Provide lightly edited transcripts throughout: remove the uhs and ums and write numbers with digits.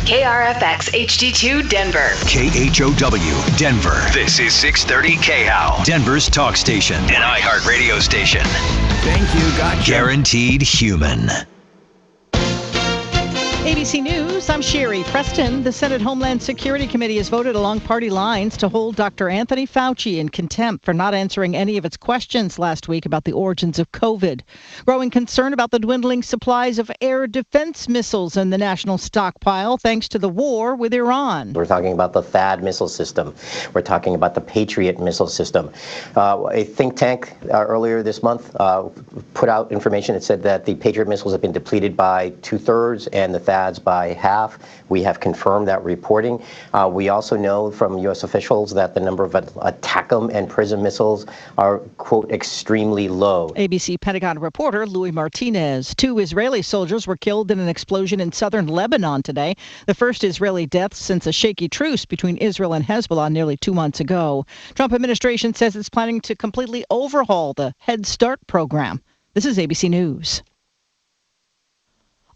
KRFX HD2 Denver. KHOW Denver. This is 630 KHOW, Denver's talk station. an iHeart radio station. Thank you. Gotcha. Guaranteed human. ABC News, I'm Sherry Preston. The Senate Homeland Security Committee has voted along party lines to hold Dr. Anthony Fauci in contempt for not answering any of its questions last week about the origins of COVID. Growing concern about the dwindling supplies of air defense missiles in the national stockpile thanks to the war with Iran. We're talking about the THAAD missile system. We're talking about the Patriot missile system. A think tank earlier this month put out information that said that the Patriot missiles have been depleted by 2/3 and the THAADs by half. We have confirmed that reporting. We also know from U.S. officials that the number of ATACMS and PRISM missiles are, quote, extremely low. ABC Pentagon reporter Louis Martinez. 2 Israeli soldiers were killed in an explosion in southern Lebanon today. The first Israeli death since a shaky truce between Israel and Hezbollah nearly 2 months ago. Trump administration says it's planning to completely overhaul the Head Start program. This is ABC News.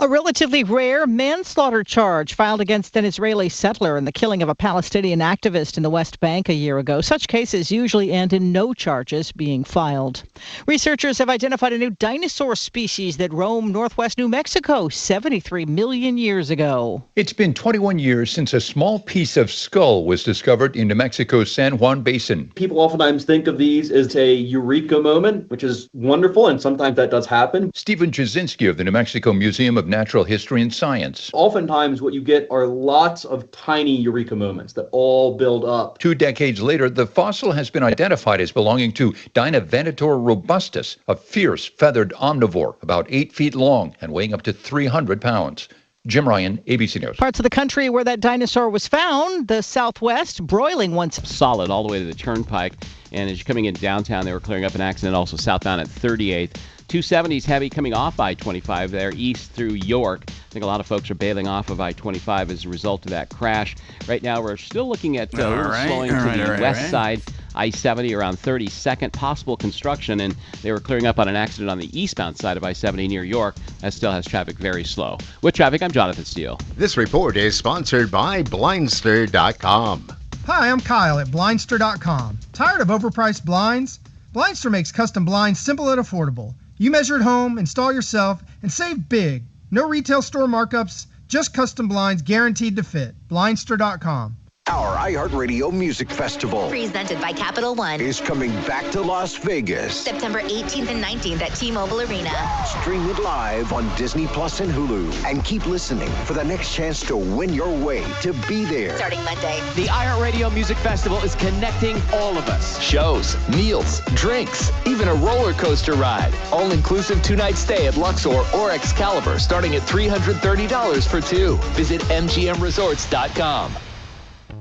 A relatively rare manslaughter charge filed against an Israeli settler in the killing of a Palestinian activist in the West Bank a year ago. Such cases usually end in no charges being filed. Researchers have identified a new dinosaur species that roamed northwest New Mexico 73 million years ago. It's been 21 years since a small piece of skull was discovered in New Mexico's San Juan Basin. People oftentimes think of these as a eureka moment, which is wonderful, and sometimes that does happen. Stephen Jasinski of the New Mexico Museum of Natural History and Science. Oftentimes what you get are lots of tiny eureka moments that all build up. 2 decades later, the fossil has been identified as belonging to Dinovenator robustus, a fierce feathered omnivore about 8 feet long and weighing up to 300 pounds. Jim Ryan, ABC News. Parts of the country where that dinosaur was found, the Southwest, broiling once. Solid all the way to the Turnpike. And as you're coming in downtown, they were clearing up an accident also southbound at 38th. 270s heavy coming off I-25 there east through York. I think a lot of folks are bailing off of I-25 as a result of that crash. Right now, we're still looking at a little slowing to the west side. I-70 around 32nd, possible construction, and they were clearing up on an accident on the eastbound side of I-70 near York. That still has traffic very slow. With traffic, I'm Jonathan Steele. This report is sponsored by Blindster.com. Hi, I'm Kyle at Blindster.com. Tired of overpriced blinds? Blindster makes custom blinds simple and affordable. You measure at home, install yourself, and save big. No retail store markups, just custom blinds guaranteed to fit. Blindster.com. Our iHeartRadio Music Festival, presented by Capital One, is coming back to Las Vegas. September 18th and 19th at T-Mobile Arena. Stream it live on Disney Plus and Hulu. And keep listening for the next chance to win your way to be there. Starting Monday. The iHeartRadio Music Festival is connecting all of us. Shows, meals, drinks, even a roller coaster ride. All-inclusive 2-night stay at Luxor or Excalibur starting at $330 for 2. Visit MGMResorts.com.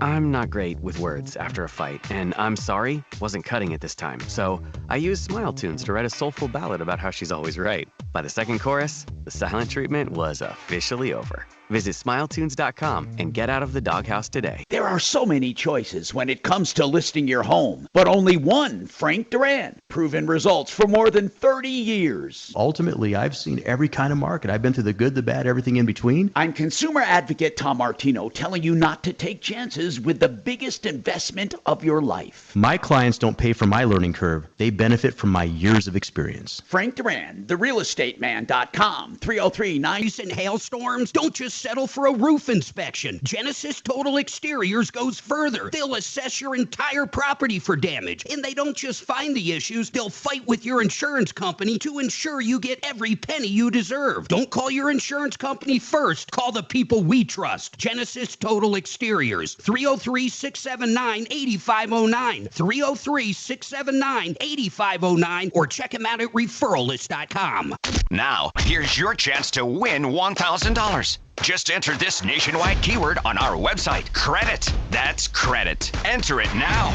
I'm not great with words after a fight, and I'm sorry wasn't cutting it this time. So I used Smile Tunes to write a soulful ballad about how she's always right. By the second chorus, the silent treatment was officially over. Visit SmileTunes.com and get out of the doghouse today. There are so many choices when it comes to listing your home, but only one, Frank Duran. Proven results for more than 30 years. Ultimately, I've seen every kind of market. I've been through the good, the bad, everything in between. I'm consumer advocate Tom Martino, telling you not to take chances with the biggest investment of your life. My clients don't pay for my learning curve. They benefit from my years of experience. Frank Duran, therealestateman.com, 303-9. Recent hailstorms, don't just settle for a roof inspection. Genesis Total Exteriors goes further. They'll assess your entire property for damage. And they don't just find the issues, they'll fight with your insurance company to ensure you get every penny you deserve. Don't call your insurance company first. Call the people we trust. Genesis Total Exteriors, 303-679-8509, 303-679-8509, or check them out at referralist.com. Now, here's your chance to win $1,000. Just enter this nationwide keyword on our website. Credit. That's credit. Enter it now.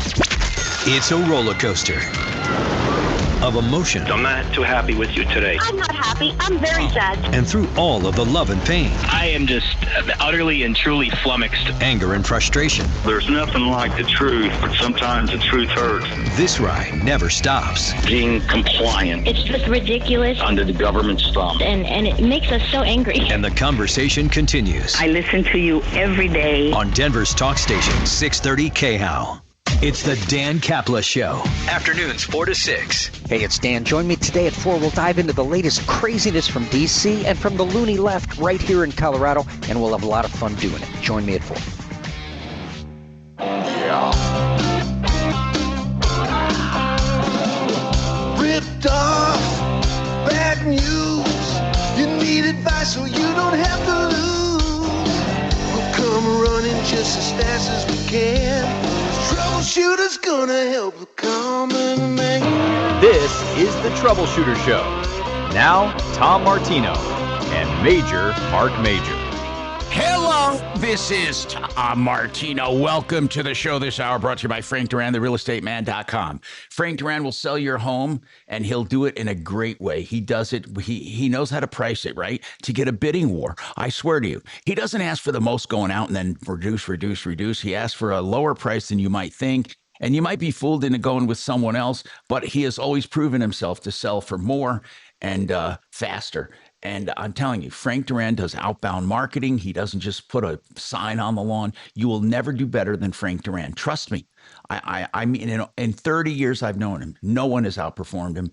It's a roller coaster. of emotion. I'm not too happy with you today. I'm not happy. I'm very sad. And through all of the love and pain. I am just utterly and truly flummoxed. Anger and frustration. There's nothing like the truth, but sometimes the truth hurts. This ride never stops. Being compliant. It's just ridiculous. Under the government's thumb. And it makes us so angry. And the conversation continues. I listen to you every day. On Denver's talk station, 630 KHOW. It's the Dan Kapla Show. Afternoons 4 to 6. Hey, it's Dan. Join me today at 4. We'll dive into the latest craziness from D.C. and from the loony left right here in Colorado, and we'll have a lot of fun doing it. Join me at 4. Ripped off, bad news. You need advice so you don't have to lose. We'll come running just as fast as we can. Troubleshooter's gonna help the common man. This is the Troubleshooter Show. Now, Tom Martino and Major Marc Mager. Hello, this is Tom Martino. Welcome to the show this hour, brought to you by Frank Duran, therealestateman.com. Frank Duran will sell your home, and he'll do it in a great way. He does it. He knows how to price it, right? To get a bidding war. I swear to you. He doesn't ask for the most going out and then reduce. He asks for a lower price than you might think. And you might be fooled into going with someone else, but he has always proven himself to sell for more and faster. And I'm telling you, Frank Duran does outbound marketing. He doesn't just put a sign on the lawn. You will never do better than Frank Duran. Trust me. I mean, in 30 years I've known him, no one has outperformed him.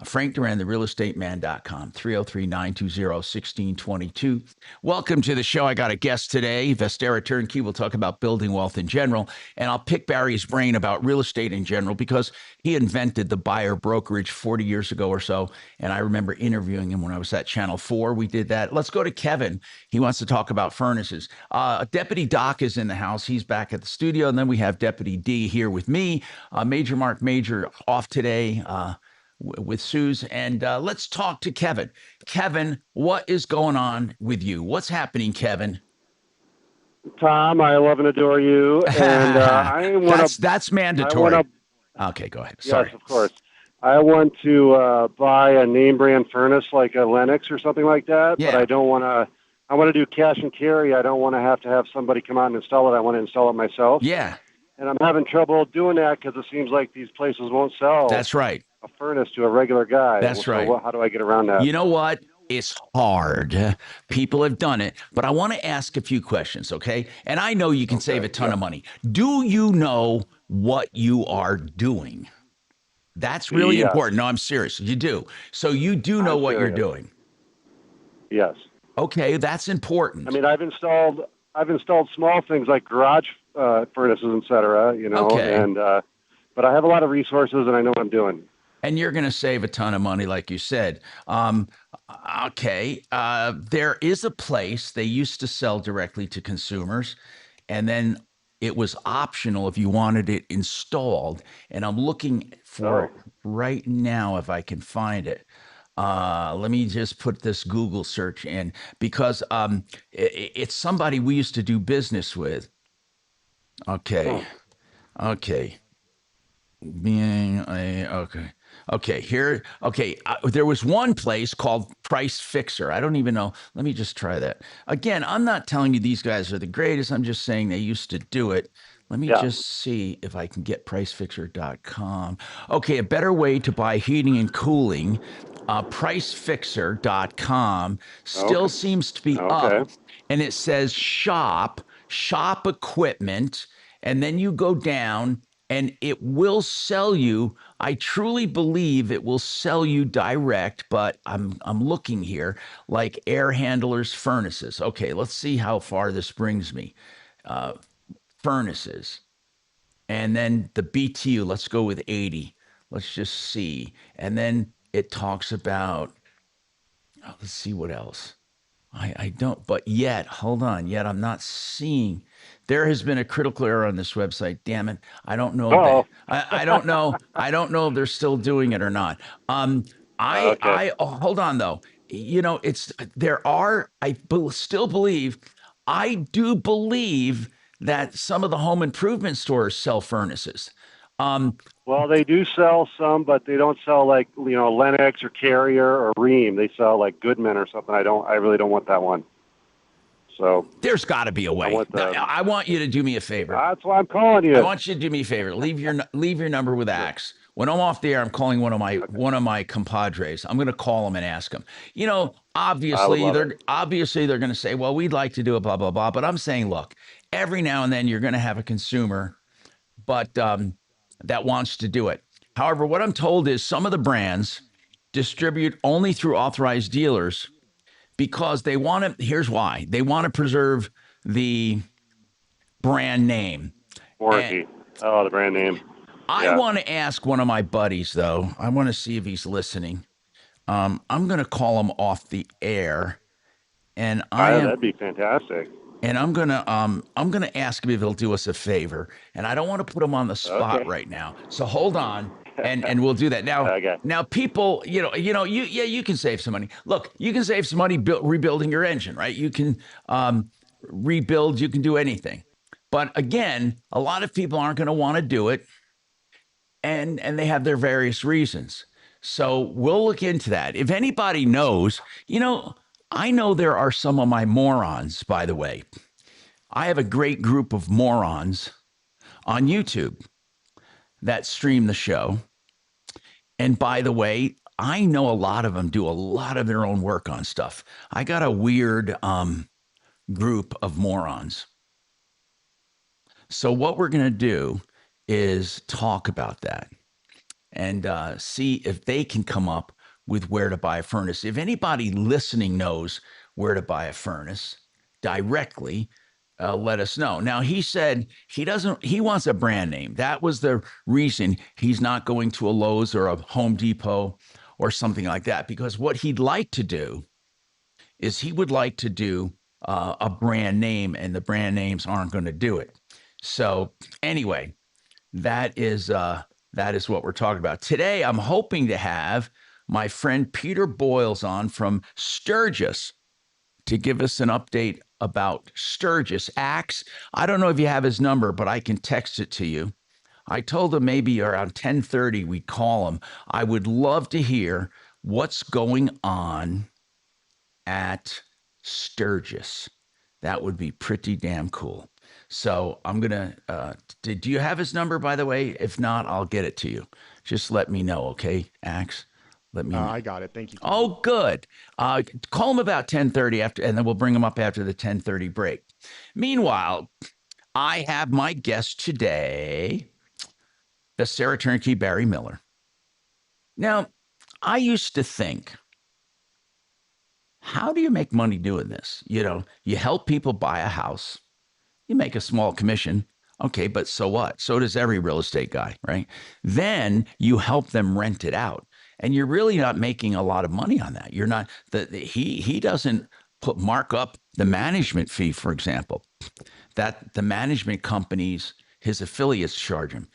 Frank Duran, therealestateman.com, 303-920-1622. Welcome to the show. I got a guest today, Vestera Turnkey. We'll talk about building wealth in general, and I'll pick Barry's brain about real estate in general because he invented the buyer brokerage 40 years ago or so, and I remember interviewing him when I was at Channel 4. We did that. Let's go to Kevin. He wants to talk about furnaces. Deputy Doc is in the house. He's back at the studio, and then we have Deputy D here with me. Major Marc Mager off today. With Suze, and let's talk to Kevin. Kevin, what is going on with you? What's happening, Kevin? Tom, I love and adore you, and I want to. That's mandatory. Okay, go ahead. Sorry. Yes, of course. I want to buy a name brand furnace like a Lennox or something like that, but I don't want to. I want to do cash and carry. I don't want to have somebody come out and install it. I want to install it myself. Yeah. And I'm having trouble doing that because it seems like these places won't sell. That's right. A furnace to a regular guy. That's right. How do I get around that? You know what? It's hard. People have done it, but I want to ask a few questions, okay? And I know you can save a ton of money. Do you know what you are doing? That's really important. No, I'm serious. You do. So you do know what you're doing. Yes. Okay, that's important. I mean, I've installed small things like garage furnaces, et cetera, and but I have a lot of resources and I know what I'm doing. And you're going to save a ton of money, like you said. Okay. There is a place they used to sell directly to consumers, and then it was optional if you wanted it installed. And I'm looking for it right now if I can find it. Let me just put this Google search in because it's somebody we used to do business with. Okay. Okay. There was one place called Price Fixer. I don't even know. Let me just try that. Again, I'm not telling you these guys are the greatest. I'm just saying they used to do it. Let me just see if I can get pricefixer.com. Okay, a better way to buy heating and cooling. Pricefixer.com still seems to be up. And it says shop equipment. And then you go down and it will sell you. I truly believe it will sell you direct, but I'm looking here like air handlers, furnaces. Okay, let's see how far this brings me. Furnaces. And then the BTU, let's go with 80. Let's just see. And then it talks about, let's see what else. I don't, but yet, hold on, I'm not seeing. There has been a critical error on this website. Damn it. I don't know. I don't know. I don't know if they're still doing it or not. Hold on though. I do believe that some of the home improvement stores sell furnaces. Well, they do sell some, but they don't sell like, Lennox or Carrier or Rheem. They sell like Goodman or something. I really don't want that one. So there's got to be a way. I want you to do me a favor. That's why I'm calling you. I want you to do me a favor. Leave your number with Axe. When I'm off the air, I'm calling one of my compadres. I'm going to call him and ask him. Obviously they're going to say, well, we'd like to do it, blah blah blah. But I'm saying, look, every now and then you're going to have a consumer, but that wants to do it. However, what I'm told is some of the brands distribute only through authorized dealers because they want to. Here's why: they want to preserve the brand name. Warranty. The brand name. I want to ask one of my buddies, though. I want to see if he's listening. I'm going to call him off the air, and that'd be fantastic. And I'm gonna ask him if he'll do us a favor. And I don't want to put him on the spot right now. So hold on, and we'll do that now. Now, people, you can save some money. Look, you can save some money rebuilding your engine, right? You can rebuild. You can do anything. But again, a lot of people aren't going to want to do it. And they have their various reasons. So we'll look into that. If anybody knows, I know there are some of my morons, by the way. I have a great group of morons on YouTube that stream the show. And by the way, I know a lot of them do a lot of their own work on stuff. I got a weird group of morons. So what we're going to do is talk about that and see if they can come up with where to buy a furnace. If anybody listening knows where to buy a furnace directly, let us know. Now, he said he wants a brand name. That was the reason he's not going to a Lowe's or a Home Depot or something like that, because what he'd like to do is he would like to do a brand name, and the brand names aren't going to do it. So anyway, that is what we're talking about. Today, I'm hoping to have my friend Peter Boyles on from Sturgis to give us an update about Sturgis. Axe, I don't know if you have his number, but I can text it to you. I told him maybe around 10:30 we'd call him. I would love to hear what's going on at Sturgis. That would be pretty damn cool. So I'm going to, do you have his number, by the way? If not, I'll get it to you. Just let me know, okay, Axe? Let me know. I got it. Thank you. Oh, good. Call him about 10:30 and then we'll bring him up after the 10:30 break. Meanwhile, I have my guest today, the Sarah Turnkey Barry Miller. Now, I used to think, how do you make money doing this? You help people buy a house. You make a small commission. Okay, but so what? So does every real estate guy, right? Then you help them rent it out. And you're really not making a lot of money on that. You're not, he doesn't mark up the management fee, for example, that the management companies, his affiliates charge him.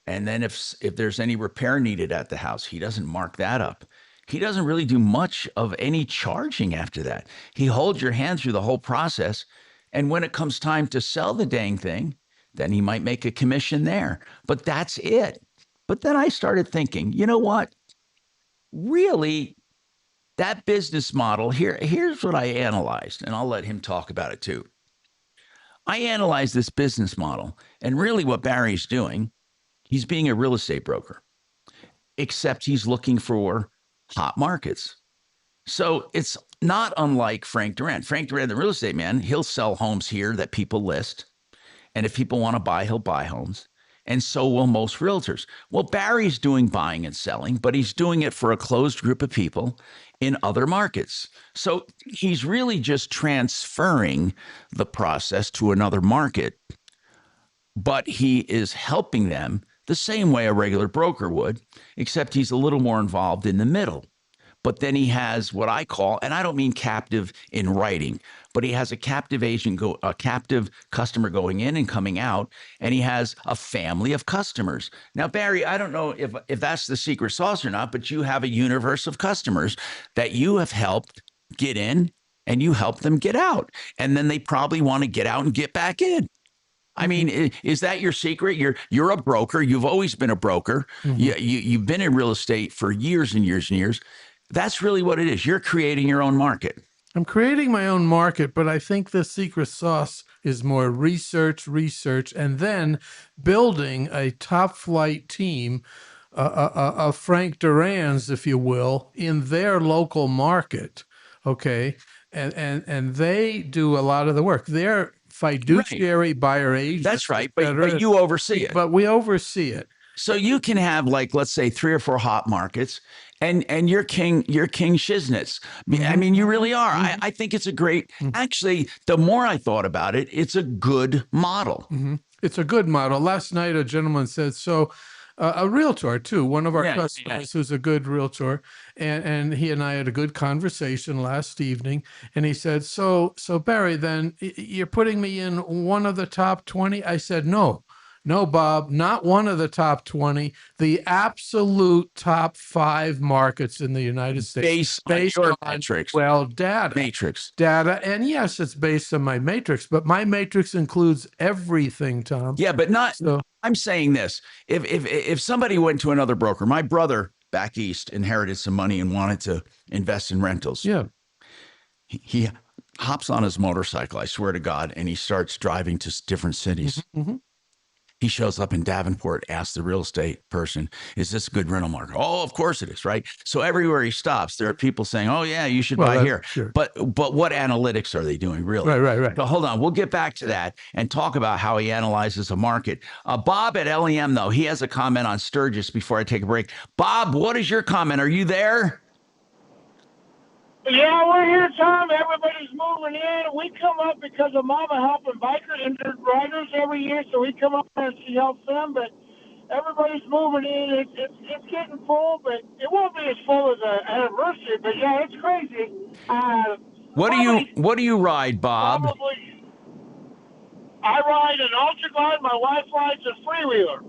And then if there's any repair needed at the house, he doesn't mark that up. He doesn't really do much of any charging after that. He holds your hand through the whole process. And when it comes time to sell the dang thing, then he might make a commission there. But that's it. But then I started thinking, you know what? Really, that business model, here's what I analyzed, and I'll let him talk about it too. I analyzed this business model, and really what Barry's doing, he's being a real estate broker, except he's looking for hot markets. So it's not unlike Frank Duran. Frank Duran, the real estate man, he'll sell homes here that people list. And if people want to buy, he'll buy homes. And so will most realtors. Well, Barry's doing buying and selling, but he's doing it for a closed group of people in other markets. So he's really just transferring the process to another market, but he is helping them the same way a regular broker would, except he's a little more involved in the middle. But then he has what I call, and I don't mean captive in writing, but he has a captive agent, a captive customer going in and coming out, and he has a family of customers. Now, Barry, I don't know if that's the secret sauce or not, but you have a universe of customers that you have helped get in and you help them get out. And then they probably want to get out and get back in. I mean, is that your secret? You're a broker. You've always been a broker. You've been in real estate for years and years and years. That's really what it is. You're creating your own market. I'm creating my own market, but I think the secret sauce is more research, and then building a top flight team of Frank Duran's, if you will, in their local market. Okay. And they do a lot of the work. They're fiduciary buyer agents. That's right. But you oversee it. But we oversee it. So you can have, like, let's say 3 or 4 hot markets, and you're king shiznits. I mean, you really are. I think it's a great, actually, the more I thought about it, it's a good model. It's a good model. Last night, a gentleman said, so a realtor too, one of our customers who's a good realtor, and he and I had a good conversation last evening, and he said, so Barry, then you're putting me in one of the top 20? I said, no, Bob, not one of the top 20, the absolute top 5 markets in the United States. Based on your matrix. Well, data. Matrix. Data. And yes, it's based on my matrix, but my matrix includes everything, Tom. Yeah, but not, I'm saying this. If somebody went to another broker, my brother back east inherited some money and wanted to invest in rentals. Yeah. He hops on his motorcycle, I swear to God, and he starts driving to different cities. He shows up in Davenport, asks the real estate person, is this a good rental market? Oh, of course it is, right? So everywhere he stops, there are people saying, oh, yeah, you should buy here. Sure. But what analytics are they doing, really? Right. So hold on. We'll get back to that and talk about how he analyzes a market. Bob at LEM, though, he has a comment on Sturgis before I take a break. Bob, what is your comment? Are you there? Yeah, we're here, Tom. Everybody's moving in. We come up because of Mama helping bikers and riders every year, so we come up there and she helps them. But everybody's moving in. It's getting full, but it won't be as full as an anniversary. But yeah, it's crazy. What do you ride, Bob? Probably, I ride an Ultra Glide. My wife rides a freewheeler.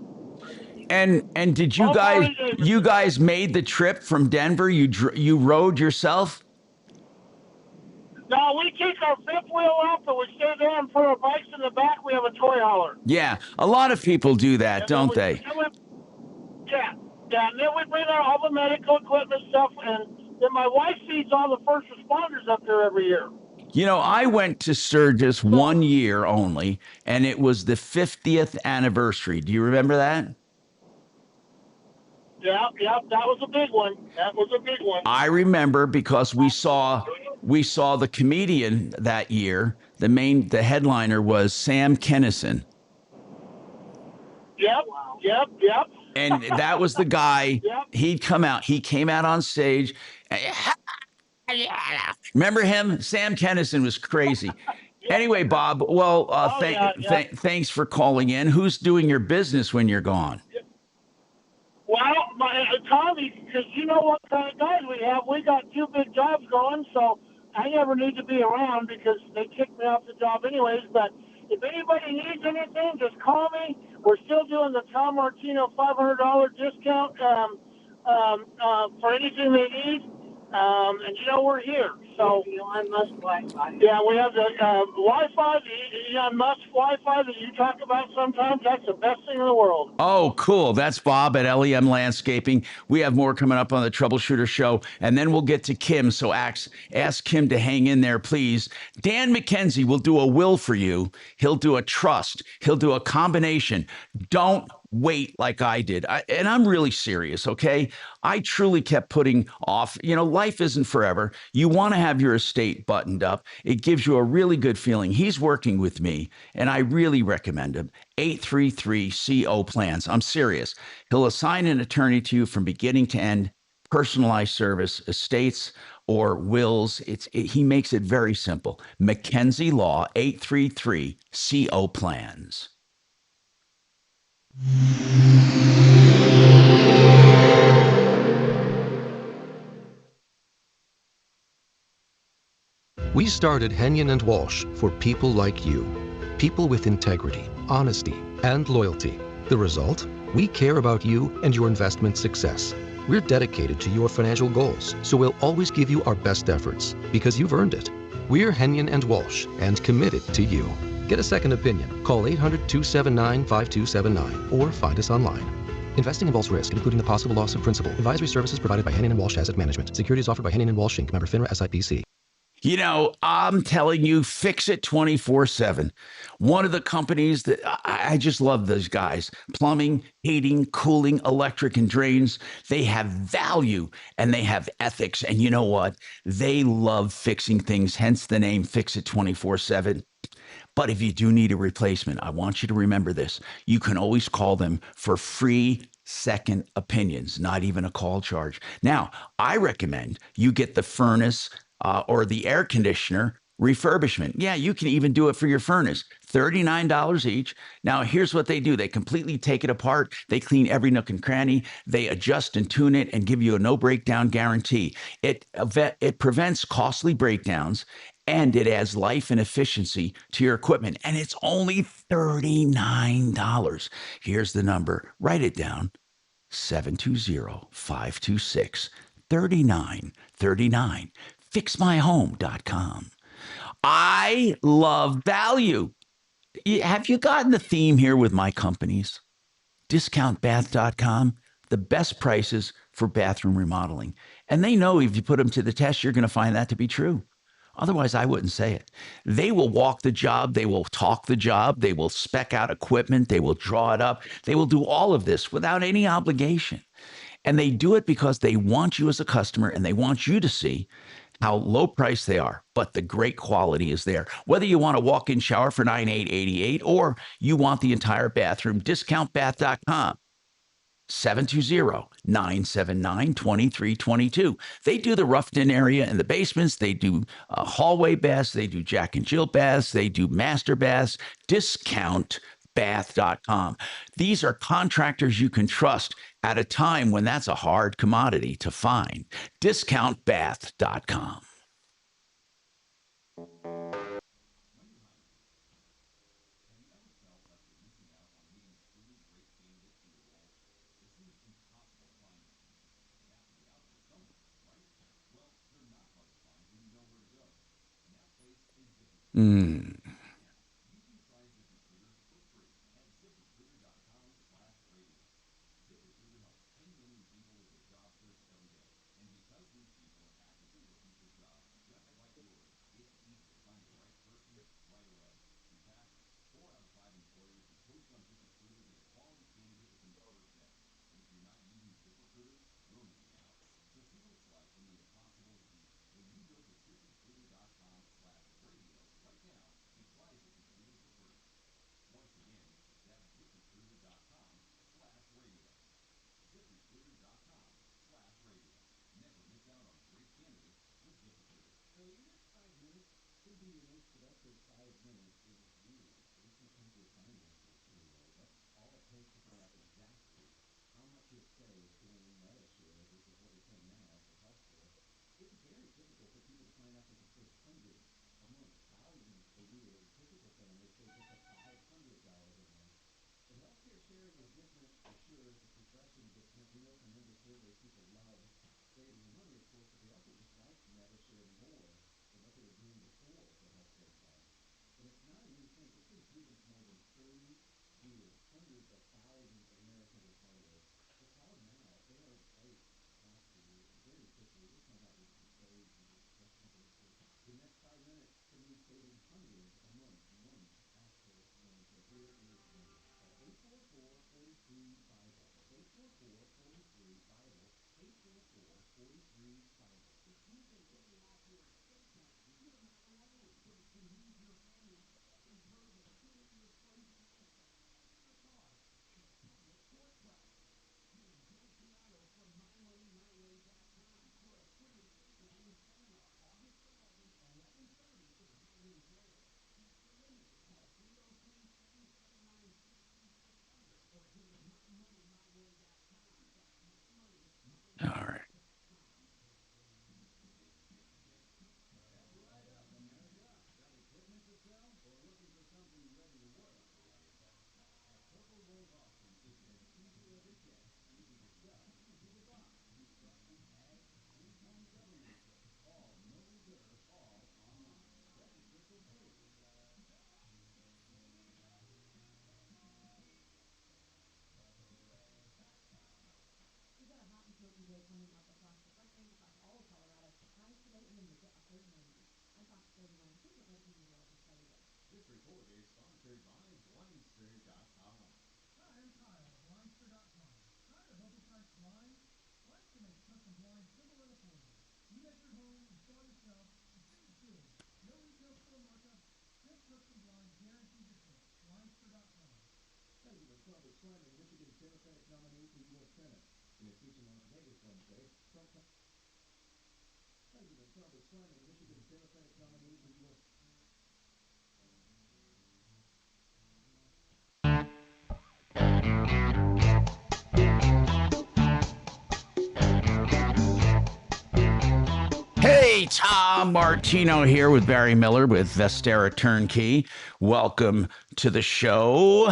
And did you guys made the trip from Denver? You rode yourself? No, we take our fifth wheel up and we stay there and put our bikes in the back. We have a toy hauler. Yeah, a lot of people do that, don't they? Yeah. And then we bring out all the medical equipment stuff, and then my wife feeds all the first responders up there every year. You know, I went to Sturgis 1 year only, and it was the 50th anniversary. Do you remember that? Yeah, that was a big one. I remember because we saw the comedian that year. The headliner was Sam Kinison. Yep. And that was the guy. He came out on stage. Remember him? Sam Kinison was crazy. Anyway, Bob, well, thanks for calling in. Who's doing your business when you're gone? Well, Tommy, because you know what kind of guys we have. We got 2 big jobs going, so I never need to be around because they kicked me off the job anyways. But if anybody needs anything, just call me. We're still doing the Tom Martino $500 discount for anything they need. And you know we're here. So Elon Musk Wi-Fi. Yeah, we have the Wi-Fi, the Elon Musk Wi-Fi that you talk about sometimes. That's the best thing in the world. Oh, cool. That's Bob at LEM Landscaping. We have more coming up on the Troubleshooter Show, and then we'll get to Kim. So ask Kim to hang in there, please. Dan McKenzie will do a will for you. He'll do a trust. He'll do a combination. Don't wait like I did. And I'm really serious, okay? I truly kept putting off. You know, life isn't forever. You want to have your estate buttoned up. It gives you a really good feeling. He's working with me, and I really recommend him. 833-CO Plans. I'm serious. He'll assign an attorney to you from beginning to end, personalized service, estates, or wills. He makes it very simple. McKenzie Law, 833-CO Plans. We started Henyon & Walsh for people like you. People with integrity, honesty, and loyalty. The result? We care about you and your investment success. We're dedicated to your financial goals, so we'll always give you our best efforts because you've earned it. We're Henyon & Walsh and committed to you. Get a second opinion. Call 800-279-5279 or find us online. Investing involves risk, including the possible loss of principal. Advisory services provided by Henning & Walsh Asset Management. Securities offered by Henning & Walsh Inc. Member FINRA SIPC. You know, I'm telling you, fix it 24/7. One of the companies that I just love those guys, plumbing, heating, cooling, electric, and drains. They have value and they have ethics. And you know what? They love fixing things, hence the name Fix It 24/7. But if you do need a replacement, I want you to remember this. You can always call them for free second opinions, not even a call charge. Now, I recommend you get the furnace or the air conditioner refurbishment. Yeah, you can even do it for your furnace. $39 each. Now, here's what they do. They completely take it apart. They clean every nook and cranny. They adjust and tune it and give you a no breakdown guarantee. It prevents costly breakdowns, and it adds life and efficiency to your equipment. And it's only $39. Here's the number. Write it down. 720-526-3939. FixMyHome.com. I love value. Have you gotten the theme here with my companies? DiscountBath.com, the best prices for bathroom remodeling. And they know if you put them to the test, you're going to find that to be true. Otherwise, I wouldn't say it. They will walk the job. They will talk the job. They will spec out equipment. They will draw it up. They will do all of this without any obligation. And they do it because they want you as a customer and they want you to see how low price they are, but the great quality is there. Whether you want a walk-in shower for $98.88 or you want the entire bathroom, discountbath.com. 720-979-2322. They do the roughed-in area in the basements. They do hallway baths. They do Jack and Jill baths. They do master baths. Discountbath.com. These are contractors you can trust at a time when that's a hard commodity to find. Discountbath.com. All right. Hey, Tom Martino here with Barry Miller with Vestera Turnkey. Welcome to the show.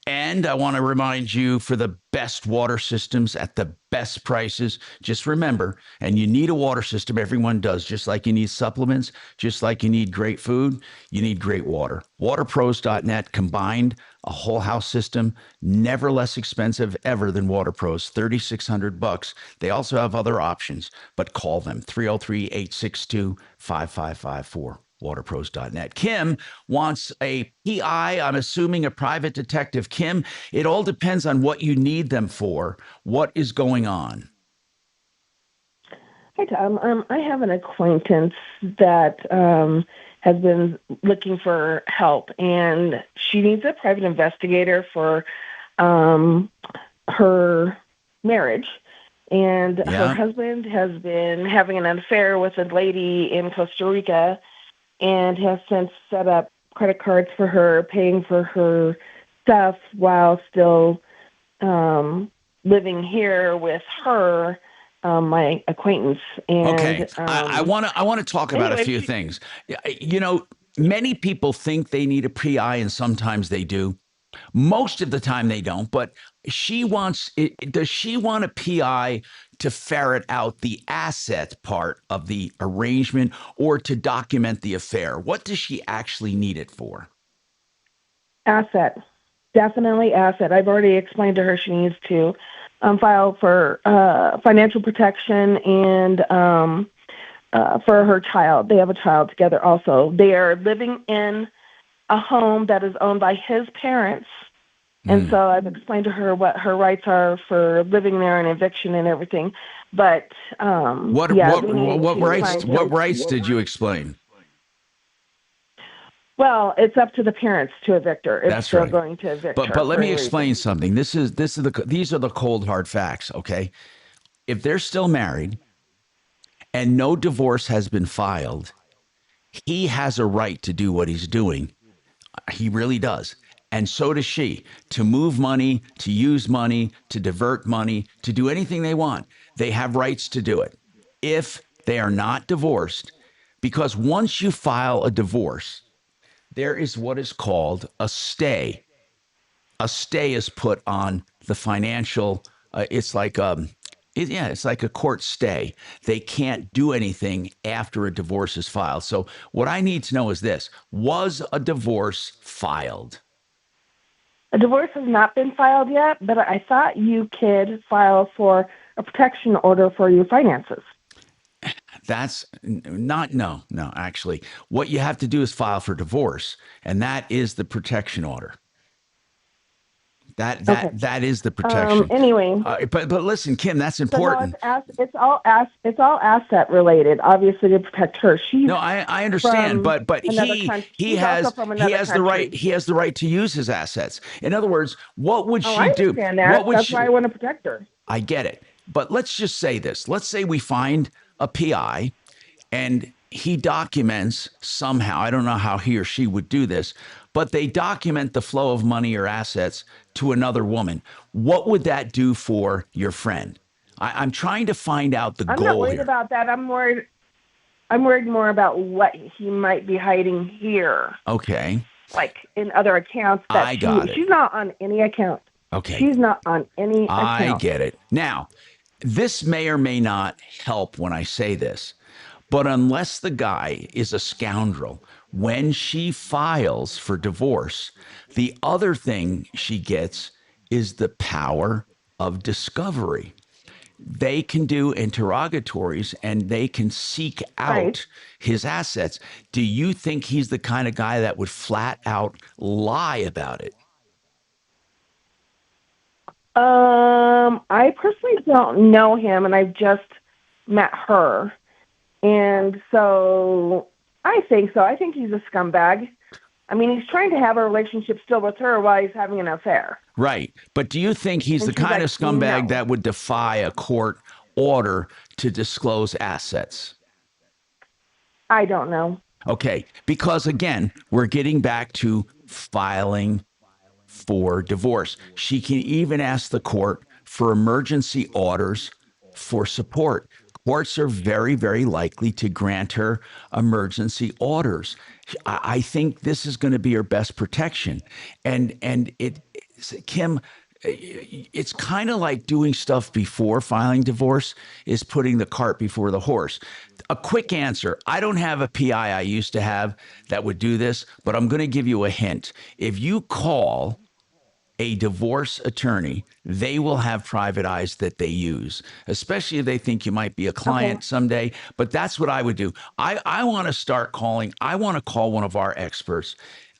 And I want to remind you, for the best water systems at the best prices, just remember, and you need a water system, everyone does, just like you need supplements, just like you need great food, you need great water. Waterpros.net combined, a whole house system, never less expensive ever than WaterPros, $3,600. They also have other options, but call them 303-862-5554. Waterpros.net. Kim wants a PI, I'm assuming a private detective. Kim, it all depends on what you need them for. What is going on? Hi, Tom. I have an acquaintance that has been looking for help, and she needs a private investigator for her marriage. And her husband has been having an affair with a lady in Costa Rica, and has since set up credit cards for her, paying for her stuff while still living here with her, my acquaintance. And, okay, I want to talk about a few things. You know, many people think they need a PI, and sometimes they do. Most of the time they don't, but she wants it. Does she want a PI to ferret out the asset part of the arrangement or to document the affair? What does she actually need it for? Asset. Definitely asset. I've already explained to her she needs to file for financial protection and for her child. They have a child together also. They are living in a home that is owned by his parents. And so I've explained to her what her rights are for living there and eviction and everything. But what rights did you explain? Well, it's up to the parents to evict her if That's they're right. going to evict her. But let me explain something. These are the cold hard facts, okay? If they're still married and no divorce has been filed, he has a right to do what he's doing. He really does. And so does she, to move money, to use money, to divert money, to do anything they want. They have rights to do it if they are not divorced, because once you file a divorce, there is what is called a stay. A stay is put on the financial, it's like a court stay. They can't do anything after a divorce is filed. So what I need to know is this: was a divorce filed? A divorce has not been filed yet, but I thought you could file for a protection order for your finances. That's not, no, actually. What you have to do is file for divorce, and that is the protection order. That is the protection. Anyway, but listen, Kim, that's important. So no, it's all asset related. Obviously, to protect her. I understand, but he has the right to use his assets. In other words, what would she do? That's why I want to protect her. I get it, but let's just say this. Let's say we find a PI, and he documents somehow. I don't know how he or she would do this, but they document the flow of money or assets to another woman. What would that do for your friend? I'm trying to find out the goal here. I'm not worried about that. I'm worried more about what he might be hiding here. Okay. Like in other accounts. She's not on any account. Okay. She's not on any account. I get it. Now, this may or may not help when I say this, but unless the guy is a scoundrel, when she files for divorce, the other thing she gets is the power of discovery. they can do interrogatories and they can seek out his assets. Do you think he's the kind of guy that would flat out lie about it? I personally don't know him, and I've just met her. And so I think so. I think he's a scumbag. I mean, he's trying to have a relationship still with her while he's having an affair. Right. But do you think he's the kind of scumbag that would defy a court order to disclose assets? I don't know. Okay. Because again, we're getting back to filing for divorce. She can even ask the court for emergency orders for support. Courts are very, very likely to grant her emergency orders. I think this is going to be her best protection. And Kim, it's kind of like doing stuff before filing divorce is putting the cart before the horse. A quick answer. I don't have a PI I used to have that would do this, but I'm going to give you a hint. If you call a divorce attorney, they will have private eyes that they use, especially if they think you might be a client someday. But that's what I would do. I want to start calling. I want to call one of our experts.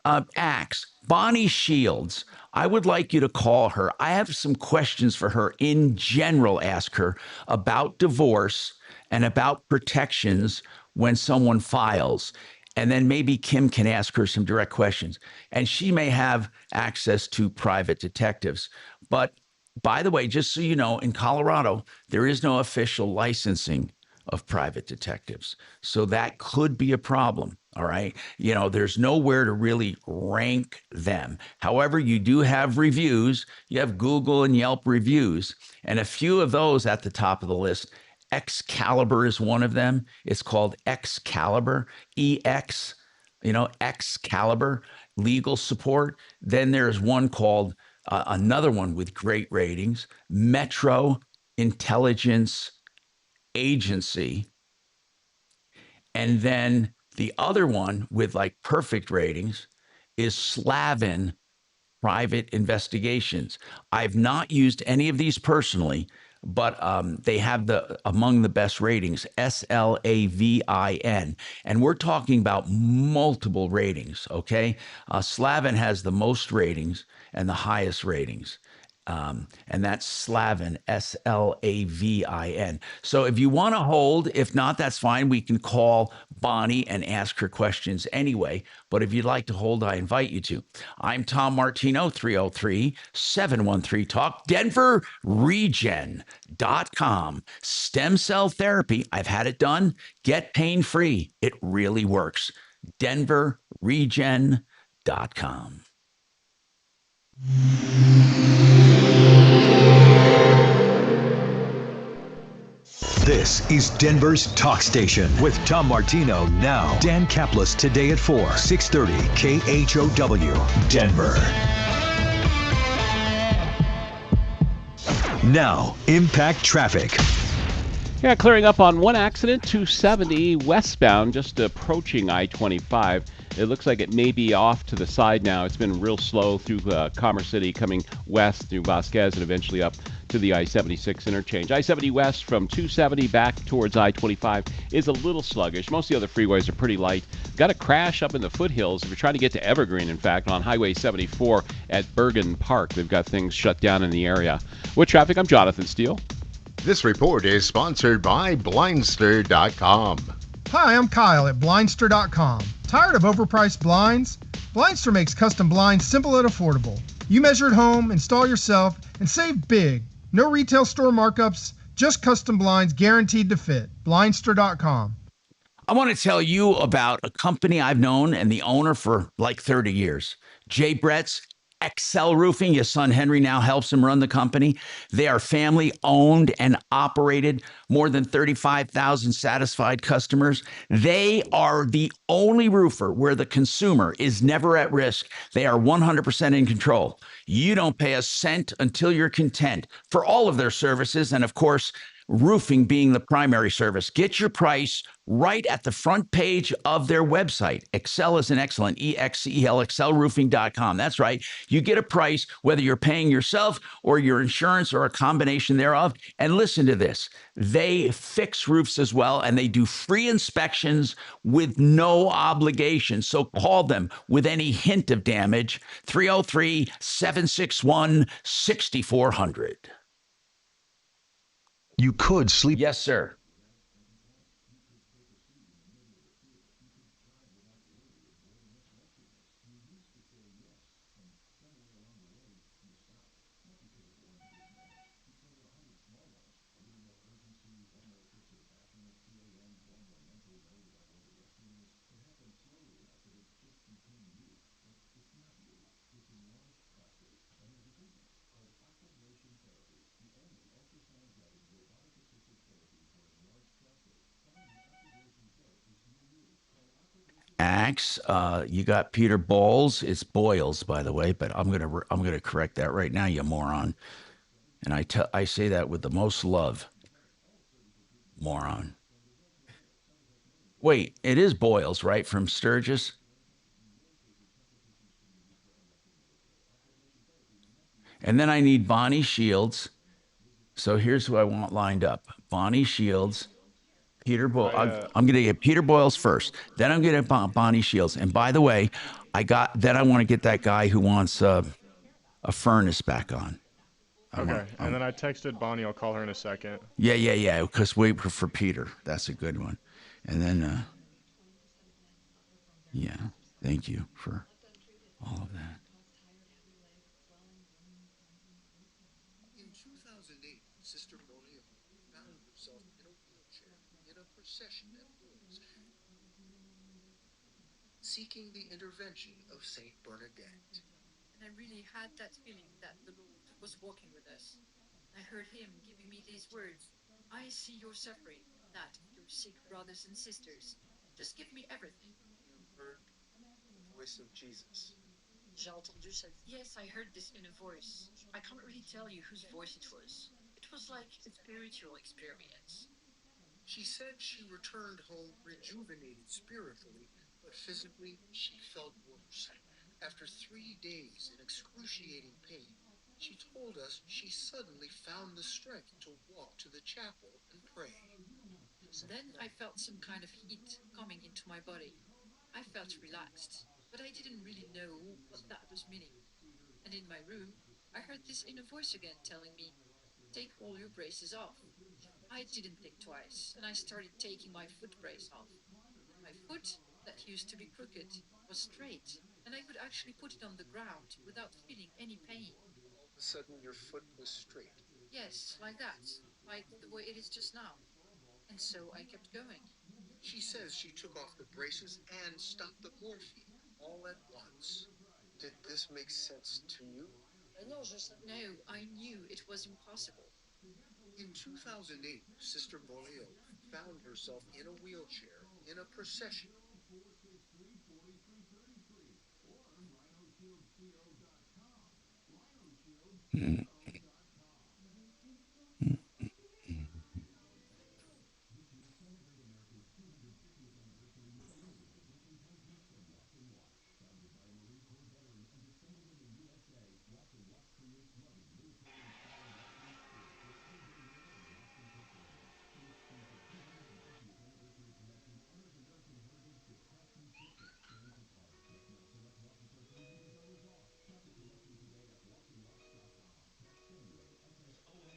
Axe, Bonnie Shields. I would like you to call her. I have some questions for her in general. Ask her about divorce and about protections when someone files. And then maybe Kim can ask her some direct questions. And she may have access to private detectives. But by the way, just so you know, in Colorado, there is no official licensing of private detectives. So that could be a problem. All right. You know, there's nowhere to really rank them. However, you do have reviews. You have Google and Yelp reviews. And a few of those at the top of the list. Excalibur is one of them. It's called Excalibur, EX, Excalibur, legal support. Then there's one called, another one with great ratings, Metro Intelligence Agency. And then the other one with like perfect ratings is Slavin Private Investigations. I've not used any of these personally, but they have among the best ratings, SLAVIN. And we're talking about multiple ratings, okay? Slavin has the most ratings and the highest ratings. And that's Slavin, SLAVIN. So if you want to hold, if not, that's fine. We can call Bonnie and ask her questions anyway. But if you'd like to hold, I invite you to. I'm Tom Martino, 303-713-TALK, DenverRegen.com. Stem cell therapy. I've had it done. Get pain-free. It really works. DenverRegen.com. This is Denver's Talk Station with Tom Martino now. Dan Kaplan today at 4, 630 KHOW, Denver. Now, impact traffic. Yeah, clearing up on one accident, 270 westbound, just approaching I-25. It looks like it may be off to the side now. It's been real slow through Commerce City, coming west through Vasquez and eventually up to the I-76 interchange. I-70 west from 270 back towards I-25 is a little sluggish. Most of the other freeways are pretty light. Got a crash up in the foothills. If you're trying to get to Evergreen, in fact, on Highway 74 at Bergen Park, they've got things shut down in the area. With traffic, I'm Jonathan Steele. This report is sponsored by Blindster.com. Hi, I'm Kyle at Blindster.com. Tired of overpriced blinds? Blindster makes custom blinds simple and affordable. You measure at home, install yourself, and save big. No retail store markups, just custom blinds guaranteed to fit. Blindster.com. I want to tell you about a company I've known and the owner for like 30 years. Jay Brett's Excel Roofing. His son Henry now helps him run the company. They are family owned and operated, more than 35,000 satisfied customers. They are the only roofer where the consumer is never at risk. They are 100% in control. You don't pay a cent until you're content for all of their services. And of course, roofing being the primary service. Get your price right at the front page of their website. Excel is an excellent, E-X-C-E-L, excelroofing.com. That's right. You get a price whether you're paying yourself or your insurance or a combination thereof. And listen to this. They fix roofs as well, and they do free inspections with no obligation. So call them with any hint of damage, 303-761-6400. You could sleep. Yes, sir. Axe, you got Peter Bowles. It's Boyles, by the way, but I'm gonna correct that right now, you moron. And I say that with the most love, moron. Wait, it is Boyles, right, from Sturgis? And then I need Bonnie Shields. So here's who I want lined up: Bonnie Shields. Peter Boyle. I'm going to get Peter Boyles first. Then I'm going to get Bonnie Shields. And by the way, then I want to get that guy who wants a furnace back on. Okay. And then I texted Bonnie. I'll call her in a second. Yeah. Because wait for Peter. That's a good one. And then, yeah, thank you for all of that. In 2008, Sister Bolio found herself in a wheelchair in a procession at Lourdes, seeking the intervention of Saint Bernadette. And I really had that feeling that the Lord was walking with us. I heard him giving me these words: I see your suffering, that of your sick brothers and sisters. Just give me everything. You heard the voice of Jesus. Yes, I heard this in a voice. I can't really tell you whose voice it was. It was like a spiritual experience. She said she returned home rejuvenated spiritually, but physically she felt worse. After 3 days in excruciating pain, she told us she suddenly found the strength to walk to the chapel and pray. Then I felt some kind of heat coming into my body. I felt relaxed, but I didn't really know what that was meaning. And in my room, I heard this inner voice again telling me, take all your braces off. I didn't think twice, and I started taking my foot brace off. My foot, that used to be crooked, was straight, and I could actually put it on the ground without feeling any pain. All of a sudden, your foot was straight. Yes, like that, like the way it is just now. And so I kept going. She says she took off the braces and stopped the morphine all at once. Did this make sense to you? No, I knew it was impossible. In 2008, Sister Bolio found herself in a wheelchair in a procession.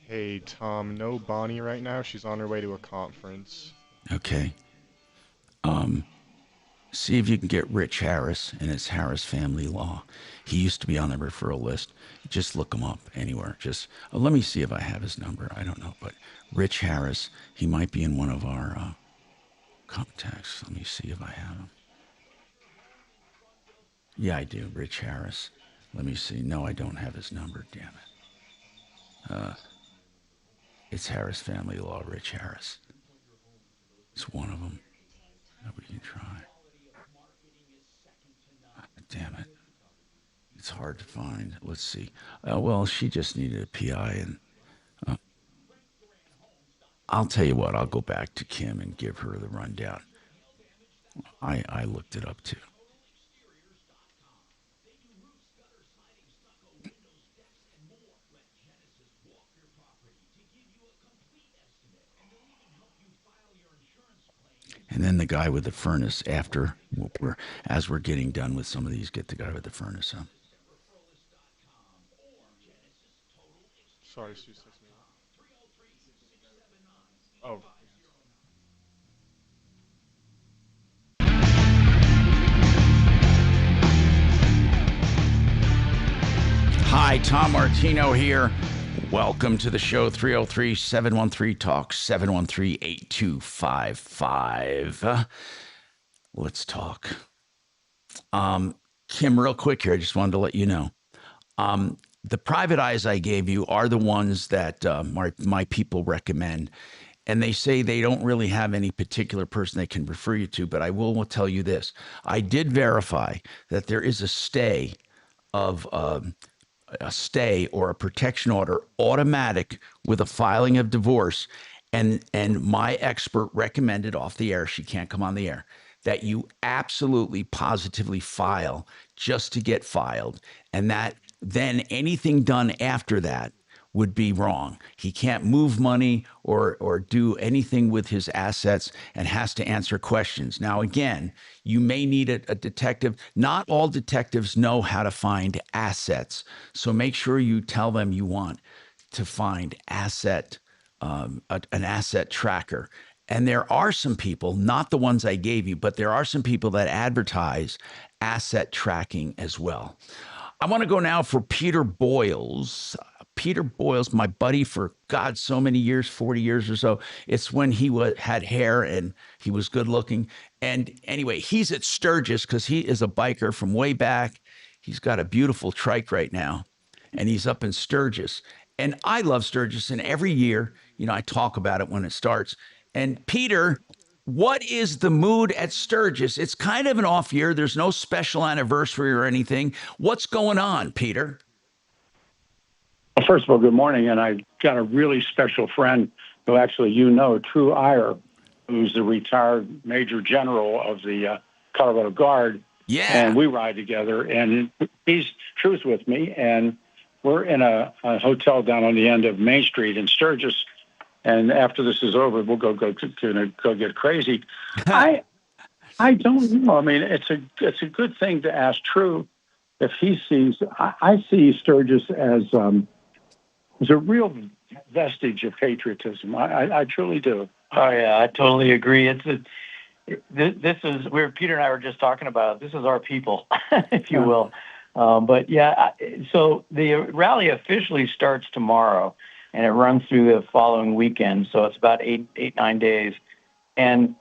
Hey, Tom, no Bonnie right now. She's on her way to a conference. Okay. See if you can get Rich Harris and his Harris Family Law. He used to be on the referral list. Just look him up anywhere. Just let me see if I have his number. I don't know, but Rich Harris, he might be in one of our contacts. Let me see if I have him. Yeah, I do. Rich Harris. Let me see. No, I don't have his number. Damn it. It's Harris Family Law, Rich Harris. It's one of them that we can try. Damn it. It's hard to find. Let's see. Well, she just needed a PI and I'll tell you what, I'll go back to Kim and give her the rundown. I looked it up too. And then the guy with the furnace after, as we're getting done with some of these, get the guy with the furnace up. Sorry, Stu texted me. Oh. Hi, Tom Martino here. Welcome to the show, 303-713-TALK, 713-8255. Let's talk. Kim, real quick here, I just wanted to let you know. The private eyes I gave you are the ones that my people recommend. And they say they don't really have any particular person they can refer you to, but I will tell you this. I did verify that there is a stay of a stay or a protection order automatic with a filing of divorce. And my expert recommended off the air, she can't come on the air, that you absolutely positively file just to get filed. And that then anything done after that would be wrong. He can't move money or do anything with his assets and has to answer questions. Now, again, you may need a detective. Not all detectives know how to find assets. So make sure you tell them you want to find an asset tracker. And there are some people, not the ones I gave you, but there are some people that advertise asset tracking as well. I want to go now for Peter Boyles. Peter Boyles, my buddy for, God, so many years, 40 years or so. It's when he had hair and he was good looking. And anyway, he's at Sturgis because he is a biker from way back. He's got a beautiful trike right now, and he's up in Sturgis. And I love Sturgis, and every year, I talk about it when it starts. And Peter, what is the mood at Sturgis? It's kind of an off year. There's no special anniversary or anything. What's going on, Peter? Well, first of all, good morning. And I got a really special friend who actually True Iyer, who's the retired Major General of the Colorado Guard. Yeah. And we ride together. And True's with me. And we're in a hotel down on the end of Main Street in Sturgis. And after this is over, we'll go get crazy. I don't know. I mean, it's a good thing to ask True if he sees. I see Sturgis as a real vestige of patriotism. I truly do. Oh yeah, I totally agree. This is where Peter and I were just talking about. This is our people, if you will. But yeah, so the rally officially starts tomorrow, and it runs through the following weekend. So it's about 9 days. And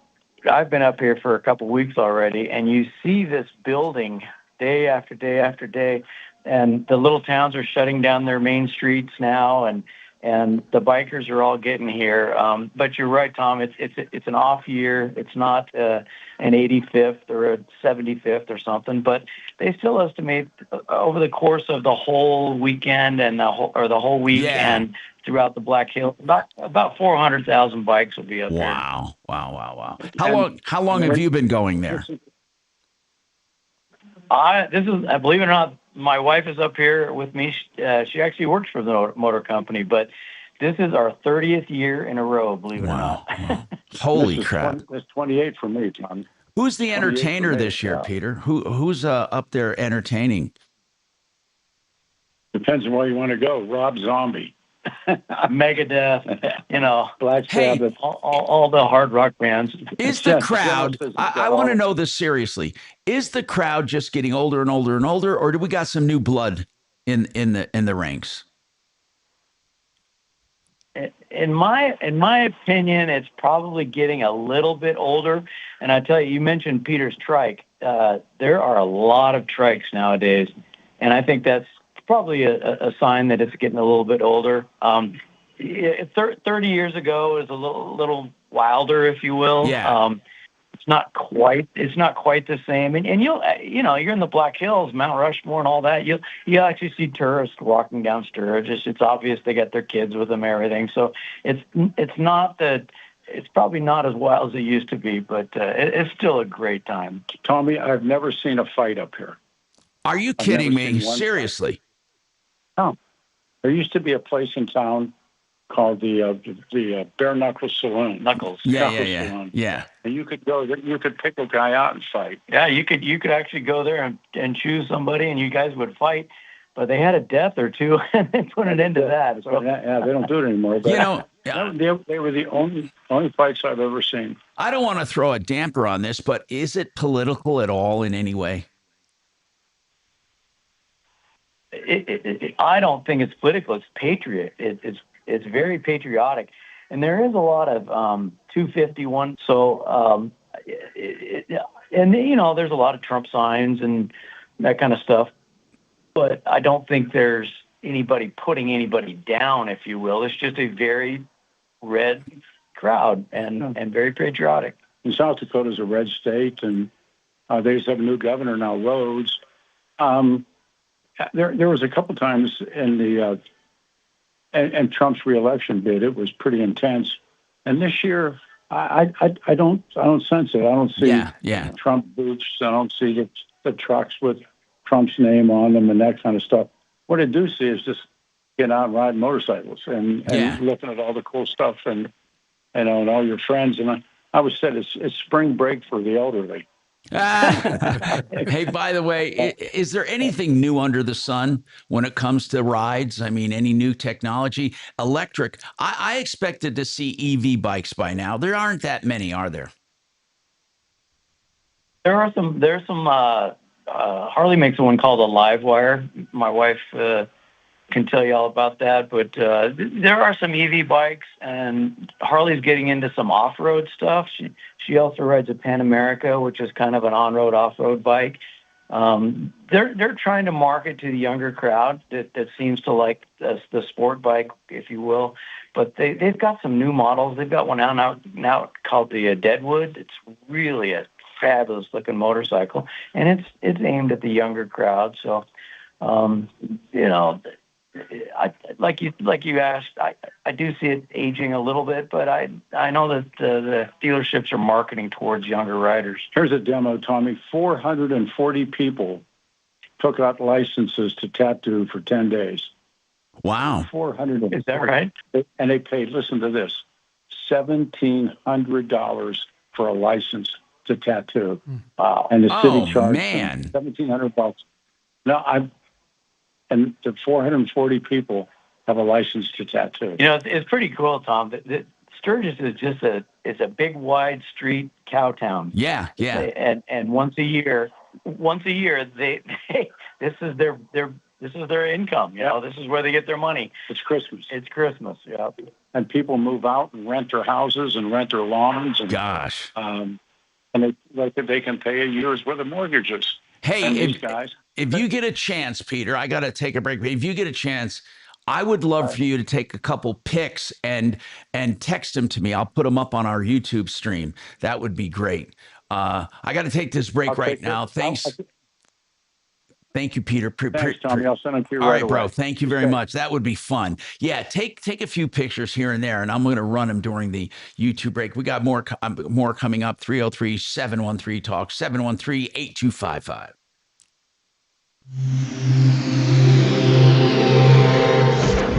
I've been up here for a couple of weeks already, and you see this building day after day after day. And the little towns are shutting down their main streets now, and the bikers are all getting here. But you're right, Tom. It's an off year. It's not an 85th or a 75th or something. But they still estimate over the course of the whole weekend and the whole week and throughout the Black Hills, about 400,000 bikes will be up there. Wow. How long have you been going there? Believe it or not, my wife is up here with me. She actually works for the motor company, but this is our 30th year in a row, believe it or not. Wow. Holy crap. That's 28 for me, Tom. Who's the entertainer this year, Peter? Who's up there entertaining? Depends on where you want to go. Rob Zombie. Megadeth, Black Sabbath, all the hard rock bands. Is the crowd, I want to know this seriously, is the crowd just getting older and older and older, or do we got some new blood in the ranks? In my opinion, it's probably getting a little bit older. And I tell you mentioned Peter's trike. There are a lot of trikes nowadays, and I think that's probably a sign that it's getting a little bit older. 30 years ago is a little wilder, if you will. Yeah. not quite the same. And you'll you're in the Black Hills, Mount Rushmore, and all that. You actually see tourists walking down Sturgis. It's obvious they got their kids with them, and everything. So it's probably not as wild as it used to be, but it's still a great time. Tommy, I've never seen a fight up here. Are you kidding me? Seriously? No. There used to be a place in town called the Bare Knuckle Saloon. Knuckles. Saloon. Yeah. And you could go there, you could pick a guy out and fight. Yeah, you could actually go there and choose somebody, and you guys would fight. But they had a death or two, and they put an end to that. So. Yeah, they don't do it anymore. But they were the only fights I've ever seen. I don't want to throw a damper on this, but is it political at all in any way? I don't think it's political. It's patriot. It's very patriotic, and there is a lot of 251. So there's a lot of Trump signs and that kind of stuff. But I don't think there's anybody putting anybody down, if you will. It's just a very red crowd and very patriotic. And South Dakota's a red state, and they just have a new governor now, Rhodes. There was a couple times in the and Trump's reelection bid. It was pretty intense, and this year I don't sense it. I don't see Trump boots. I don't see the trucks with Trump's name on them and that kind of stuff. What I do see is just getting out and riding motorcycles and looking at all the cool stuff and all your friends. And I always said it's spring break for the elderly. Hey, by the way, is there anything new under the sun when it comes to rides? I mean, any new technology? Electric. I expected to see EV bikes by now. There aren't that many, are there? There's some. Harley makes one called a Livewire. My wife can tell you all about that. But there are some EV bikes, and Harley's getting into some off-road stuff. She also rides a Pan America, which is kind of an on-road, off-road bike. They're trying to market to the younger crowd that seems to like the sport bike, if you will. But they've got some new models. They've got one out now called the Deadwood. It's really a fabulous looking motorcycle, and it's aimed at the younger crowd. So, like you asked, I do see it aging a little bit, but I know that the dealerships are marketing towards younger riders. Here's a demo, Tommy. 440 people took out licenses to tattoo for 10 days. Wow. 400. Is that right? And they paid, listen to this, $1,700 for a license to tattoo. Wow. And the city charged $1,700. No, and the 440 people have a license to tattoo. It's pretty cool, Tom. Sturgis is just it's a big, wide street cow town. Yeah. And once a year, they this is their income. This is where they get their money. It's Christmas. Yeah. And people move out and rent their houses and rent their lawns. And, gosh. And they can pay a year's worth of mortgages. Hey, guys. If you get a chance, Peter, I got to take a break. If you get a chance, I would love for you to take a couple pics and text them to me. I'll put them up on our YouTube stream. That would be great. I got to take this break right now. Thanks. Thank you, Peter. Thanks, Tommy. I'll send them to you All right, away. bro. Thank you very much. That would be fun. Yeah, take a few pictures here and there, and I'm going to run them during the YouTube break. We got more coming up. 303-713-TALK, 713-8255.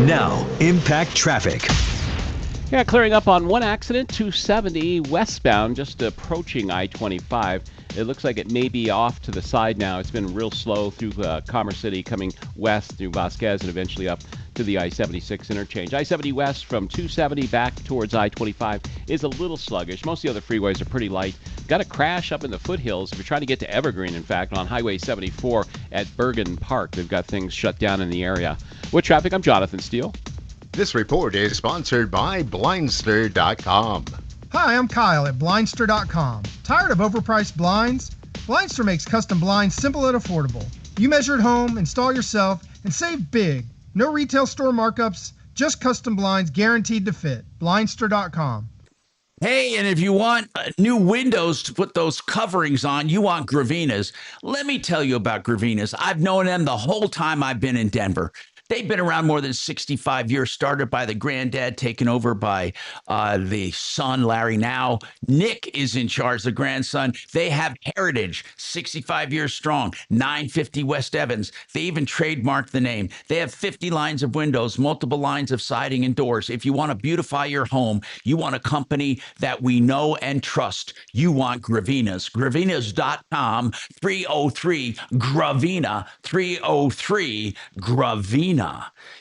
Now, impact traffic. Yeah, clearing up on one accident, 270 westbound, just approaching I-25. It looks like it may be off to the side now. It's been real slow through Commerce City, coming west through Vasquez and eventually up to the I-76 interchange. I-70 west from 270 back towards I-25 is a little sluggish. Most of the other freeways are pretty light. Got a crash up in the foothills. If you're trying to get to Evergreen, in fact, on Highway 74 at Bergen Park, they've got things shut down in the area. With traffic, I'm Jonathan Steele. This report is sponsored by Blindster.com. Hi, I'm Kyle at Blindster.com. Tired of overpriced blinds? Blindster makes custom blinds simple and affordable. You measure at home, install yourself, and save big. No retail store markups, just custom blinds guaranteed to fit. Blindster.com. Hey, and if you want new windows to put those coverings on, you want Gravinas. Let me tell you about Gravinas. I've known them the whole time I've been in Denver. They've been around more than 65 years, started by the granddad, taken over by the son, Larry. Now, Nick is in charge, the grandson. They have heritage, 65 years strong, 950 West Evans. They even trademarked the name. They have 50 lines of windows, multiple lines of siding and doors. If you want to beautify your home, you want a company that we know and trust, you want Gravinas. Gravinas.com, 303 Gravina, 303 Gravina.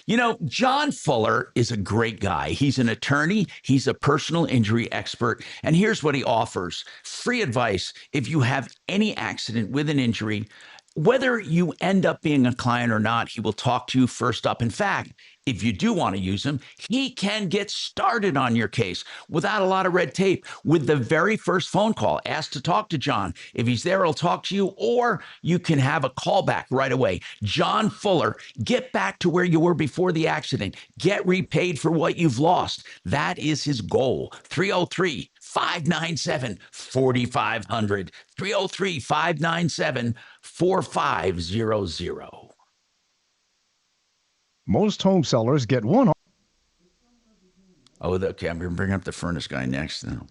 You know, John Fuller is a great guy. He's an attorney, he's a personal injury expert, and here's what he offers: free advice if you have any accident with an injury. Whether you end up being a client or not, he will talk to you first up. In fact, if you do want to use him, he can get started on your case without a lot of red tape with the very first phone call. Ask to talk to John. If he's there, he'll talk to you, or you can have a call back right away. John Fuller, get back to where you were before the accident. Get repaid for what you've lost. That is his goal. 303 597 4500. 303 597 4500. Most home sellers get one. Oh, okay. I'm going to bring up the furnace guy next now.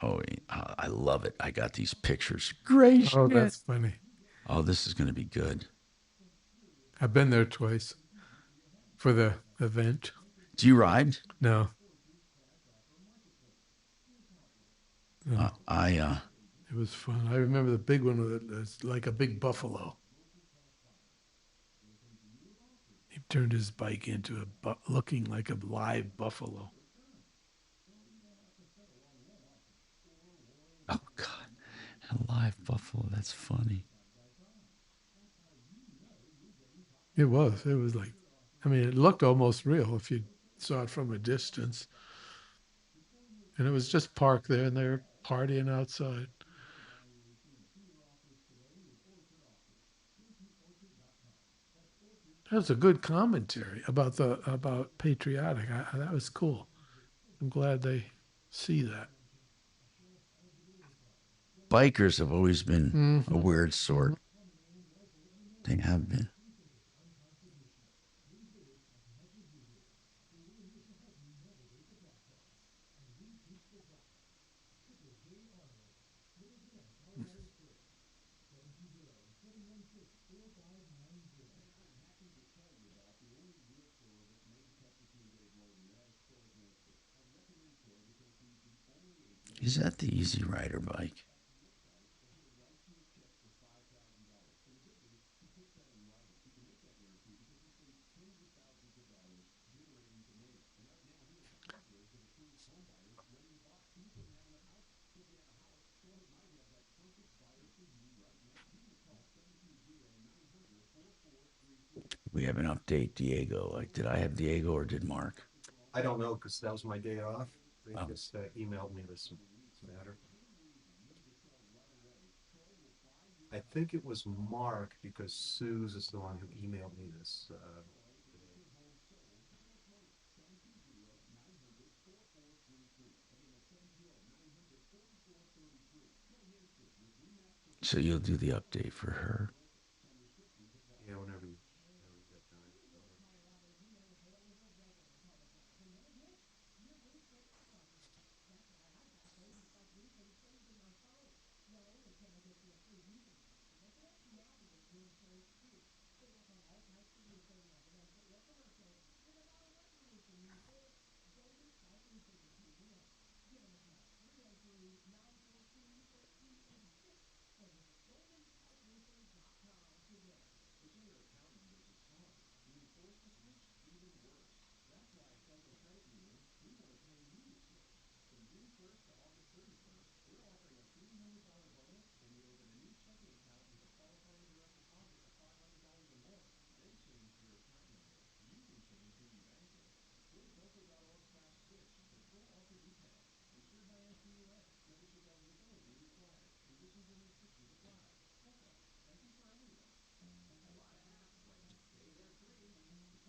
Oh, I love it. I got these pictures. Great. Oh, that's funny. Oh, this is going to be good. I've been there twice for the event. Do you ride? No. It was fun. I remember the big one was like a big buffalo. He turned his bike into looking like a live buffalo. Oh, God. A live buffalo. That's funny. It was. It was like, I mean, it looked almost real if you saw it from a distance. And it was just parked there, and they were partying outside. That was a good commentary about patriotic. That was cool. I'm glad they see that. Bikers have always been a weird sort. They have been. Is that the Easy Rider bike? We have an update, Diego. Like, did I have Diego or did Mark? I don't know, because that was my day off. They just emailed me this matter. I think it was Mark, because Suze is the one who emailed me this. So you'll do the update for her? Yeah, whenever you get time.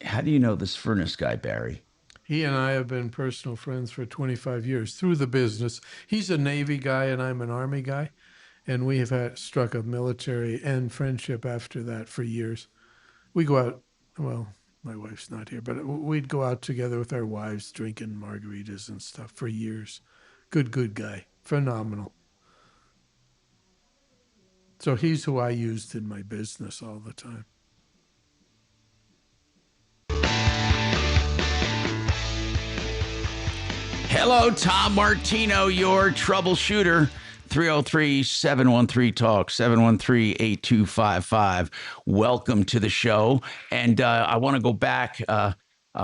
How do you know this furnace guy, Barry? He and I have been personal friends for 25 years through the business. He's a Navy guy and I'm an Army guy. And we have struck a military and friendship after that for years. We go out, well, my wife's not here, but we'd go out together with our wives drinking margaritas and stuff for years. Good guy. Phenomenal. So he's who I used in my business all the time. Hello, Tom Martino, your troubleshooter. 303-713-TALK, 713-8255. Welcome to the show. And I want to go back.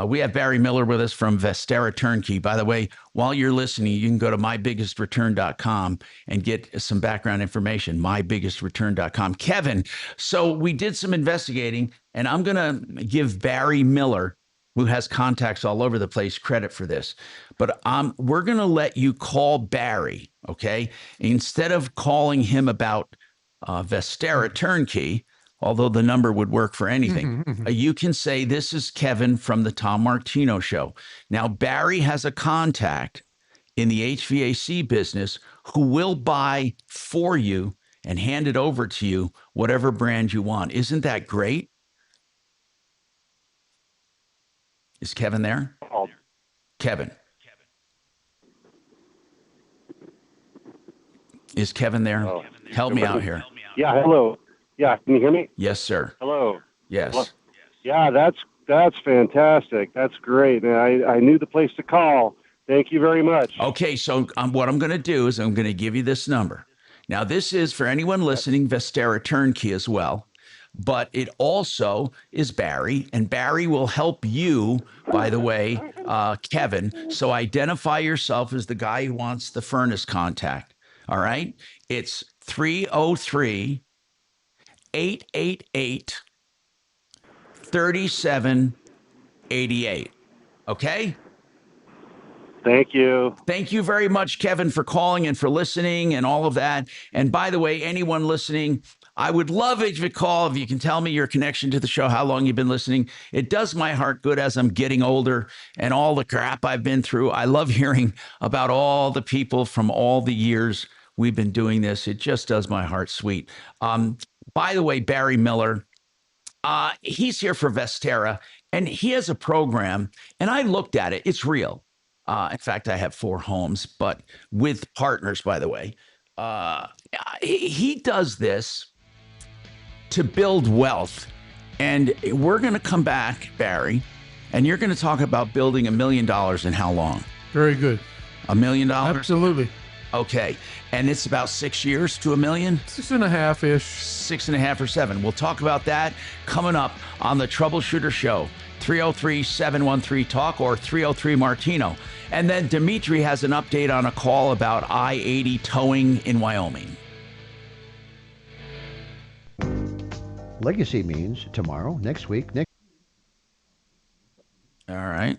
We have Barry Miller with us from Vestera Turnkey. By the way, while you're listening, you can go to mybiggestruturn.com and get some background information, mybiggestruturn.com. Kevin, so we did some investigating, and I'm going to give Barry Miller, who has contacts all over the place, credit for this. But we're going to let you call Barry, okay? Instead of calling him about Vestera Turnkey, although the number would work for anything, you can say, this is Kevin from the Tom Martino Show. Now, Barry has a contact in the HVAC business who will buy for you and hand it over to you whatever brand you want. Isn't that great? Is Kevin there? Kevin. Is Kevin there? Oh. Help me out here. Yeah, hello. Yeah, can you hear me? Yes, sir. Hello. Yes. Hello. Yeah, that's fantastic. That's great. I knew the place to call. Thank you very much. Okay, so what I'm going to do is I'm going to give you this number. Now, this is, for anyone listening, Vestera Turnkey as well. But it also is Barry, and Barry will help you, by the way, Kevin. So identify yourself as the guy who wants the furnace contact. All right? It's 303-888-3788. Okay? Thank you. Thank you very much, Kevin, for calling and for listening and all of that. And by the way, anyone listening, I would love it if you call, if you can tell me your connection to the show, how long you've been listening. It does my heart good as I'm getting older and all the crap I've been through. I love hearing about all the people from all the years we've been doing this. It just does my heart sweet. By the way, Barry Miller, he's here for Vestera, and he has a program, and I looked at it. It's real. In fact, I have 4 homes, but with partners, by the way. He does this to build wealth. And we're going to come back, Barry, and you're going to talk about building $1 million in how long? Very good. $1 million? Absolutely. Okay. And it's about 6 years to $1 million? 6.5-ish. 6.5 or 7. We'll talk about that coming up on the Troubleshooter Show. 303-713-TALK or 303-MARTINO. And then Dimitri has an update on a call about I-80 towing in Wyoming. Legacy means tomorrow, next week, next. All right.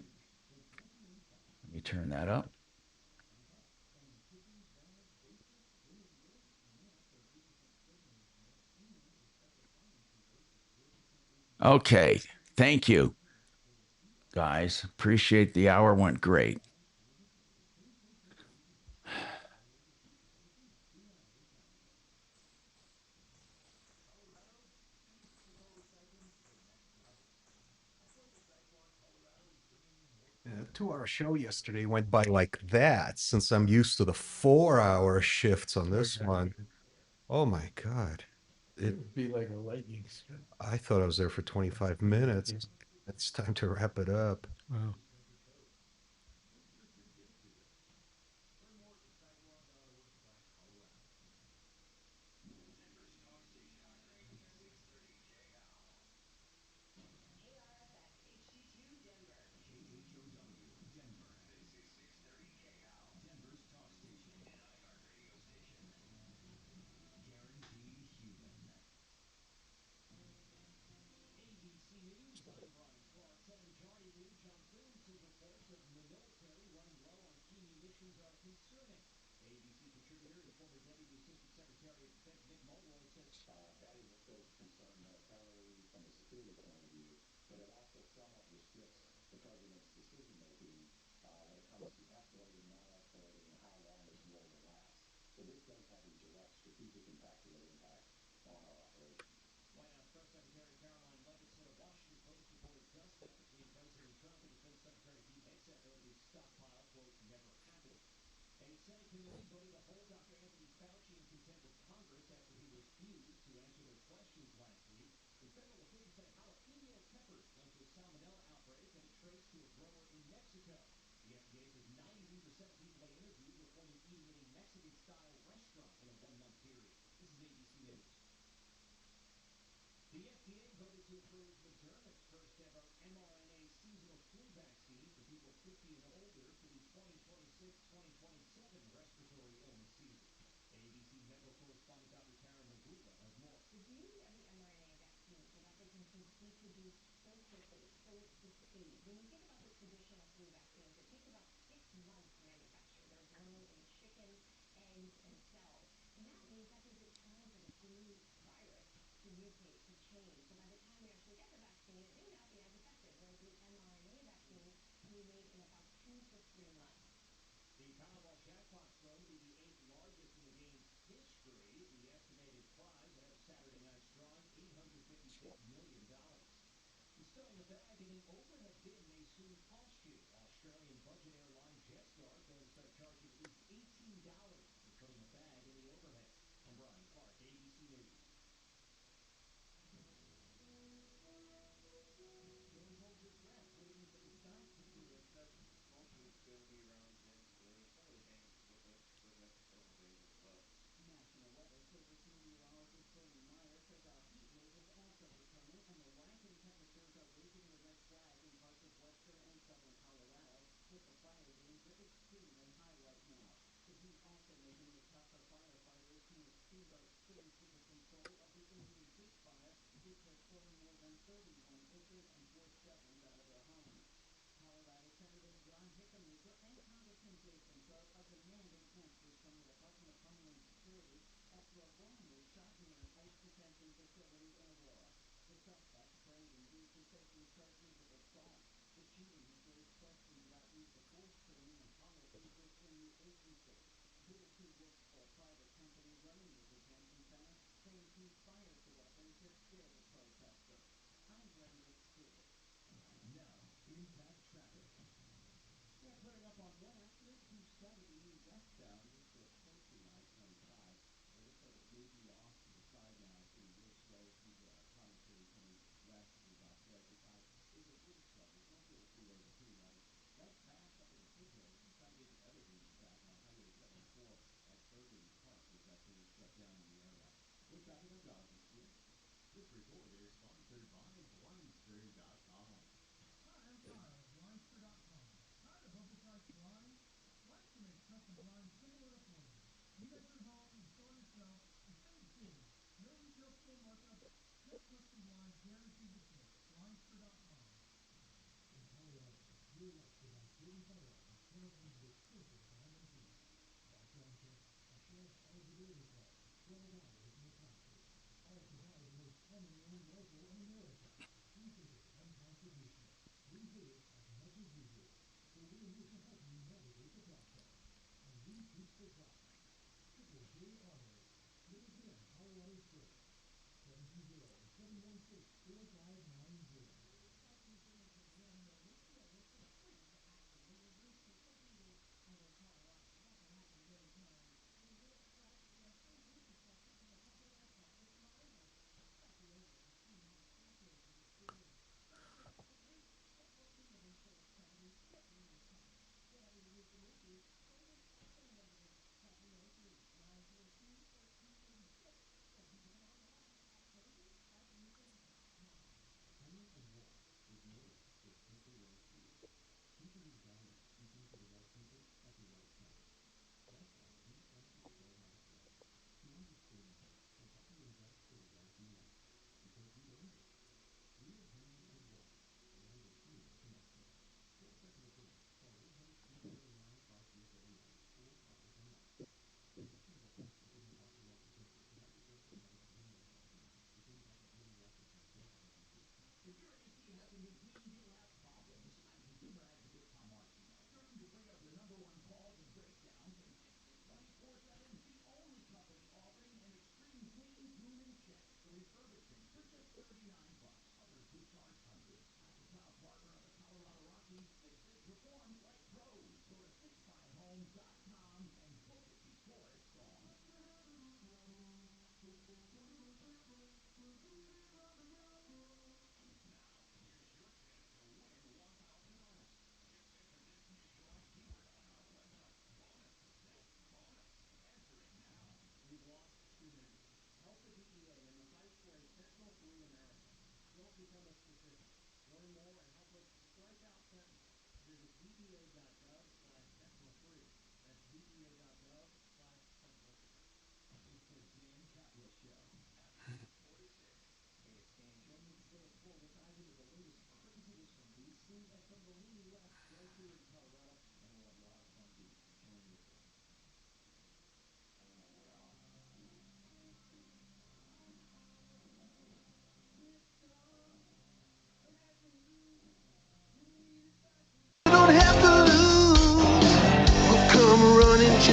Let me turn that up. Okay. Thank you, guys. Appreciate the hour. Went great. A 2-hour show yesterday went by like that, since I'm used to the 4-hour shifts on this one. Oh my God. It'd be like a lightning strike. I thought I was there for 25 minutes. Yeah. It's time to wrap it up. Wow. But it also somewhat restricts the president's decision making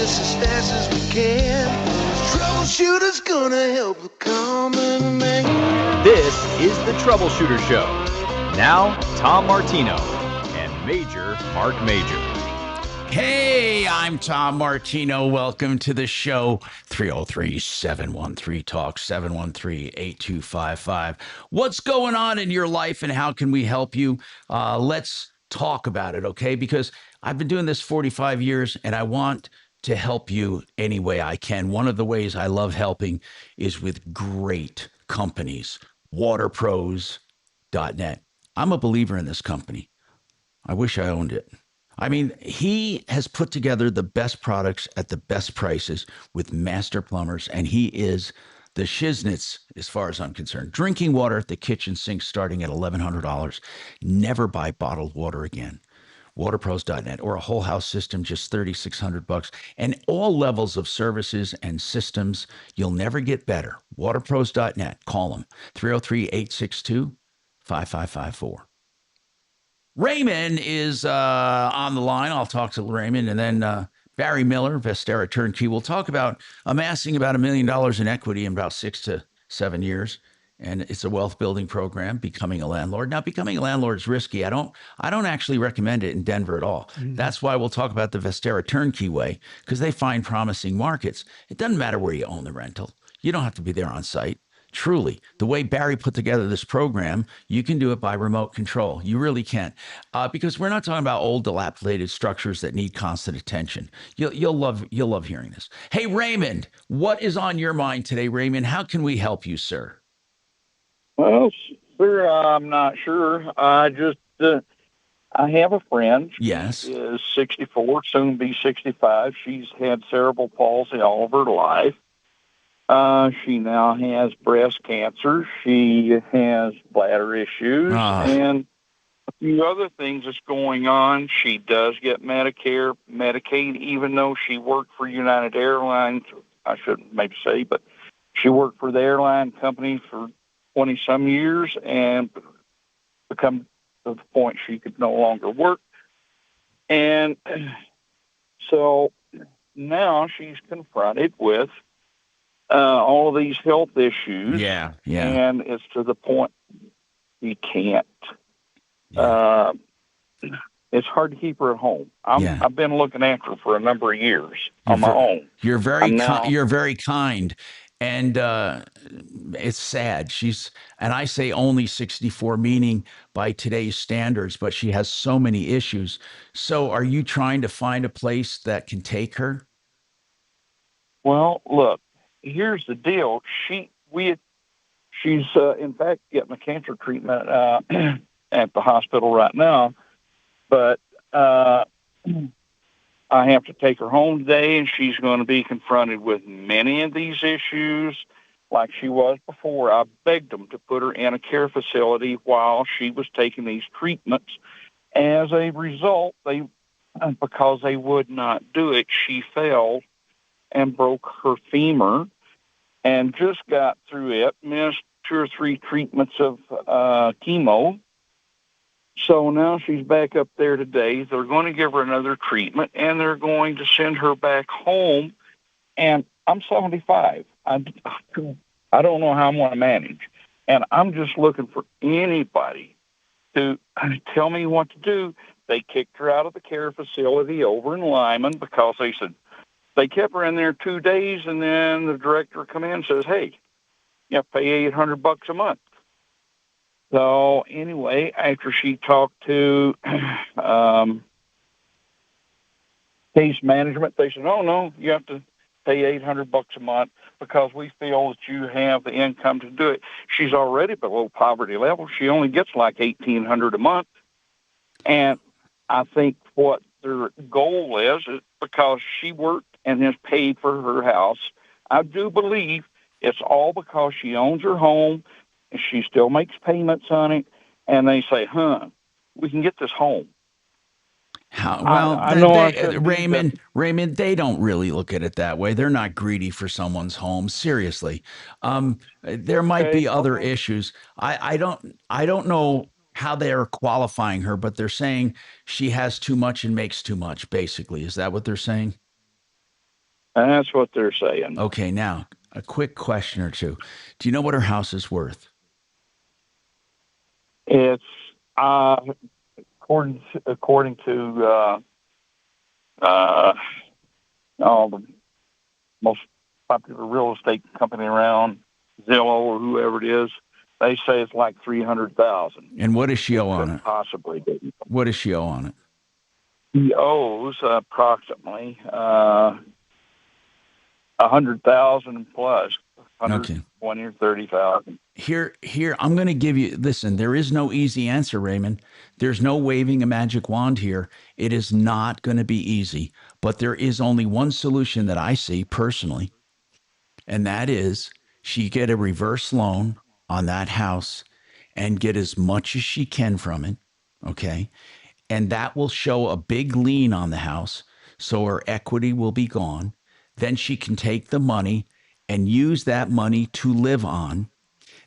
just as fast as we can. Troubleshooter's gonna help the common man. This is the Troubleshooter Show. Now, Tom Martino and Major Marc Mager. Hey, I'm Tom Martino. Welcome to the show. 303-713-TALK, 713-8255. What's going on in your life and how can we help you? Let's talk about it, okay? Because I've been doing this 45 years and I want to help you any way I can. One of the ways I love helping is with great companies, waterpros.net. I'm a believer in this company. I wish I owned it. I mean, he has put together the best products at the best prices with master plumbers, and he is the shiznits as far as I'm concerned. Drinking water at the kitchen sink starting at $1,100. Never buy bottled water again. Waterpros.net, or a whole house system, just $3,600, and all levels of services and systems. You'll never get better. Waterpros.net. Call them 303-862-5554. Raymond is on the line. I'll talk to Raymond, and then Barry Miller, Vestera Turnkey. We'll talk about amassing about $1 million in equity in about 6 to 7 years. And it's a wealth building program, becoming a landlord. Now, becoming a landlord is risky. I don't actually recommend it in Denver at all. Mm-hmm. That's why we'll talk about the Vestera Turnkey way, because they find promising markets. It doesn't matter where you own the rental. You don't have to be there on site. Truly, the way Barry put together this program, you can do it by remote control. You really can, because we're not talking about old, dilapidated structures that need constant attention. You'll love hearing this. Hey, Raymond, what is on your mind today, Raymond? How can we help you, sir? Well, sir, I'm not sure. I have a friend. Yes. She is 64, soon be 65. She's had cerebral palsy all of her life. She now has breast cancer. She has bladder issues and a few other things that's going on. She does get Medicare, Medicaid, even though she worked for United Airlines. I shouldn't maybe say, but she worked for the airline company for 20-some years and become to the point she could no longer work. And so now she's confronted with all of these health issues. Yeah. And it's to the point you can't. It's hard to keep her at home. I've been looking after her for a number of years on my own. You're very kind. And it's sad. And I say only 64, meaning by today's standards, but she has so many issues. So are you trying to find a place that can take her? Well, look, here's the deal. She's in fact getting a cancer treatment at the hospital right now, but I have to take her home today, and she's going to be confronted with many of these issues like she was before. I begged them to put her in a care facility while she was taking these treatments. As a result, because they would not do it, she fell and broke her femur and just got through it, missed 2 or 3 treatments of chemo. So now she's back up there today. They're going to give her another treatment, and they're going to send her back home. And I'm 75. I don't know how I'm going to manage. And I'm just looking for anybody to tell me what to do. They kicked her out of the care facility over in Lyman because they said they kept her in there 2 days, and then the director come in and says, hey, you have to pay $800 a month. So anyway, after she talked to case management, they said, oh, no, you have to pay $800 a month because we feel that you have the income to do it. She's already below poverty level. She only gets like $1,800 a month. And I think what their goal is because she worked and has paid for her house, I do believe it's all because she owns her home and she still makes payments on it. And they say, we can get this home. Raymond, they don't really look at it that way. They're not greedy for someone's home. Seriously. There might be other issues. I don't know how they are qualifying her, but they're saying she has too much and makes too much, basically. Is that what they're saying? That's what they're saying. Okay, now a quick question or two. Do you know what her house is worth? It's according to all the most popular real estate company around, Zillow or whoever it is. They say it's like 300,000. And what does she owe on it? Possibly. What does she owe on it? He owes approximately 100,000 plus, 120 or 30,000. Here, I'm going to give you, listen, there is no easy answer, Raymond. There's no waving a magic wand here. It is not going to be easy, but there is only one solution that I see personally, and that is she get a reverse loan on that house and get as much as she can from it, okay? And that will show a big lien on the house, so her equity will be gone. Then she can take the money and use that money to live on.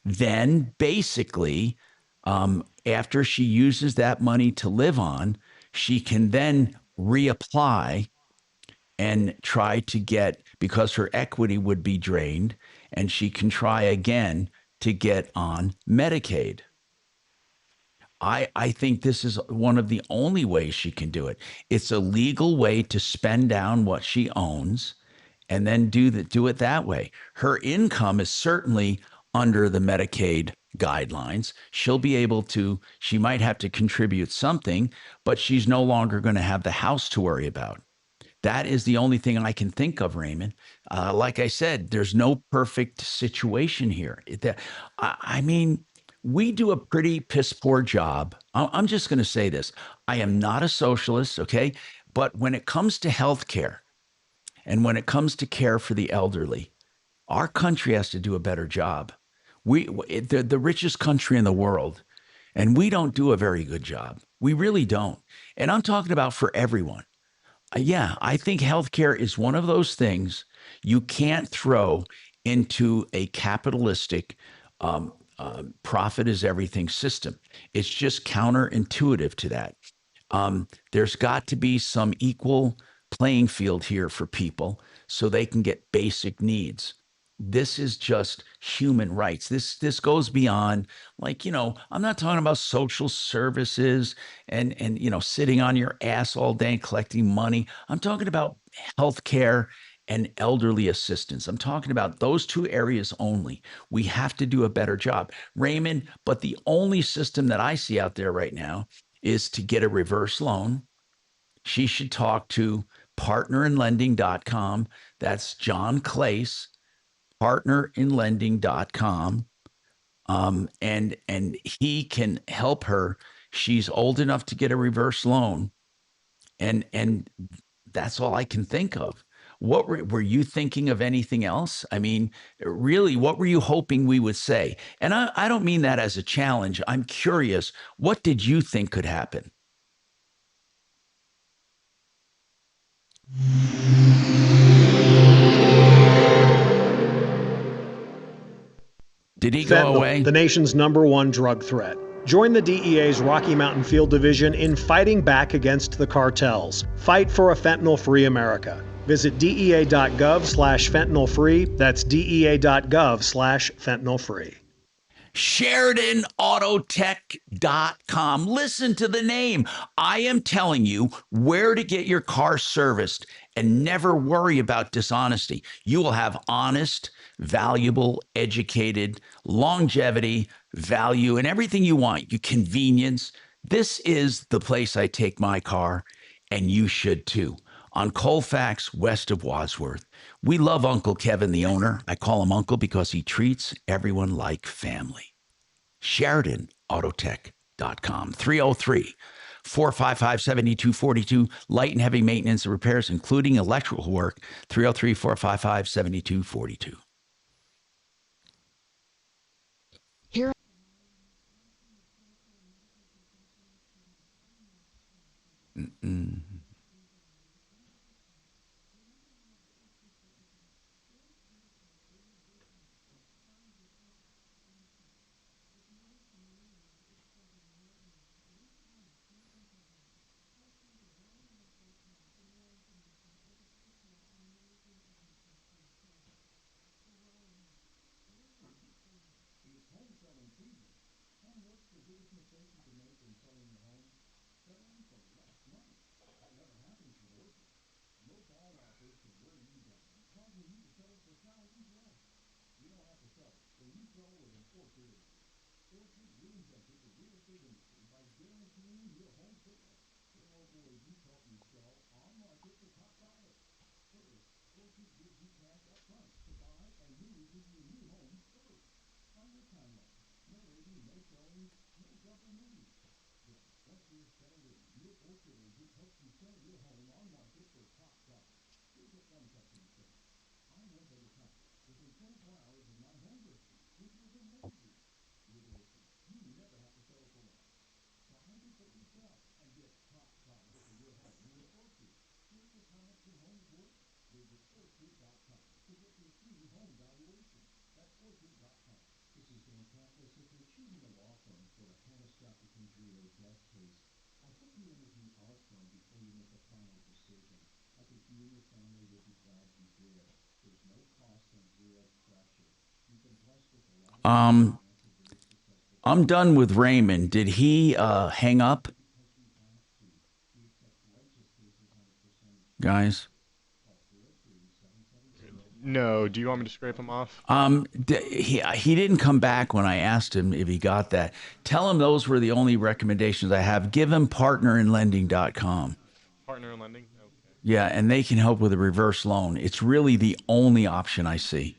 Then basically, after she uses that money to live on, she can then reapply and try to get, because her equity would be drained, and she can try again to get on Medicaid. I think this is one of the only ways she can do it. It's a legal way to spend down what she owns and then do it that way. Her income is certainly under the Medicaid guidelines. She'll be able to, she might have to contribute something, but she's no longer going to have the house to worry about. That is the only thing I can think of, Raymond. Like I said, there's no perfect situation here. I mean, we do a pretty piss poor job. I'm just going to say this. I am not a socialist, okay? But when it comes to healthcare and when it comes to care for the elderly, our country has to do a better job. They're the richest country in the world, and we don't do a very good job. We really don't. And I'm talking about for everyone. Yeah, I think healthcare is one of those things you can't throw into a capitalistic profit is everything system. It's just counterintuitive to that. There's got to be some equal playing field here for people so they can get basic needs. This is just human rights. This goes beyond, like, I'm not talking about social services and sitting on your ass all day and collecting money. I'm talking about healthcare and elderly assistance. I'm talking about those two areas only. We have to do a better job, Raymond. But the only system that I see out there right now is to get a reverse loan. She should talk to partnerinlending.com. That's John Clace, partnerinlending.com. And he can help her. She's old enough to get a reverse loan. And that's all I can think of. What were you thinking of anything else? I mean, really, what were you hoping we would say? And I don't mean that as a challenge. I'm curious. What did you think could happen? Did he go away? The nation's #1 drug threat. Join the DEA's Rocky Mountain Field Division in fighting back against the cartels. Fight for a fentanyl-free America. Visit dea.gov/fentanyl-free. That's dea.gov/fentanyl-free. SheridanAutotech.com. Listen to the name. I am telling you where to get your car serviced and never worry about dishonesty. You will have honest, valuable, educated, longevity, value, and everything you want. You convenience. This is the place I take my car, and you should too. On Colfax, west of Wadsworth. We love Uncle Kevin, the owner. I call him Uncle because he treats everyone like family. SheridanAutotech.com. 303-455-7242. Light and heavy maintenance and repairs, including electrical work. 303-455-7242. Here. Mm-mm. I'm done with Raymond. Did he hang up? Guys? No. Do you want me to scrape him off? He didn't come back when I asked him if he got that. Tell him those were the only recommendations I have. Give him partnerinlending.com. Partner in lending? Okay. Yeah, and they can help with a reverse loan. It's really the only option I see.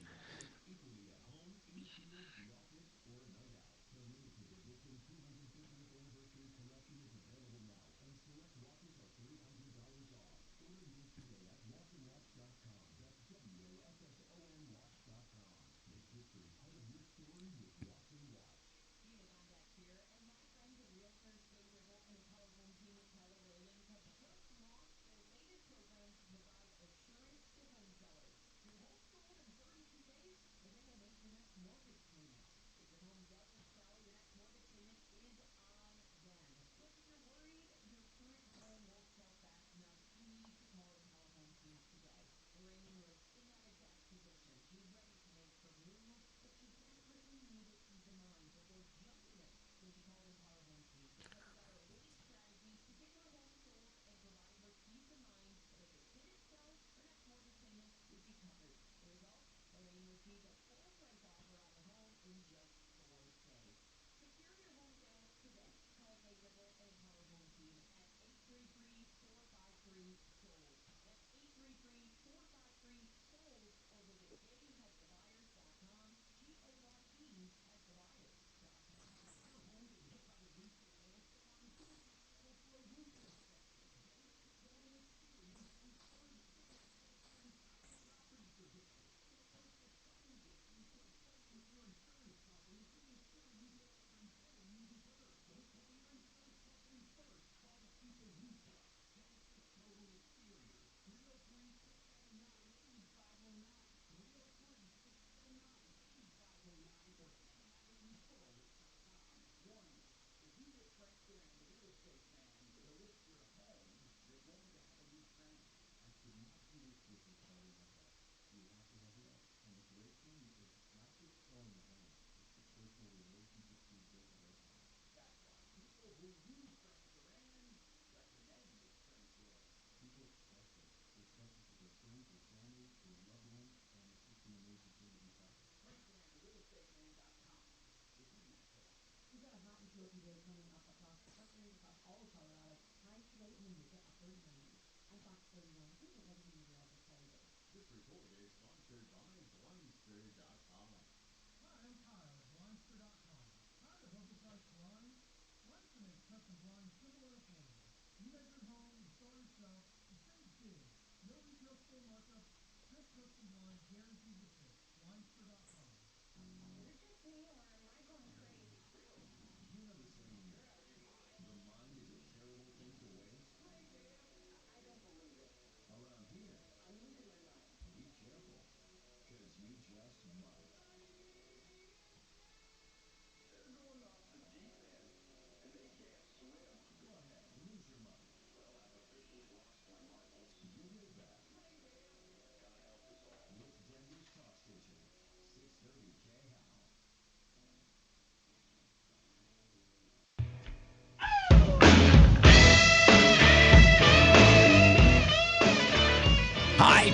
Around here, I need to learn right. Be careful, because you just might.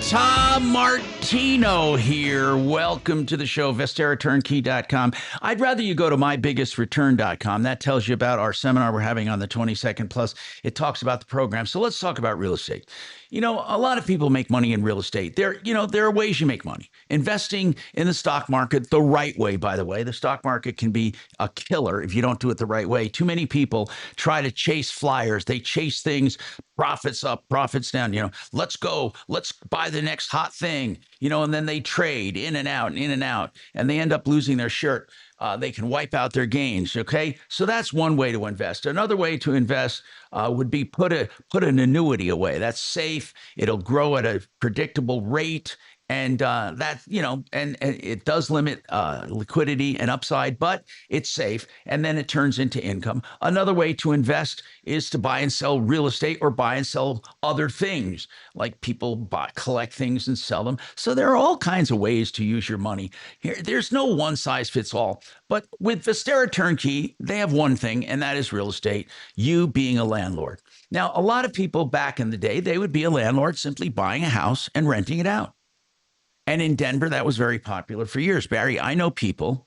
Tom Martino here. Welcome to the show, VesteraTurnkey.com. I'd rather you go to MyBiggestReturn.com. That tells you about our seminar we're having on the 22nd. Plus, it talks about the program. So let's talk about real estate. You know, a lot of people make money in real estate. There are ways you make money. Investing in the stock market the right way, by the way. The stock market can be a killer if you don't do it the right way. Too many people try to chase flyers. They chase things, profits up, profits down. You know, let's go, let's buy the next hot thing, you know, and then they trade in and out, and they end up losing their shirt. They can wipe out their gains. Okay, so that's one way to invest. Another way to invest would be put an annuity away. That's safe. It'll grow at a predictable rate. And that, you know, and it does limit liquidity and upside, but it's safe. And then it turns into income. Another way to invest is to buy and sell real estate or buy and sell other things, like people collect things and sell them. So there are all kinds of ways to use your money. There's no one size fits all. But with Vestera Turnkey, they have one thing, and that is real estate, you being a landlord. Now, a lot of people back in the day, they would be a landlord simply buying a house and renting it out. And in Denver, that was very popular for years. Barry, I know people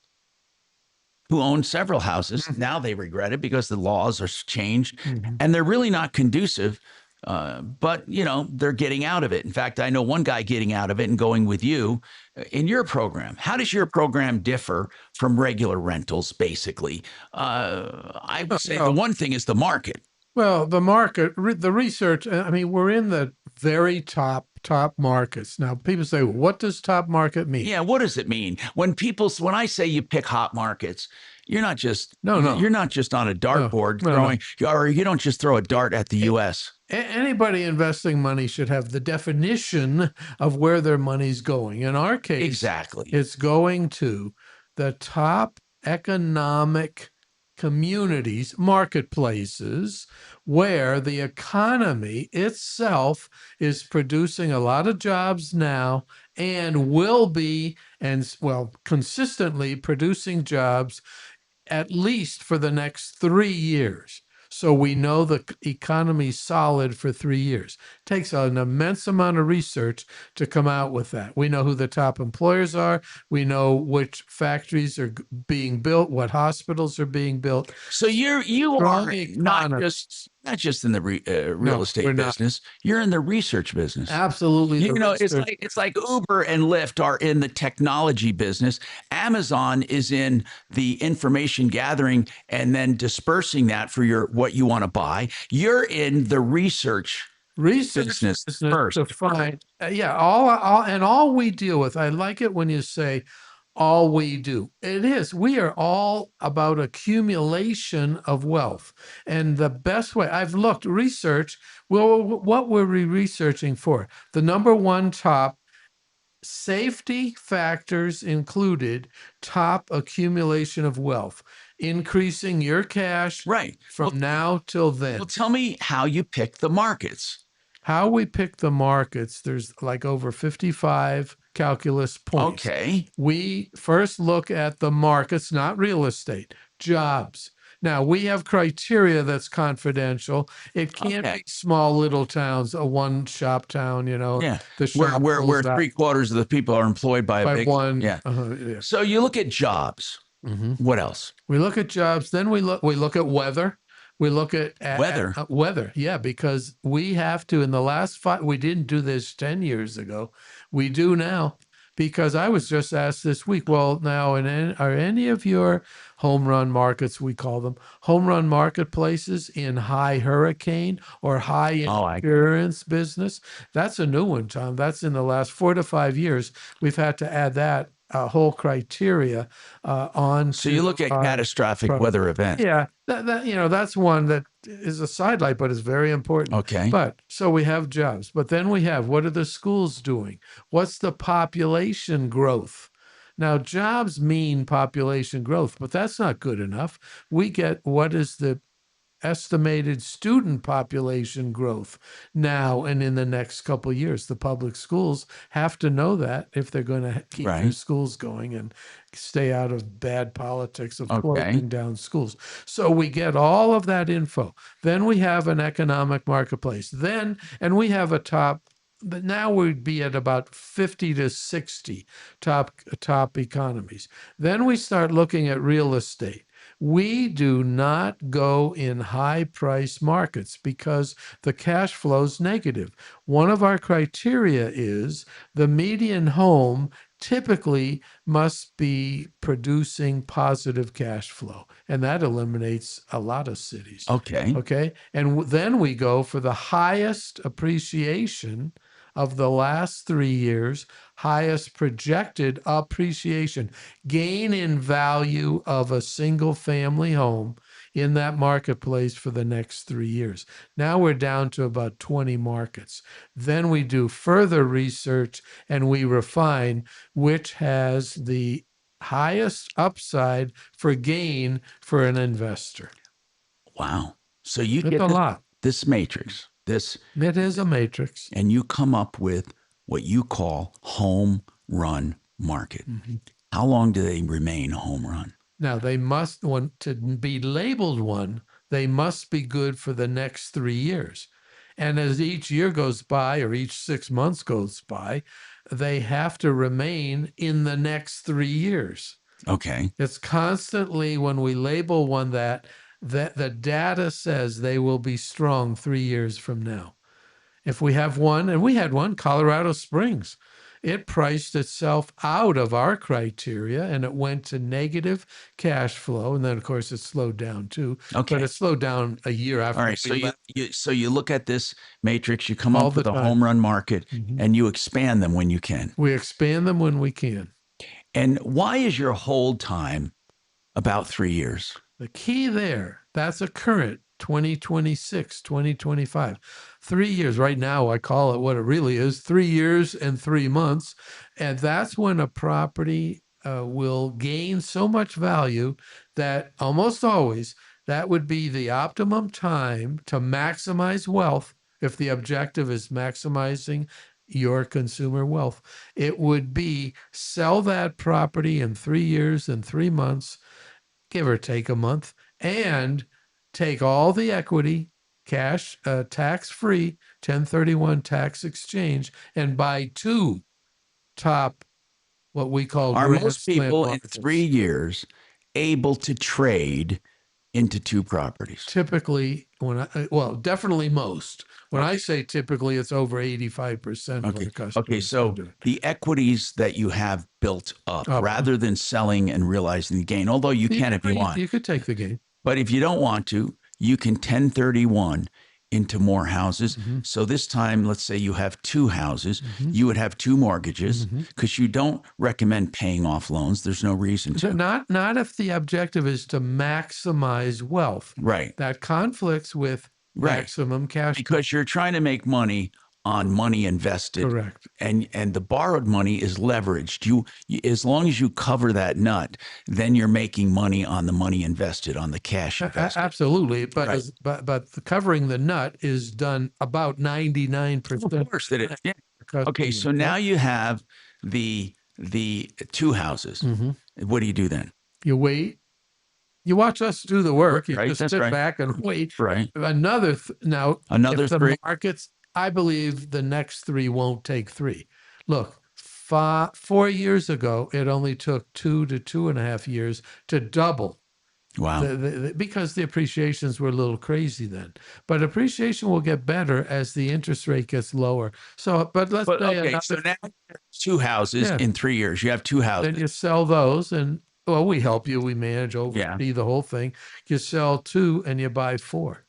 who own several houses. Now they regret it because the laws are changed and they're really not conducive. But, you know, they're getting out of it. In fact, I know one guy getting out of it and going with you in your program. How does your program differ from regular rentals, basically? I would say the one thing is the market. Well, the market, the research, I mean, we're in the very top markets. Now, people say, what does top market mean? Yeah, what does it mean? When I say you pick hot markets, you're not just you're not just on a dartboard throwing, or you don't just throw a dart at the U.S. Anybody investing money should have the definition of where their money's going. In our case, exactly, it's going to the top economic communities, marketplaces, where the economy itself is producing a lot of jobs now and will be, consistently producing jobs at least for the next 3 years. So we know the economy's solid for 3 years. It takes an immense amount of research to come out with that. We know who the top employers are. We know which factories are being built, what hospitals are being built. So you are not just in the real estate business. You're in the research business. Absolutely. You know, it's like Uber and Lyft are in the technology business. Amazon is in the information gathering and then dispersing that for what you want to buy. You're in the research business first. To find, all we deal with. I like it when you say all we do. It is. We are all about accumulation of wealth. And the best way, I've looked, research, well, what were we researching for? The number one top safety factors included top accumulation of wealth, increasing your cash from now till then. Well, tell me how you pick the markets. How we pick the markets, there's like over 55 calculus points. Okay. We first look at the markets, not real estate, jobs. Now, we have criteria that's confidential. It can't be small little towns, a one-shop town, you know. Yeah, where 3/4 of the people are employed by a big one. Yeah. So you look at jobs. What else? We look at jobs. Then we look at weather. We look at weather. Yeah, because we have to, in the last we didn't do this 10 years ago. We do now, because I was just asked this week, well, now, are any of your home run markets, we call them, home run marketplaces in high hurricane or high insurance business? That's a new one, Tom. That's in the last 4 to 5 years. We've had to add that whole criteria on. So you look at catastrophic weather events. Yeah, that's one that is a sidelight, but is very important. Okay. But so we have jobs, but then we have, what are the schools doing? What's the population growth? Now, jobs mean population growth, but that's not good enough. We get, what is the estimated student population growth now and in the next couple of years? The public schools have to know that if they're going to keep their schools going and stay out of bad politics of closing down schools. So we get all of that info. Then we have an economic marketplace. And we have a top but now we'd be at about 50 to 60 top economies. Then we start looking at real estate. We do not go in high price markets because the cash flow is negative. One of our criteria is the median home typically must be producing positive cash flow, and that eliminates a lot of cities. Okay. And then we go for the highest appreciation of the last 3 years, highest projected appreciation, gain in value of a single family home in that marketplace for the next 3 years. Now we're down to about 20 markets. Then we do further research and we refine which has the highest upside for gain for an investor. Wow. So you It's get a lot. this matrix, It is a matrix. and you come up with what you call home run market. How long do they remain home run? Now, they must want to be labeled one. They must be good for the next 3 years. And as each year goes by or each 6 months goes by, they have to remain in the next 3 years. Okay. It's constantly when we label one that the data says they will be strong 3 years from now. If we have one, and we had one, Colorado Springs, it priced itself out of our criteria and it went to negative cash flow. And then, of course, it slowed down too. Okay. But it slowed down a year after. All right. So we left. you look at this matrix, you come All up with the a time. home run market, and you expand them when you can. We expand them when we can. And why is your hold time about 3 years? The key there, that's a current 2026, 2025. 3 years. Right now, I call it what it really is, 3 years and 3 months. And that's when a property will gain so much value that almost always that would be the optimum time to maximize wealth if the objective is maximizing your consumer wealth. It would be sell that property in 3 years and 3 months, give or take a month, and take all the equity, cash, tax-free, 1031 tax exchange, and buy 2 top, what we call Are grand most slam people in markets. 3 years able to trade into 2 properties? Typically, definitely most. When I say typically, it's over 85% of our customers. Okay, so can do it. the equities that you have built up, rather than selling and realizing the gain, although you can if you want. You could take the gain. But if you don't want to, you can 1031 into more houses. So this time, let's say you have 2 houses, you would have 2 mortgages because you don't recommend paying off loans. There's no reason to. Not if the objective is to maximize wealth. Right. That conflicts with maximum cash. Because you're trying to make money on money invested. Correct. And the borrowed money is leveraged. You as long as you cover that nut, then you're making money on the money invested, on the cash invested. Absolutely. But but the covering the nut is done about 99%. Of course that is. Yeah. Okay, so now you have the 2 houses. What do you do then? You wait. You watch us do the work. You Right, just that's sit right. back and wait. Right. Another if the 3. markets, I believe the next 3 won't take 3. Look, 4 years ago, it only took 2 to 2.5 years to double. Wow. Because the appreciations were a little crazy then. But appreciation will get better as the interest rate gets lower. So, but let's say okay, so now you have 2 houses in 3 years. You have 2 houses. then you sell those and, well, we help you. We manage, oversee the whole thing. You sell 2 and you buy 4.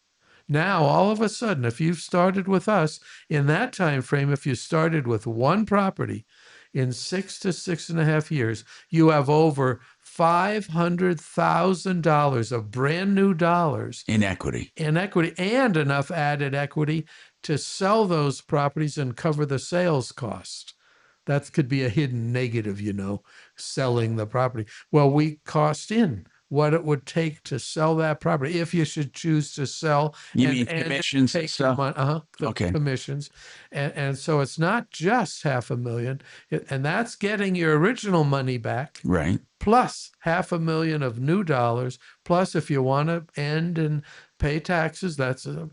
Now, all of a sudden, if you've started with us in that time frame, if you started with 1 property in 6 to 6.5 years, you have over $500,000 of brand new dollars in equity, and enough added equity to sell those properties and cover the sales cost. That could be a hidden negative, selling the property. Well, we cost in what it would take to sell that property if you should choose to sell. You mean commissions and stuff? Okay. Commissions. And so it's not just $500,000, and that's getting your original money back. Right. Plus $500,000 of new dollars. Plus, if you want to end and pay taxes, that's a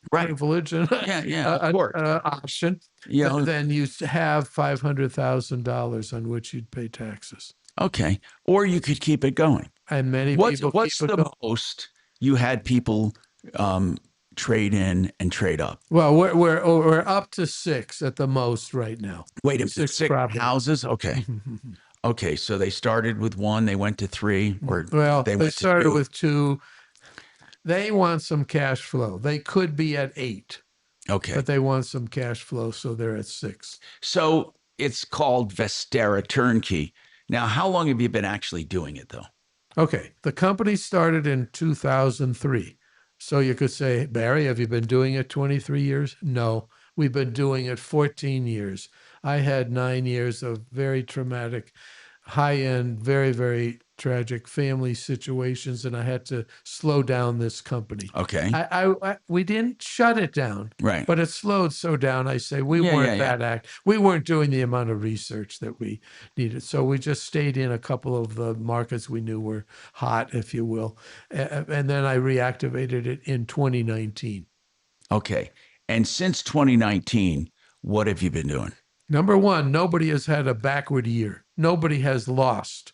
privilege and of course. option. Yeah. Then you have $500,000 on which you'd pay taxes. Okay. Or you could keep it going. And many people. What's the most you had people trade in and trade up? Well, we're up to 6 at the most right now. Wait a minute, 6 properties. houses? Okay. Okay, so they started with 1, they went to 3, or they started with 2. They want some cash flow. They could be at 8. Okay. But they want some cash flow, so they're at 6. So it's called Vestera Turnkey. Now, how long have you been actually doing it, though? Okay. The company started in 2003. So you could say, Barry, have you been doing it 23 years? No, we've been doing it 14 years. I had 9 years of very traumatic, high-end, very, very tragic family situations, and I had to slow down this company. Okay. We didn't shut it down, right? But it slowed so down. I say we weren't we weren't doing the amount of research that we needed, so we just stayed in a couple of the markets we knew were hot, if you will, and then I reactivated it in 2019. Okay, and since 2019, what have you been doing? Number one, nobody has had a backward year. Nobody has lost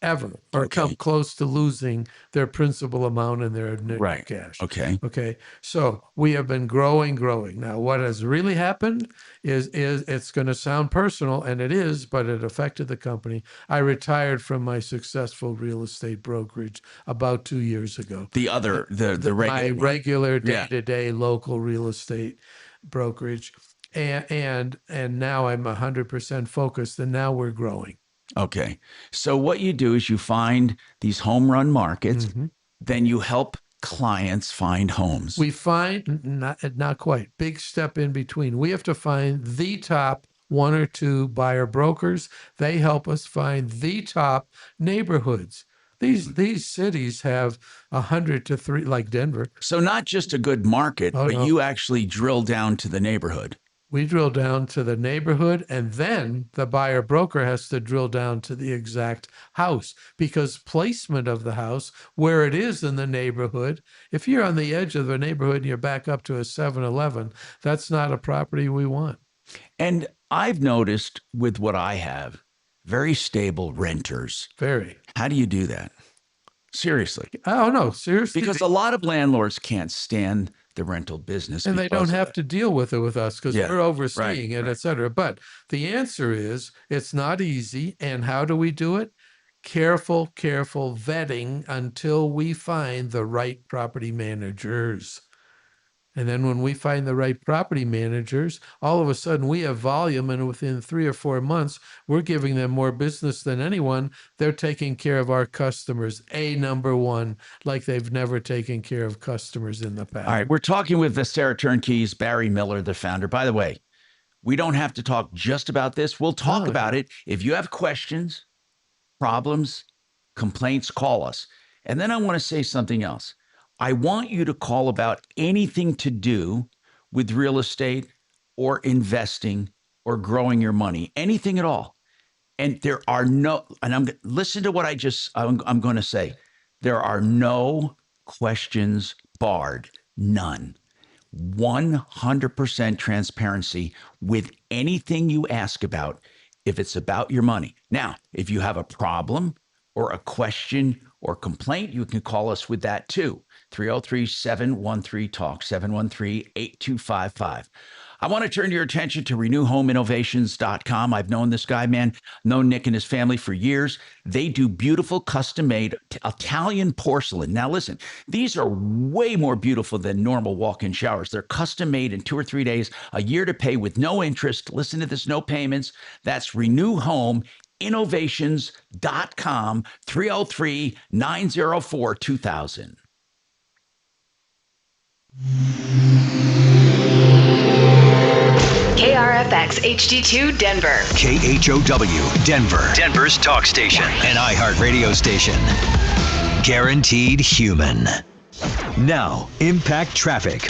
ever or come close to losing their principal amount in their net cash. Okay. So we have been growing. Now, what has really happened is it's going to sound personal, and it is, but it affected the company. I retired from my successful real estate brokerage about 2 years ago. The regular, my regular day-to-day local real estate brokerage. And now I'm 100% focused, and now we're growing. Okay. So what you do is you find these home run markets, then you help clients find homes. We find, not quite, big step in between. We have to find the top 1 or 2 buyer brokers. They help us find the top neighborhoods. These cities have 100 to 3, like Denver. So not just a good market, but you actually drill down to the neighborhood. We drill down to the neighborhood, and then the buyer broker has to drill down to the exact house, because placement of the house, where it is in the neighborhood, if you're on the edge of the neighborhood and you're back up to a 7-Eleven, that's not a property we want. And I've noticed with what I have, very stable renters. Very. How do you do that? Seriously. Oh, no, seriously. Because a lot of landlords can't stand the rental business. And they don't have to deal with it with us because we're overseeing it, et cetera. But the answer is it's not easy. And how do we do it? Careful vetting until we find the right property managers. And then when we find the right property managers, all of a sudden we have volume, and within 3 or 4 months, we're giving them more business than anyone. They're taking care of our customers, number one, like they've never taken care of customers in the past. All right, we're talking with Vestera Turnkeys, Barry Miller, the founder. By the way, we don't have to talk just about this. We'll talk about it. If you have questions, problems, complaints, call us. And then I want to say something else. I want you to call about anything to do with real estate or investing or growing your money, anything at all. And there are listen to what I'm going to say. There are no questions barred, none. 100% transparency with anything you ask about if it's about your money. Now, if you have a problem or a question or complaint, you can call us with that too. 303-713-TALK, 713-8255. I want to turn your attention to RenewHomeInnovations.com. I've known this guy, man, known Nick and his family for years. They do beautiful custom-made Italian porcelain. Now listen, these are way more beautiful than normal walk-in showers. They're custom-made in 2 or 3 days, a year to pay with no interest. Listen to this, no payments. That's RenewHomeInnovations.com, 303-904-2000. KRFX HD2 Denver. KHOW Denver. Denver's talk station. An iHeart radio station. guaranteed human. Now, impact traffic.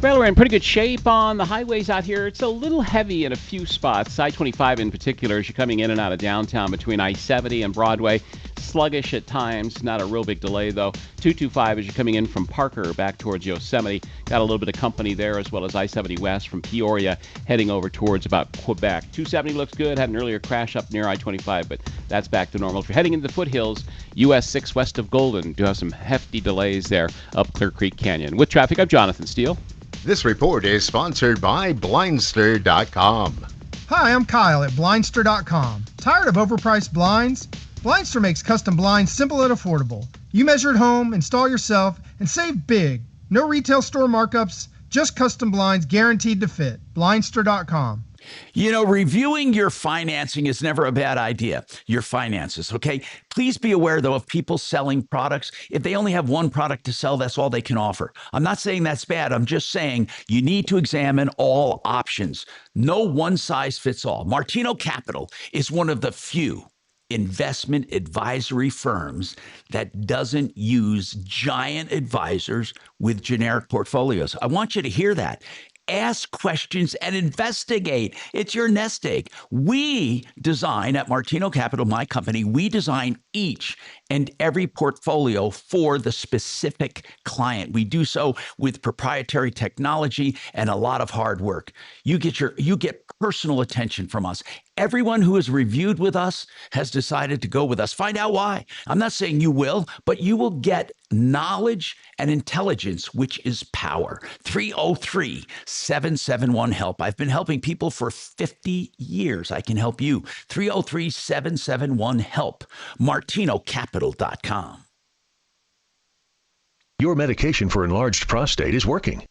Well, we're in pretty good shape on the highways out here. It's a little heavy in a few spots. I-25 in particular, as you're coming in and out of downtown between I-70 and Broadway. Sluggish at times, not a real big delay though. 225 as you're coming in from Parker back towards Yosemite. Got a little bit of company there, as well as I-70 West from Peoria heading over towards about Quebec. 270 looks good. Had an earlier crash up near I-25, but that's back to normal. If you're heading into the foothills, US 6 west of Golden, do have some hefty delays there up Clear Creek Canyon. With traffic, I'm Jonathan Steele. This report is sponsored by Blindster.com. Hi, I'm Kyle at Blindster.com. Tired of overpriced blinds? Blindster makes custom blinds simple and affordable. You measure at home, install yourself, and save big. No retail store markups, just custom blinds guaranteed to fit. Blindster.com. You know, reviewing your financing is never a bad idea. Your finances, okay? Please be aware, though, of people selling products. If they only have one product to sell, that's all they can offer. I'm not saying that's bad. I'm just saying you need to examine all options. No one size fits all. Martino Capital is one of the few investment advisory firms that doesn't use giant advisors with generic portfolios. I want you to hear that. Ask questions and investigate. It's your nest egg. We design at Martino Capital, my company, we design each and every portfolio for the specific client. We do so with proprietary technology and a lot of hard work. You get personal attention from us. Everyone who has reviewed with us has decided to go with us. Find out why. I'm not saying you will, but you will get knowledge and intelligence, which is power. 303-771-HELP. I've been helping people for 50 years. I can help you. 303-771-HELP. MartinoCapital.com. Your medication for enlarged prostate is working.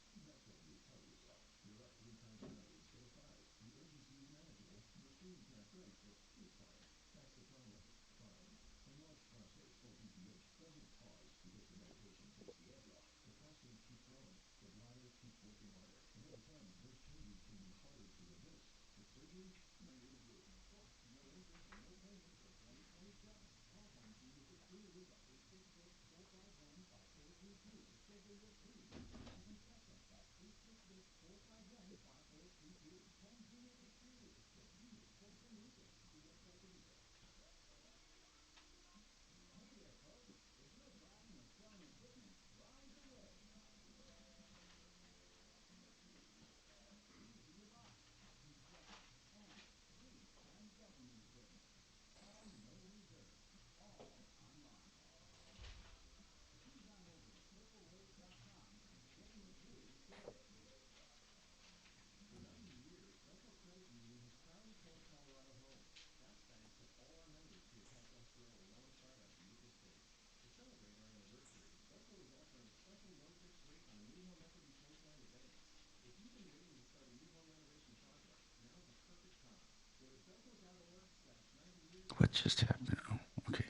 What just happened now? Okay.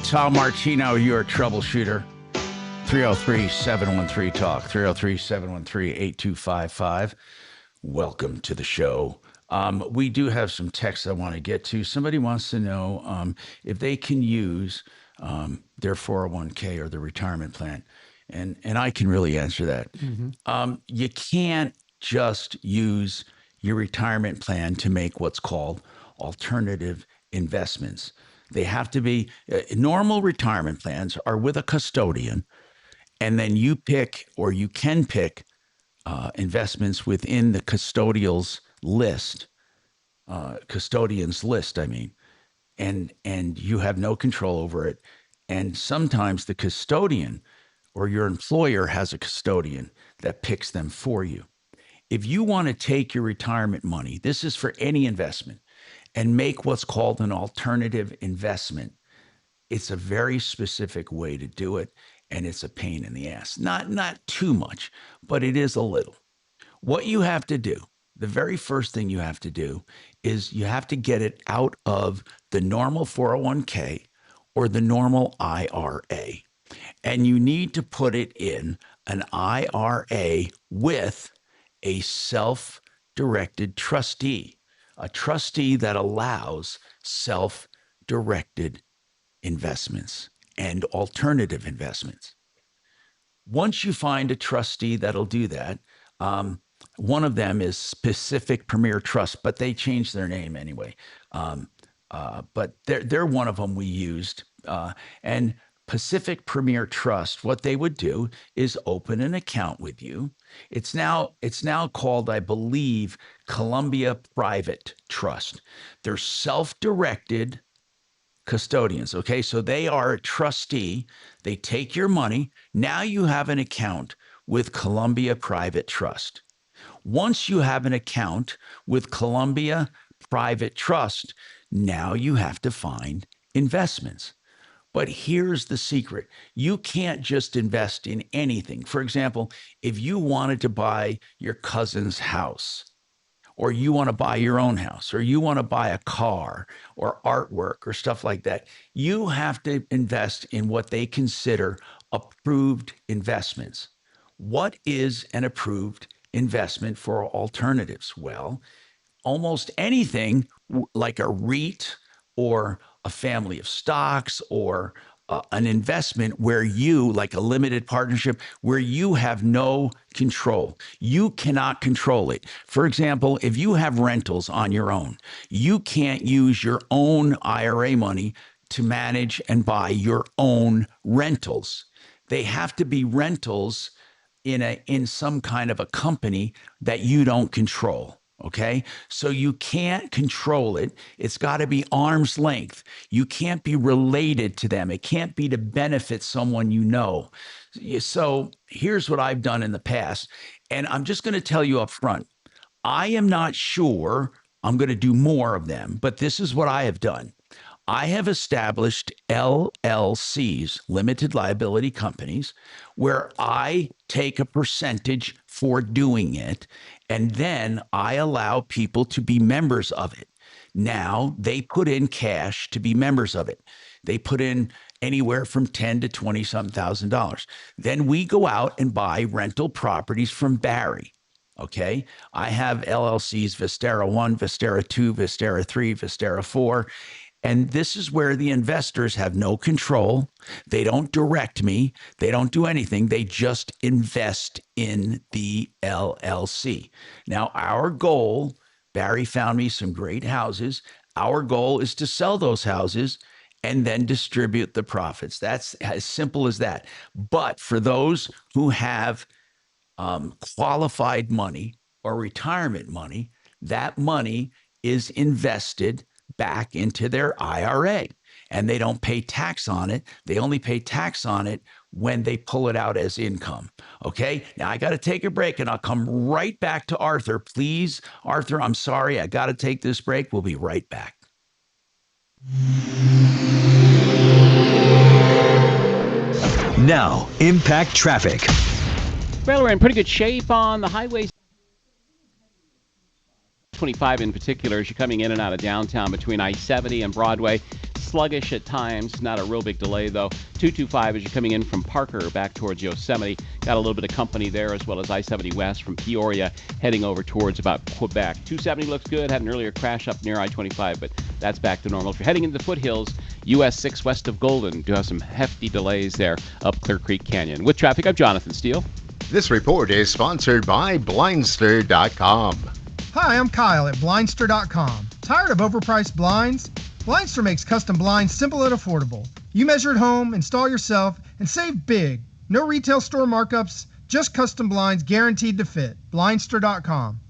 Tom Martino, your troubleshooter. 303-713-TALK, 303-713-8255. Welcome to the show. We do have some texts I want to get to. Somebody wants to know if they can use their 401k or the retirement plan. And I can really answer that. You can't just use your retirement plan to make what's called alternative investments. They have to be normal retirement plans are with a custodian, and then you pick or you can pick investments within the custodian's list, and you have no control over it. And sometimes the custodian or your employer has a custodian that picks them for you. If you want to take your retirement money, this is for any investment, and make what's called an alternative investment, it's a very specific way to do it, and it's a pain in the ass. Not too much, but it is a little. What you have to do, the very first thing you have to do is you have to get it out of the normal 401k or the normal IRA. And you need to put it in an IRA with a self-directed trustee, a trustee that allows self-directed investments and alternative investments. Once you find a trustee that'll do that, one of them is Pacific Premier Trust, but they changed their name anyway. But they're one of them we used. And Pacific Premier Trust, what they would do is open an account with you. It's now called, I believe, Columbia Private Trust. They're self-directed custodians. Okay, so they are a trustee. They take your money. Now you have an account with Columbia Private Trust. Once you have an account with Columbia Private Trust, now you have to find investments. But here's the secret. You can't just invest in anything. For example, if you wanted to buy your cousin's house, or you want to buy your own house, or you want to buy a car or artwork or stuff like that, you have to invest in what they consider approved investments. What is an approved investment for alternatives? Well, almost anything like a REIT or a family of stocks or an investment where you, like a limited partnership, where you have no control. You cannot control it. For example, if you have rentals on your own, you can't use your own IRA money to manage and buy your own rentals. They have to be rentals in some kind of a company that you don't control. Okay, so you can't control it. It's got to be arm's length. You can't be related to them. It can't be to benefit someone you know. So here's what I've done in the past. And I'm just going to tell you up front, I am not sure I'm going to do more of them, but this is what I have done. I have established LLCs, limited liability companies, where I take a percentage for doing it, and then I allow people to be members of it. Now they put in cash to be members of it. They put in anywhere from $10,000 to $20,000. Then we go out and buy rental properties from Barry. Okay, I have LLCs, Vistera 1, Vistera 2, Vistera 3, Vistera 4. And this is where the investors have no control. They don't direct me. They don't do anything. They just invest in the LLC. Now, our goal, Barry found me some great houses. Our goal is to sell those houses and then distribute the profits. That's as simple as that. But for those who have qualified money or retirement money, that money is invested back into their IRA, and they don't pay tax on it. They only pay tax on it when they pull it out as income. Okay, now I got to take a break, and I'll come right back to Arthur. Please, Arthur, I'm sorry, I got to take this break. We'll be right back. Now, impact traffic. Well, we're in pretty good shape on the highways. 25 in particular, as you're coming in and out of downtown between I-70 and Broadway. sluggish at times. Not a real big delay, though. 225 as you're coming in from Parker back towards Yosemite. Got a little bit of company there, as well as I-70 West from Peoria heading over towards about Quebec. 270 looks good. Had an earlier crash up near I-25, but that's back to normal. If you're heading into the foothills, US 6 west of Golden, do have some hefty delays there up Clear Creek Canyon. With traffic, I'm Jonathan Steele. This report is sponsored by Blindster.com. Hi, I'm Kyle at Blindster.com. Tired of overpriced blinds? Blindster makes custom blinds simple and affordable. You measure at home, install yourself, and save big. No retail store markups, just custom blinds guaranteed to fit. Blindster.com.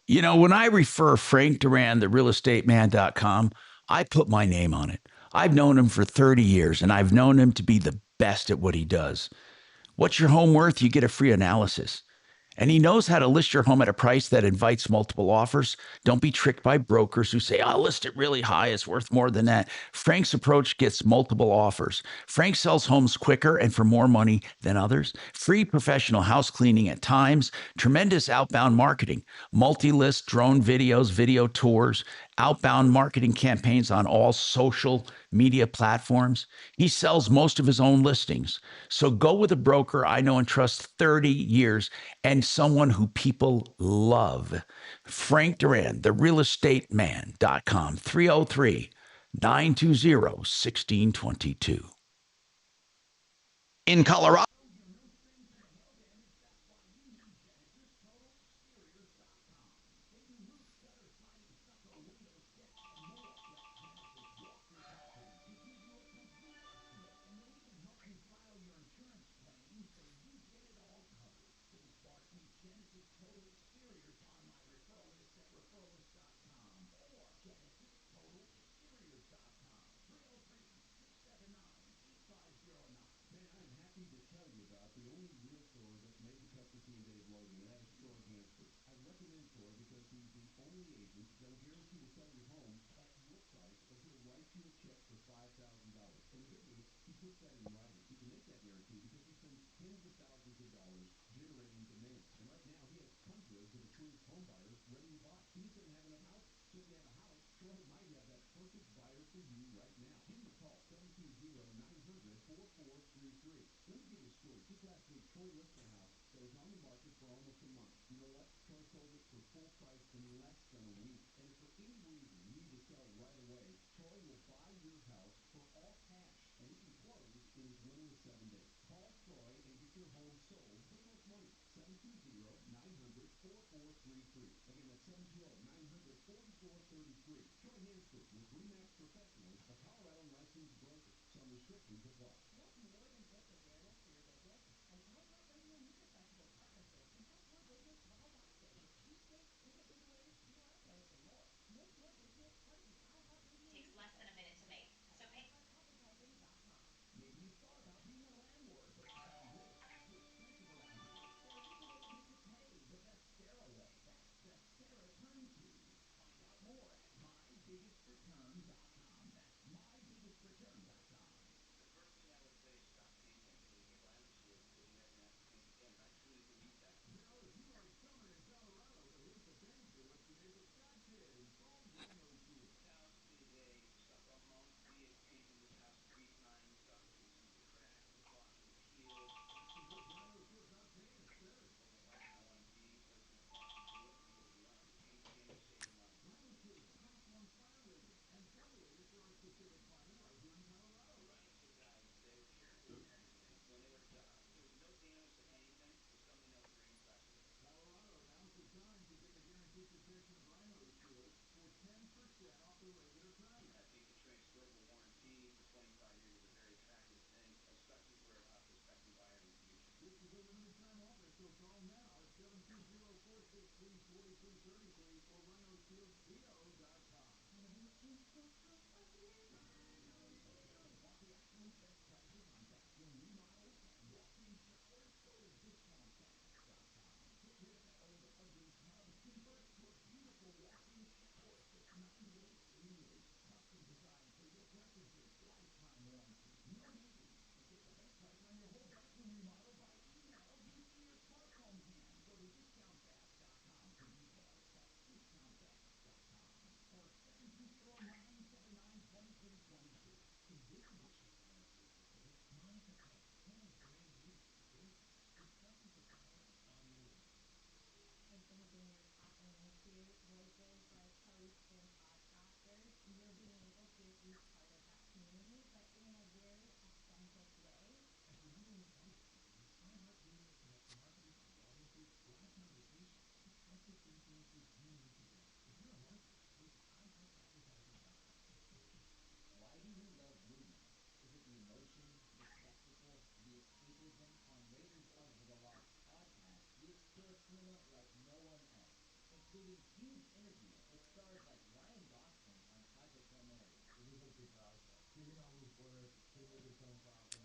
You know, when I refer Frank Duran, the realestateman.com, I put my name on it. I've known him for 30 years, and I've known him to be the best at what he does. What's your home worth? You get a free analysis. And he knows how to list your home at a price that invites multiple offers. Don't be tricked by brokers who say, I'll list it really high. It's worth more than that. Frank's approach gets multiple offers. Frank sells homes quicker and for more money than others. Free professional house cleaning at times. Tremendous outbound marketing. Multi-list drone videos, video tours. Outbound marketing campaigns on all social media platforms. He sells most of his own listings. So go with a broker I know and trust 30 years and someone who people love. Frank Duran, therealestateman.com, 303-920-1622. In Colorado.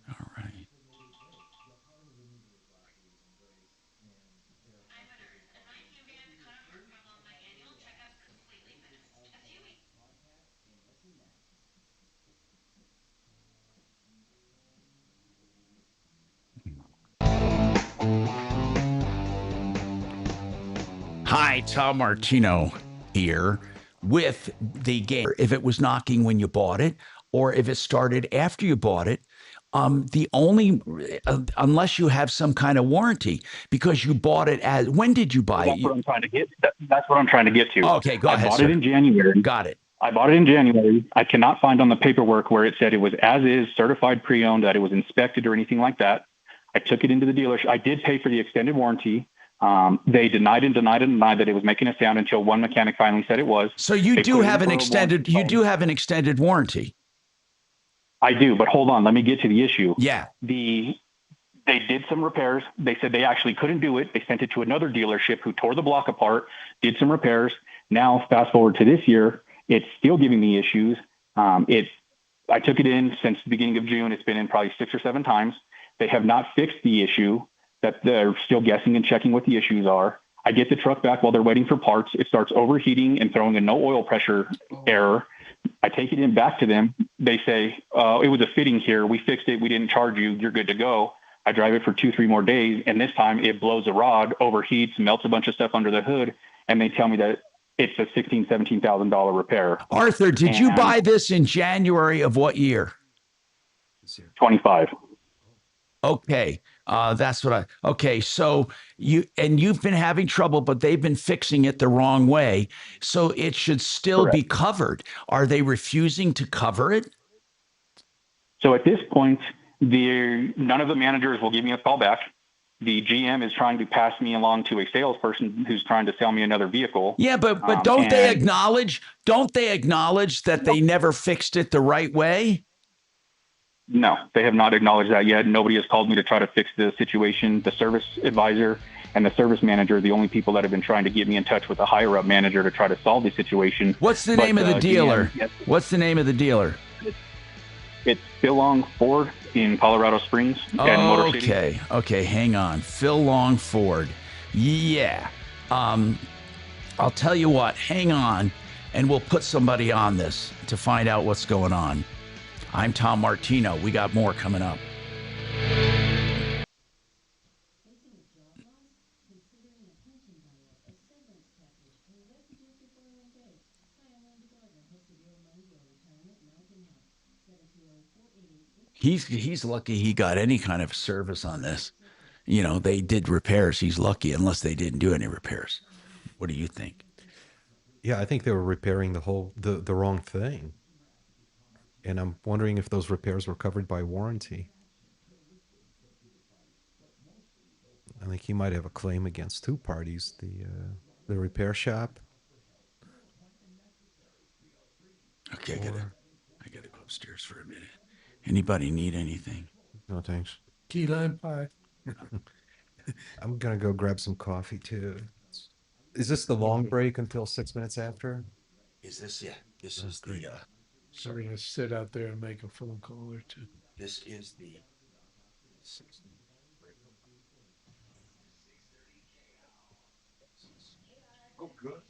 All right. Hi, Tom Martino here with the game. If it was knocking when you bought it, or if it started after you bought it, the only unless you have some kind of warranty because you bought it as when did you buy That's it? what I'm trying to get. That's what I'm trying to get to. Okay, go ahead. I bought it in January. Got it. I bought it in January. I cannot find on the paperwork where it said it was as is, certified pre-owned, that it was inspected or anything like that. I took it into the dealership. I did pay for the extended warranty. They denied that it was making a sound until one mechanic finally said it was. So you do have an extended. You do have an extended warranty. I do, but hold on. Let me get to the issue. Yeah. They did some repairs. They said they actually couldn't do it. They sent it to another dealership who tore the block apart, did some repairs. Now, fast forward to this year, it's still giving me issues. I took it in since the beginning of June. It's been in probably 6 or 7 times. They have not fixed the issue. That they're still guessing and checking what the issues are. I get the truck back while they're waiting for parts. It starts overheating and throwing a no oil pressure error. I take it in back to them. They say, it was a fitting here. We fixed it. We didn't charge you. You're good to go. I drive it for 2-3 more days. And this time it blows a rod, overheats, melts a bunch of stuff under the hood. And they tell me that it's a $16,000, $17,000 repair. Arthur, did you buy this in January of what year? 25. Okay. That's what okay. So you've been having trouble, but they've been fixing it the wrong way. So it should still be covered. Are they refusing to cover it? So at this point, none of the managers will give me a call back. The GM is trying to pass me along to a salesperson who's trying to sell me another vehicle. Yeah, but don't they acknowledge that they never fixed it the right way? No, they have not acknowledged that yet. Nobody has called me to try to fix the situation. The service advisor and the service manager are the only people that have been trying to get me in touch with a higher up manager to try to solve the situation. What's the name of the dealer? What's the name of the dealer? It's Phil Long Ford in Colorado Springs and Motor City. Okay, hang on. Phil Long Ford. Yeah. I'll tell you what, hang on, and we'll put somebody on this to find out what's going on. I'm Tom Martino. We got more coming up. He's lucky he got any kind of service on this. You know, they did repairs. He's lucky unless they didn't do any repairs. What do you think? Yeah, I think they were repairing the wrong thing. And I'm wondering if those repairs were covered by warranty. I think he might have a claim against 2 parties, the repair shop. Okay, I gotta go upstairs for a minute. Anybody need anything? No, thanks. Key lime pie. I'm gonna go grab some coffee too. Is this the long break until 6 minutes after? Is this? Yeah. This is the. So we're gonna sit out there and make a phone call or two. This is the. Oh, good.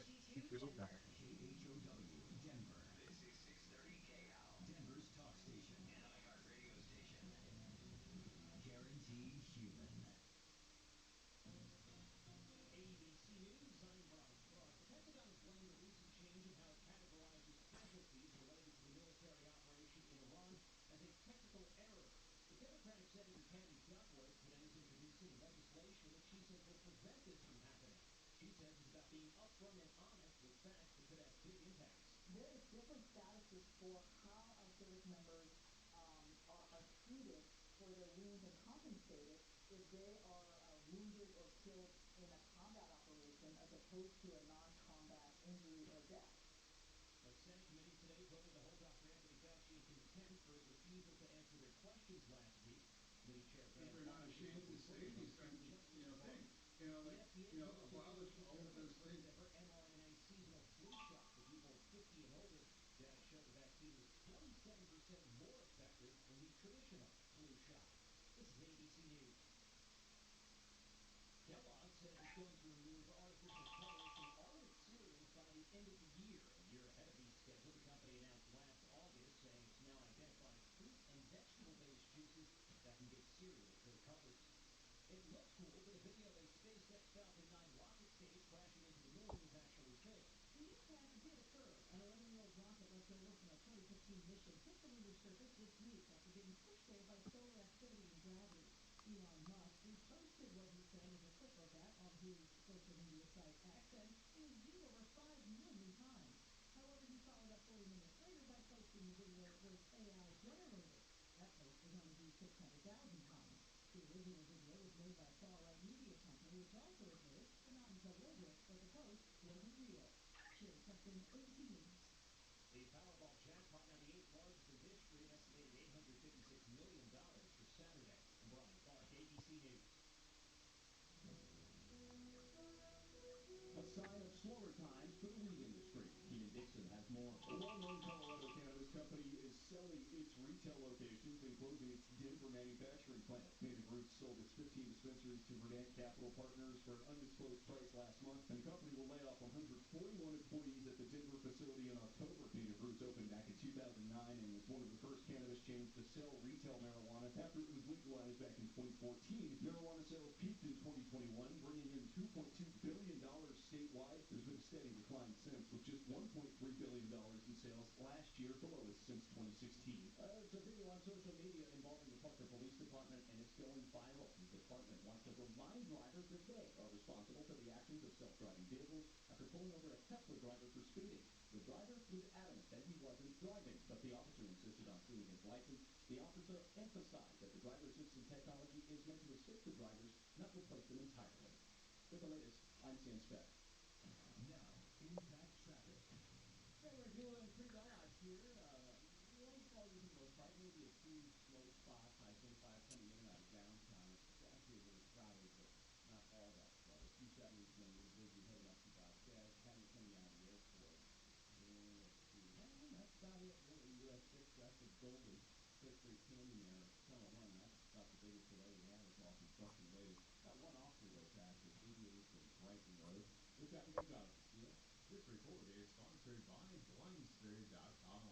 This report is sponsored by Blindster.com.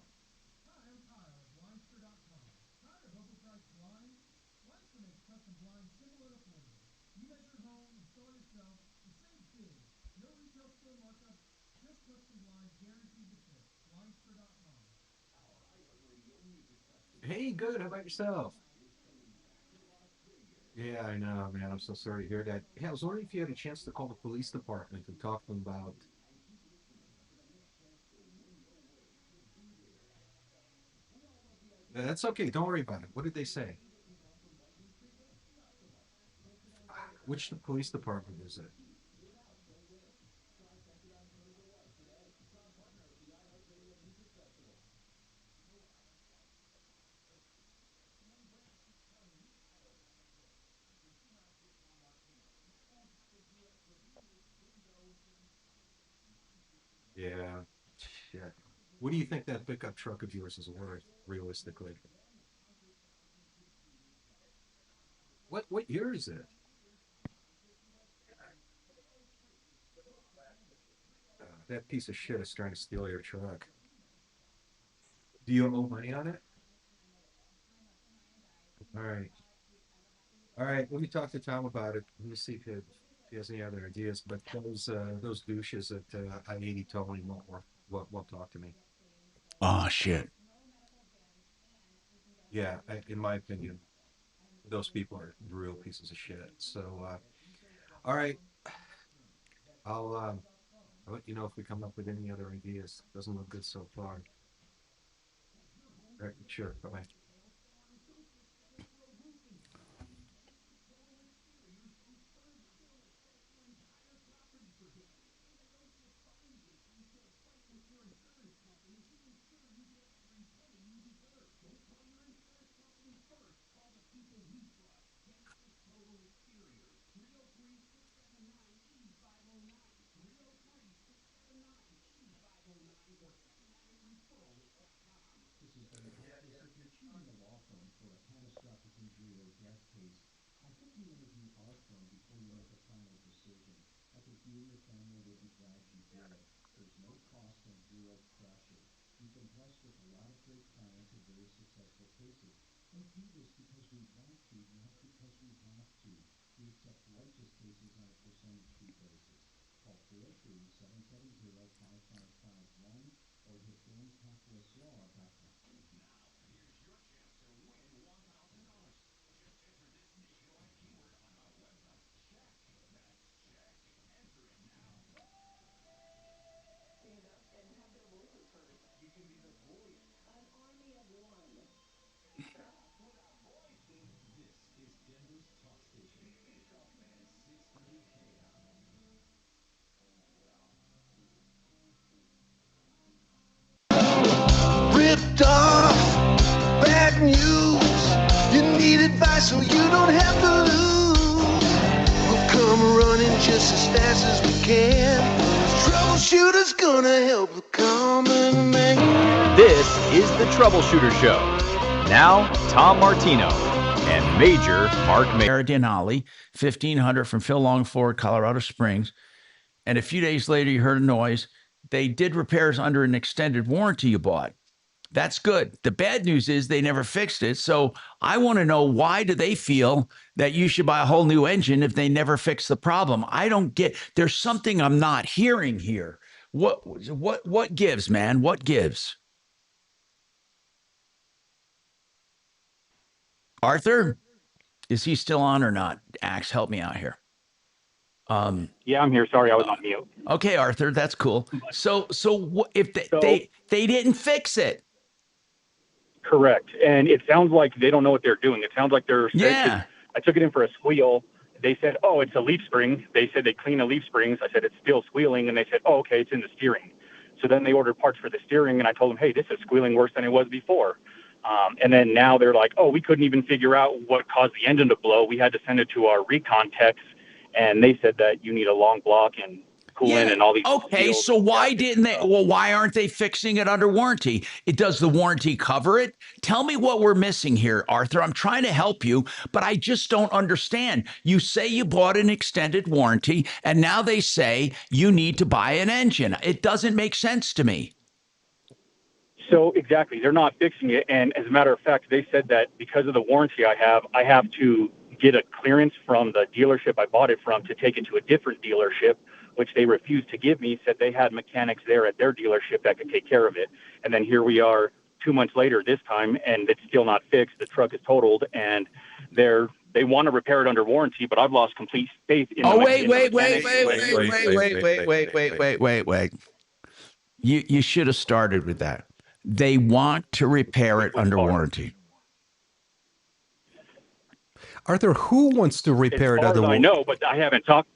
Hi, I'm Kyle at Blindster.com. Tired of overpriced blinds? Blindster makes custom blinds simple and affordable. You measure at home, install yourself, and save big. No retail store markup, just custom blinds guaranteed to fit. Blindster.com. Hey, good. How about yourself? Yeah, I know, man. I'm so sorry to hear that. Hey, I was wondering if you had a chance to call the police department and talk to them about. That's okay. Don't worry about it. What did they say? Which police department is it? Yeah. Shit. What do you think that pickup truck of yours is worth, realistically? What year is it? That piece of shit is trying to steal your truck. Do you owe money on it? All right. All right. Let me talk to Tom about it. Let me see if he has any other ideas. But those douches at I-80 totally won't talk to me. Oh, shit. Yeah, in my opinion, those people are real pieces of shit. So, all right. I'll let you know if we come up with any other ideas. Doesn't look good so far. All right, sure. Bye-bye. Ripped off, bad news. You need advice so you don't have to lose. We'll come running just as fast as we can. Trouble Troubleshooter's gonna help the common man. This is the Troubleshooter Show. Now, Tom Martino and Major Marc Mager. Denali, 1500 from Phil Longford, Colorado Springs. And a few days later, you heard a noise. They did repairs under an extended warranty you bought. That's good. The bad news is they never fixed it. So I want to know, why do they feel that you should buy a whole new engine if they never fix the problem? I don't get, there's something I'm not hearing here. What gives, man? What gives? Arthur, is he still on or not? Axe, help me out here. Yeah, I'm here. Sorry, I was on mute. Okay, Arthur, that's cool. So if they didn't fix it? Correct. And it sounds like they don't know what they're doing. It sounds like they're... Yeah. I took it in for a squeal. They said, oh, it's a leaf spring. They said they clean the leaf springs. I said, it's still squealing. And they said, oh, okay, it's in the steering. So then they ordered parts for the steering, and I told them, hey, this is squealing worse than it was before. And then now they're like, oh, we couldn't even figure out what caused the engine to blow. We had to send it to our recon techs, and they said that you need a long block and coolant and all these. Okay, so why didn't they? Well, why aren't they fixing it under warranty? Does the warranty cover it? Tell me what we're missing here, Arthur. I'm trying to help you, but I just don't understand. You say you bought an extended warranty, and now they say you need to buy an engine. It doesn't make sense to me. So exactly, they're not fixing it. And as a matter of fact, they said that because of the warranty I have to get a clearance from the dealership I bought it from to take it to a different dealership, which they refused to give me. Said they had mechanics there at their dealership that could take care of it. And then here we are 2 months later this time, and it's still not fixed. The truck is totaled, and they want to repair it under warranty, but I've lost complete faith in Wait. You should have started with that. They want to repair it under warranty. Arthur, who wants to repair it under warranty? I know, but I haven't talked.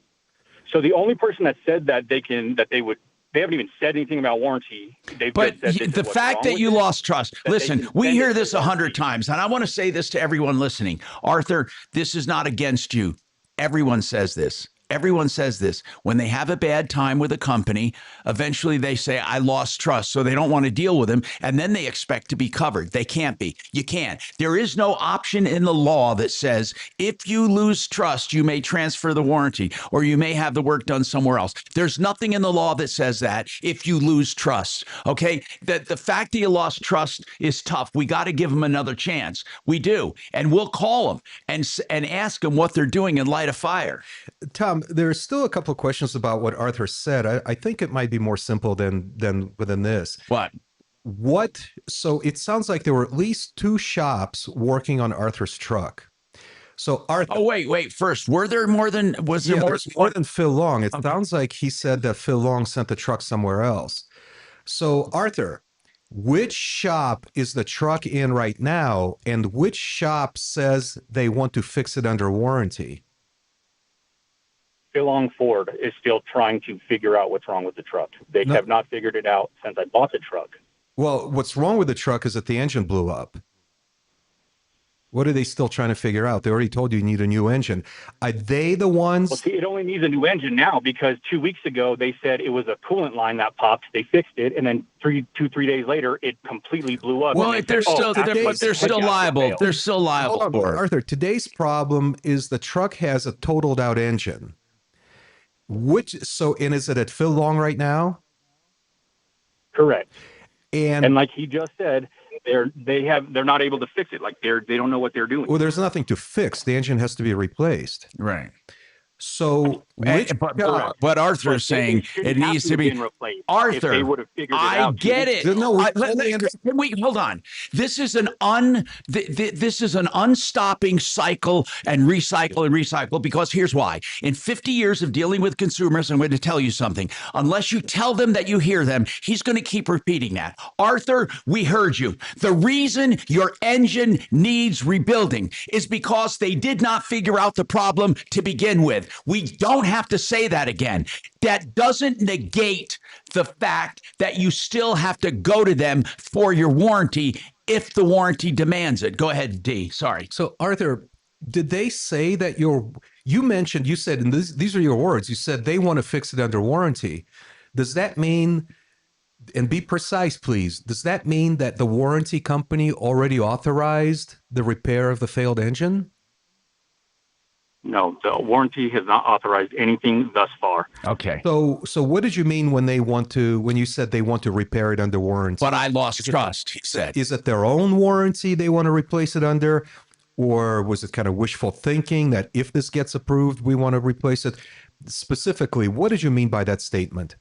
So the only person that said that they haven't even said anything about warranty. But the fact that you lost trust. Listen, we hear this 100 times, and I want to say this to everyone listening. Arthur, this is not against you. Everyone says this. Everyone says this. When they have a bad time with a company, eventually they say, I lost trust, so they don't want to deal with them, and then they expect to be covered. They can't be. You can't. There is no option in the law that says if you lose trust, you may transfer the warranty, or you may have the work done somewhere else. There's nothing in the law that says that if you lose trust, okay? The fact that you lost trust is tough. We got to give them another chance. We do, and we'll call them and ask them what they're doing and light a fire. Tom, there's still a couple of questions about what Arthur said. I think it might be more simple than within this. What? So it sounds like there were at least 2 shops working on Arthur's truck. So Arthur. Oh, wait. First, was there more than Phil Long? It sounds like he said that Phil Long sent the truck somewhere else. So Arthur, which shop is the truck in right now, and which shop says they want to fix it under warranty? Phil Longford is still trying to figure out what's wrong with the truck. They have not figured it out since I bought the truck. Well, what's wrong with the truck is that the engine blew up. What are they still trying to figure out? They already told you need a new engine. Are they the ones? Well, see, it only needs a new engine now because 2 weeks ago they said it was a coolant line that popped. They fixed it, and then 3 days later it completely blew up. Well, they're still liable. They're still liable for it. Arthur, today's problem is the truck has a totaled out engine. And is it at Phil Long right now? Correct. And like he just said, they're not able to fix it. Like they don't know what they're doing. Well, there's nothing to fix. The engine has to be replaced. Right. So, but Arthur's saying it needs to be replaced. Arthur, I get it. No, wait, hold on. This is an unstopping cycle and recycle because here's why. In 50 years of dealing with consumers, I'm going to tell you something. Unless you tell them that you hear them, he's going to keep repeating that. Arthur, we heard you. The reason your engine needs rebuilding is because they did not figure out the problem to begin with. We don't have to say that again. That doesn't negate the fact that you still have to go to them for your warranty if the warranty demands it. Go ahead, D. Sorry. So, Arthur, did they say that you said, and these are your words, you said they want to fix it under warranty. does that mean, and be precise, please, does that mean that the warranty company already authorized the repair of the failed engine? No, the warranty has not authorized anything thus far. Okay. So what did you mean when you said they want to repair it under warranty? But I lost trust, he said. Is it their own warranty they want to replace it under? Or was it kind of wishful thinking that if this gets approved, we want to replace it? Specifically, what did you mean by that statement?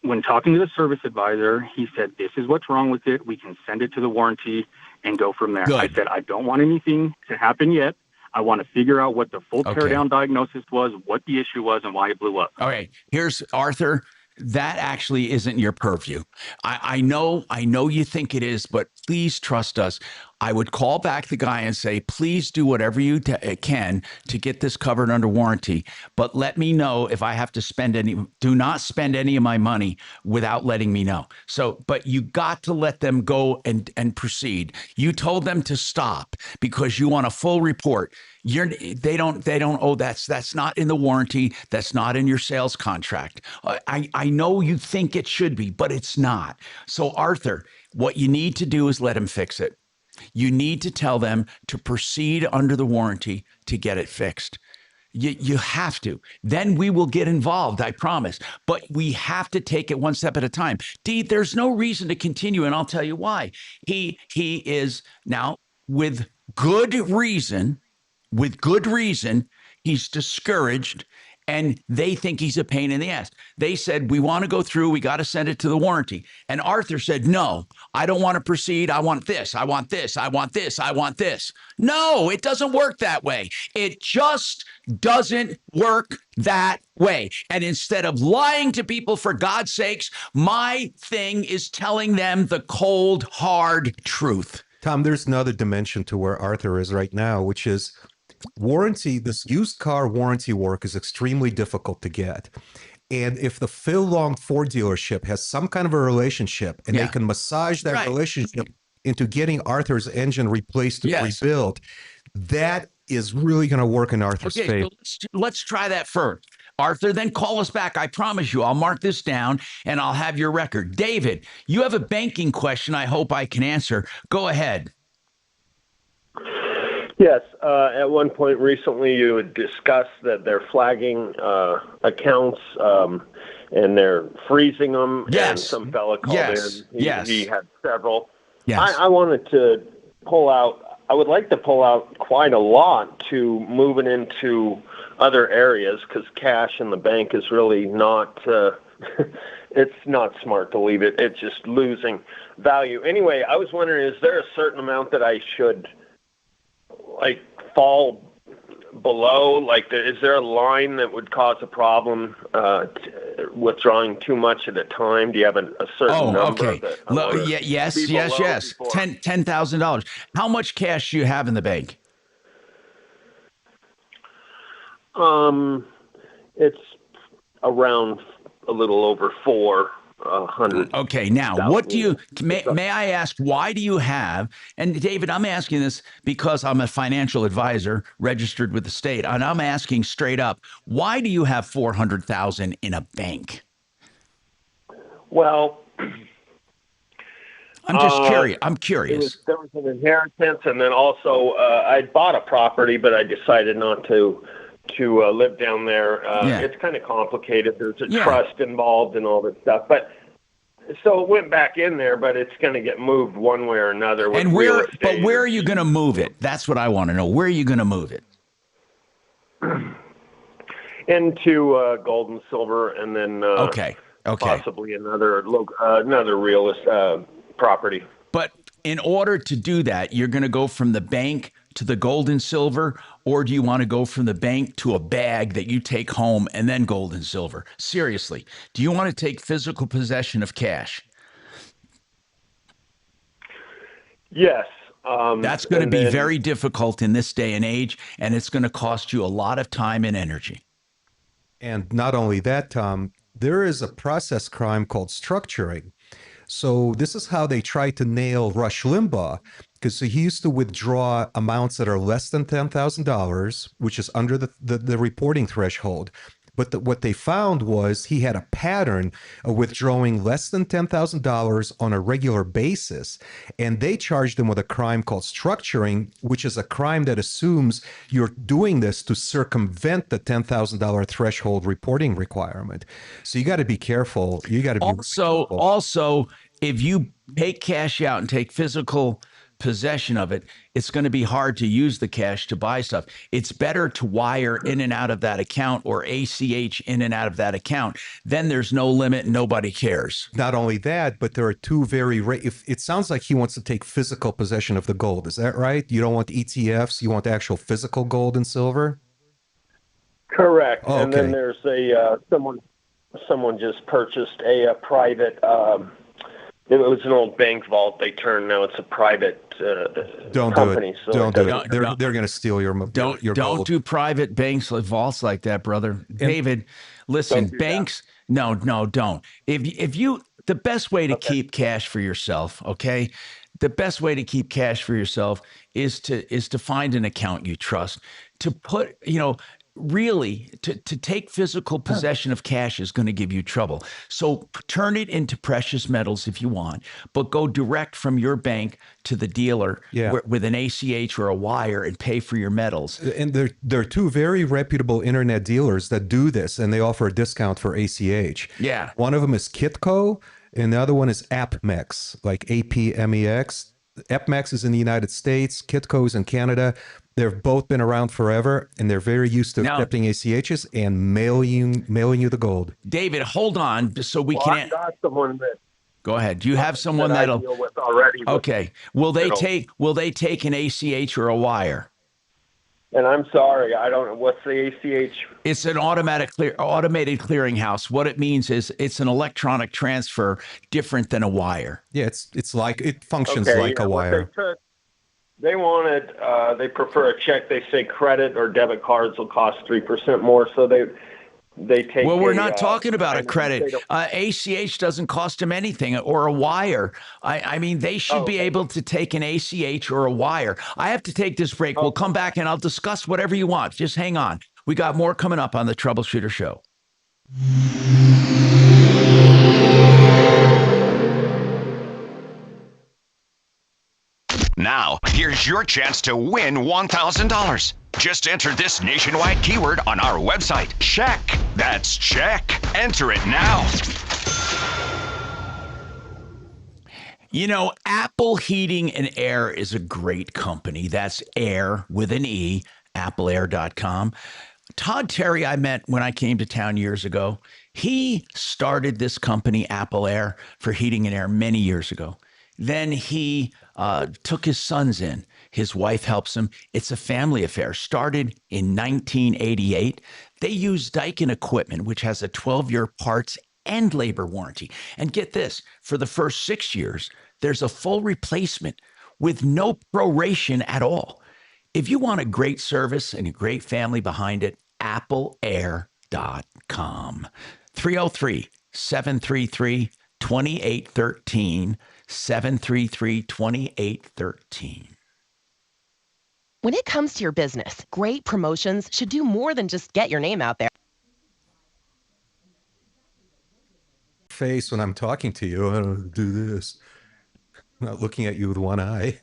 When talking to the service advisor, he said, this is what's wrong with it. We can send it to the warranty and go from there. Good. I said, I don't want anything to happen yet. I want to figure out what the full teardown diagnosis was, what the issue was, and why it blew up. All right. Here's Arthur. That actually isn't your purview. I know you think it is, but please trust us. I would call back the guy and say, please do whatever you can to get this covered under warranty. But let me know if I have to spend any. Do not spend any of my money without letting me know. So, but you got to let them go and proceed. You told them to stop because you want a full report. They don't owe that's not in the warranty. That's not in your sales contract. I know you think it should be, but it's not. So Arthur, what you need to do is let him fix it. You need to tell them to proceed under the warranty to get it fixed. You have to. Then we will get involved, I promise. But we have to take it one step at a time. D, there's no reason to continue, and I'll tell you why. He is now, with good reason, he's discouraged, and they think he's a pain in the ass. They said, we want to go through, we got to send it to the warranty. And Arthur said, no, I don't want to proceed. I want this, I want this, I want this, I want this. No, it doesn't work that way. It just doesn't work that way. And instead of lying to people, for God's sakes, my thing is telling them the cold, hard truth. Tom, there's another dimension to where Arthur is right now, which is warranty. This used car warranty work is extremely difficult to get. And if the Phil Long Ford dealership has some kind of a relationship and they can massage that relationship into getting Arthur's engine replaced and rebuilt, that is really going to work in Arthur's favor. So let's try that first. Arthur, then call us back. I promise you, I'll mark this down and I'll have your record. David, you have a banking question I hope I can answer. Go ahead. Yes. At one point recently, you had discussed that they're flagging accounts and they're freezing them. Yes. And some fella called in. He had several. Yes. I wanted to pull out. I would like to pull out quite a lot to moving into other areas because cash in the bank is really not. It's not smart to leave it. It's just losing value. Anyway, I was wondering, is there a certain amount that I should fall below? Is there a line that would cause a problem withdrawing too much at a time? Do you have a certain number? Okay. Yes. $10,000. How much cash do you have in the bank? It's around a little over 400. Okay, now what do you, may I ask, why do you have, and David, I'm asking this because I'm a financial advisor registered with the state, and I'm asking straight up, why do you have $400,000 in a bank? Well, I'm just curious. I'm curious. There was an inheritance, and then also I bought a property, but I decided not to live down there. It's kind of complicated. There's a trust involved and all this stuff. But so it went back in there, but it's going to get moved one way or another. And where are you going to move it? That's what I want to know. Where are you going to move it? Into gold and silver, and then possibly another realist property. But in order to do that, you're going to go from the bank to the gold and silver, or do you want to go from the bank to a bag that you take home and then gold and silver? Seriously, do you want to take physical possession of cash? Yes. That's going to be very difficult in this day and age, and it's going to cost you a lot of time and energy. And not only that, Tom, there is a process crime called structuring. So this is how they try to nail Rush Limbaugh, because he used to withdraw amounts that are less than $10,000, which is under the reporting threshold. But what they found was he had a pattern of withdrawing less than $10,000 on a regular basis. And they charged him with a crime called structuring, which is a crime that assumes you're doing this to circumvent the $10,000 threshold reporting requirement. So you got to be careful. You got to be also, if you take cash out and take physical possession of it, it's going to be hard to use the cash to buy stuff. It's better to wire in and out of that account or ACH in and out of that account. Then there's no limit and nobody cares. Not only that, but there are two very if it sounds like he wants to take physical possession of the gold. Is that right? You don't want ETFs, you want the actual physical gold and silver? Correct. Oh, and then there's someone just purchased a private it was an old bank vault they turned, now it's a private don't company. Do it. Don't do it. They're going to steal your don't gold. do private banks like vaults like that, brother. David, listen, banks, no, don't. If you the best way to keep cash for yourself, okay? The best way to keep cash for yourself is to find an account you trust. To put, really, to take physical possession of cash is going to give you trouble. So turn it into precious metals if you want, but go direct from your bank to the dealer with an ACH or a wire and pay for your metals. And there are two very reputable internet dealers that do this, and they offer a discount for ACH. Yeah. One of them is Kitco, and the other one is AppMex, like APMEX. AppMex is in the United States, Kitco is in Canada. They've both been around forever, and they're very used to accepting ACHs and mailing you the gold. David, hold on, so we can. can't. I got someone that. Go ahead. Do you have someone that'll? I deal with already. Okay. Will they take an ACH or a wire? And I'm sorry, I don't know what's the ACH. It's an automated clearinghouse. What it means is it's an electronic transfer, different than a wire. Yeah, it's like it functions like a wire. They prefer a check. They say credit or debit cards will cost 3% more, so they take. Well, we're not talking about a credit. ACH doesn't cost them anything, or a wire. I mean, they should be able to take an ACH or a wire. I have to take this break. We'll come back and I'll discuss whatever you want. Just hang on. We got more coming up on the Troubleshooter Show. Now, here's your chance to win $1,000. Just enter this nationwide keyword on our website. Check. That's check. Enter it now. Apple Heating and Air is a great company. That's air with an E, appleair.com. Todd Terry I met when I came to town years ago. He started this company, Apple Air, for heating and air many years ago. Then he took his sons in. His wife helps him. It's a family affair. Started in 1988. They use Daikin equipment, which has a 12-year parts and labor warranty. And get this, for the first 6 years, there's a full replacement with no proration at all. If you want a great service and a great family behind it, appleair.com. 303-733-2813. 733-2813. When it comes to your business, great promotions should do more than just get your name out there. Face when I'm talking to you, I don't do this. I'm not looking at you with one eye.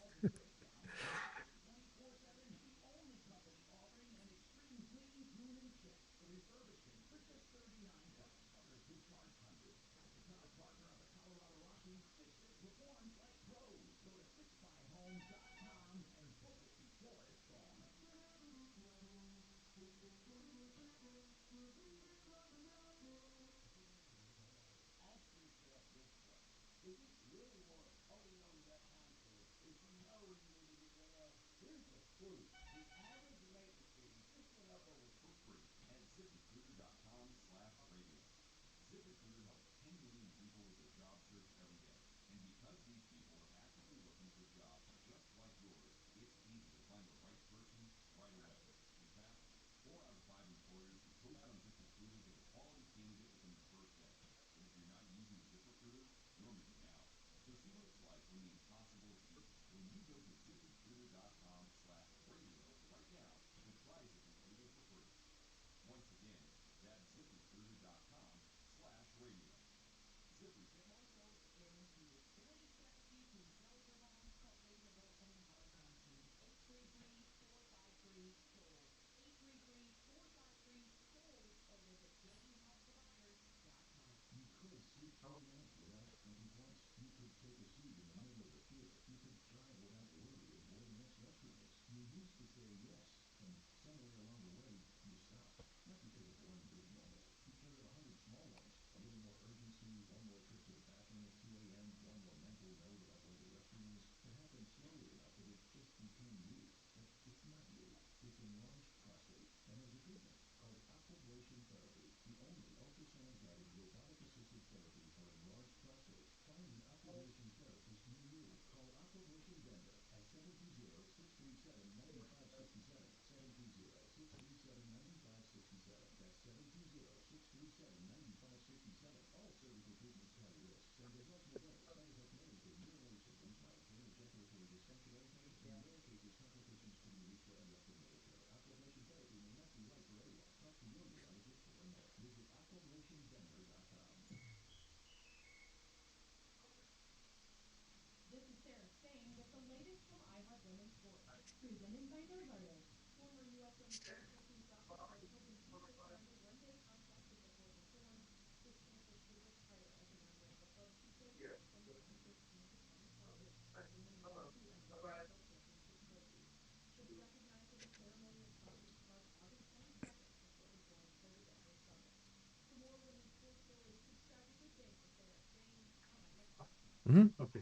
Mhm. Okay.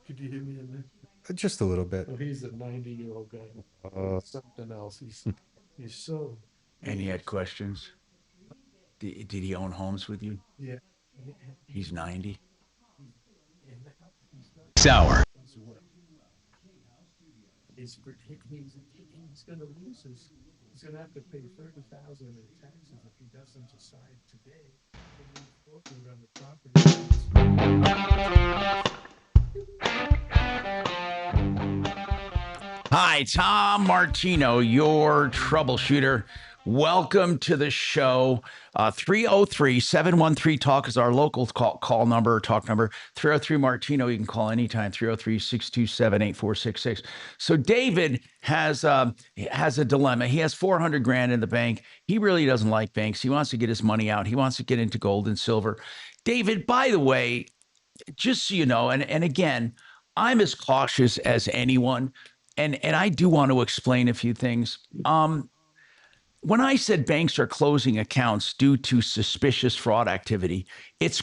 Could you hear me in there? Just a little bit. Oh, he's a 90-year-old guy. Something else. He's so. And he had questions. Did he own homes with you? Yeah. He's 90. Sour. He's going to lose his. He's going to have to pay $30,000 in taxes if he doesn't decide today to move forward on the property. Hi, Tom Martino, your troubleshooter. Welcome to the show. 303-713-TALK is our local call number, talk number. 303 Martino, you can call anytime, 303-627-8466. So David has a dilemma. He has $400,000 in the bank. He really doesn't like banks. He wants to get his money out. He wants to get into gold and silver. David, by the way, just so you know, and again, I'm as cautious as anyone, and I do want to explain a few things. When I said banks are closing accounts due to suspicious fraud activity, it's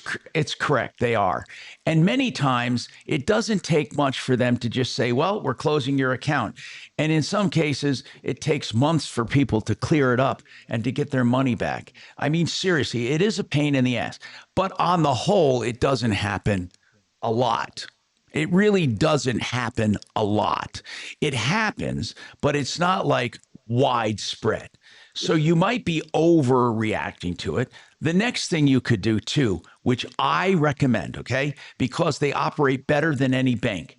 correct. They are. And many times it doesn't take much for them to just say, well, we're closing your account. And in some cases, it takes months for people to clear it up and to get their money back. I mean, seriously, it is a pain in the ass. But on the whole, it doesn't happen a lot. It really doesn't happen a lot. It happens, but it's not like widespread. So you might be overreacting to it. The next thing you could do too, which I recommend, okay, because they operate better than any bank.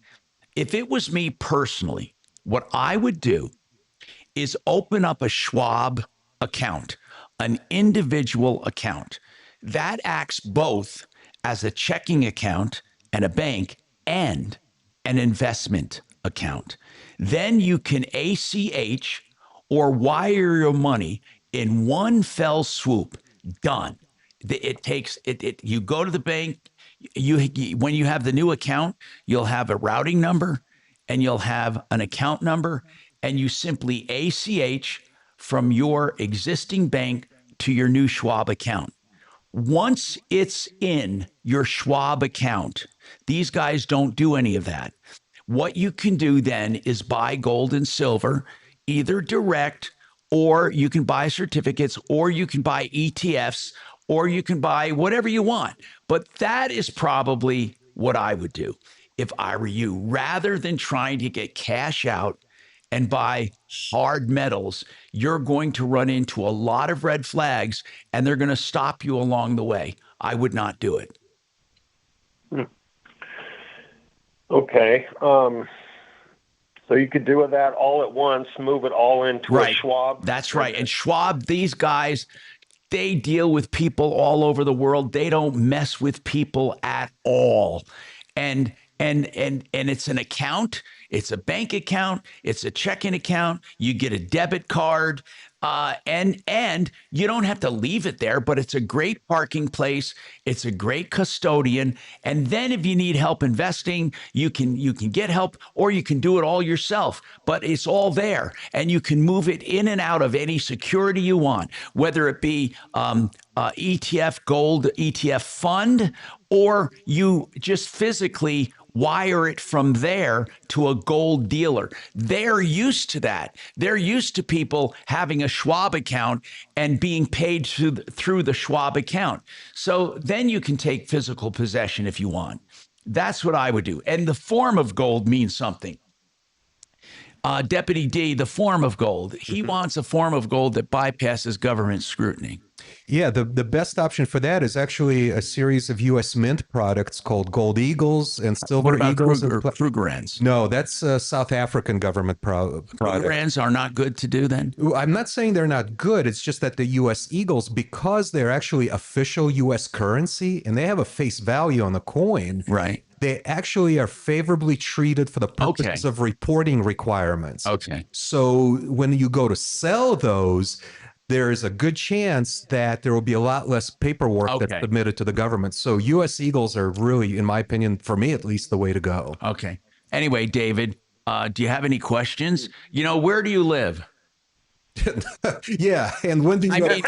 If it was me personally, what I would do is open up a Schwab account, an individual account. That acts both as a checking account and a bank and an investment account. Then you can ACH or wire your money in one fell swoop. Done. It takes it. You go to the bank. When you have the new account, you'll have a routing number and you'll have an account number, and you simply ACH from your existing bank to your new Schwab account. Once it's in your Schwab account, these guys don't do any of that. What you can do then is buy gold and silver, either direct, or you can buy certificates, or you can buy ETFs, or you can buy whatever you want. But that is probably what I would do if I were you, rather than trying to get cash out and buy hard metals. You're going to run into a lot of red flags, and they're going to stop you along the way. I would not do it. Okay. So you could do that all at once, move it all into a Schwab? That's right. And Schwab, these guys, they deal with people all over the world. They don't mess with people at all. And it's an account. It's a bank account. It's a checking account. You get a debit card. And you don't have to leave it there, but it's a great parking place. It's a great custodian. And then if you need help investing, you can get help, or you can do it all yourself. But it's all there, and you can move it in and out of any security you want, whether it be ETF gold, ETF fund, or you just physically wire it from there to a gold dealer. They're used to that. They're used to people having a Schwab account and being paid through the Schwab account. So then you can take physical possession if you want. That's what I would do. And the form of gold means something. Deputy D, the form of gold. He wants a form of gold that bypasses government scrutiny. Yeah, the best option for that is actually a series of U.S. Mint products called Gold Eagles and Silver Eagles. Krugerrands? No, that's a South African government product. Krugerrands are not good to do then? I'm not saying they're not good. It's just that the U.S. Eagles, because they're actually official U.S. currency and they have a face value on the coin, right? they actually are favorably treated for the purposes of reporting requirements. Okay. So when you go to sell those, there is a good chance that there will be a lot less paperwork that's submitted to the government. So U.S. Eagles are really, in my opinion, for me at least, the way to go. Okay. Anyway, David, do you have any questions? Where do you live? Yeah, and when do you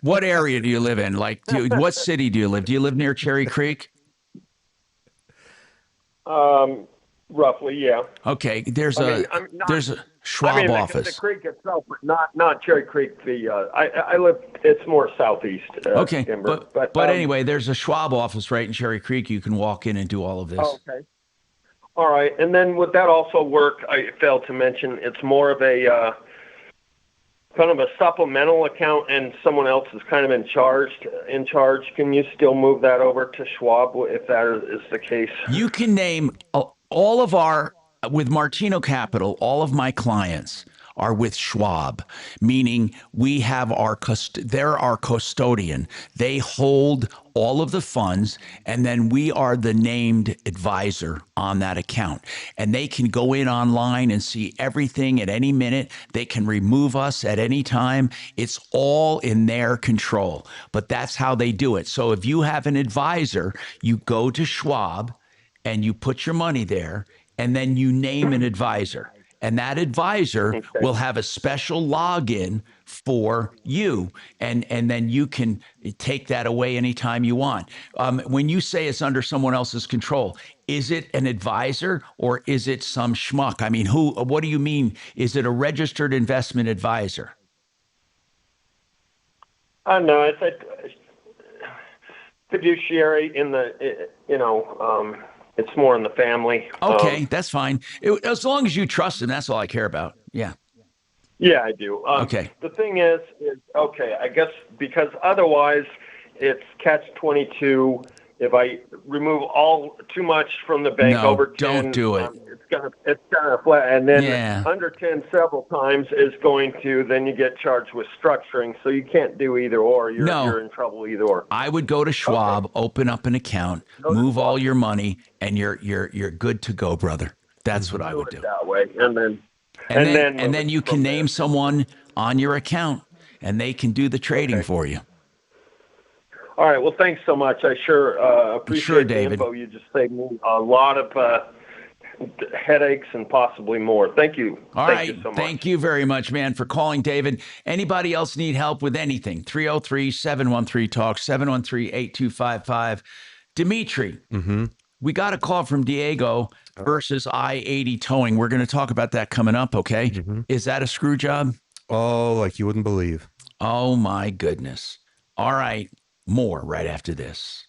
what area do you live in? Like, what city do you live? Do you live near Cherry Creek? Roughly, yeah. Okay, there's a Schwab office. The creek itself, but not Cherry Creek. I live. It's more southeast. Okay, Denver. but anyway, there's a Schwab office right in Cherry Creek. You can walk in and do all of this. Okay. All right, and then would that also work? I failed to mention it's more of a kind of a supplemental account, and someone else is kind of in charge. Can you still move that over to Schwab if that is the case? You can name with Martino Capital, all of my clients are with Schwab, meaning we have they're our custodian. They hold all of the funds, and then we are the named advisor on that account. And they can go in online and see everything at any minute. They can remove us at any time. It's all in their control, but that's how they do it. So if you have an advisor, you go to Schwab and you put your money there, and then you name an advisor. And that advisor will have a special login for you. And then you can take that away anytime you want. When you say it's under someone else's control, is it an advisor or is it some schmuck? I mean, what do you mean? Is it a registered investment advisor? No, it's a fiduciary in the, it's more in the family. Okay, that's fine. As long as you trust him, that's all I care about. Yeah. Yeah, I do. Okay. The thing is, I guess because otherwise it's catch-22. If I remove too much from the bank over 10, don't do it. It's gonna flat, and then under 10 several times is going to. Then you get charged with structuring, so you can't do either or. You're in trouble either or. I would go to Schwab, open up an account, move all your money, and you're good to go, brother. That's what I would do. That way, and then you can name someone on your account, and they can do the trading for you. All right. Well, thanks so much. I sure appreciate the David. info. You just saved me a lot of headaches and possibly more. Thank you. Thank you so much. Thank you very much, man, for calling, David. Anybody else need help with anything? 303-713-TALK, 713-8255. Dimitri, we got a call from Diego versus I-80 Towing. We're going to talk about that coming up, okay? Is that a screw job? Oh, like you wouldn't believe. Oh, my goodness. All right. More right after this.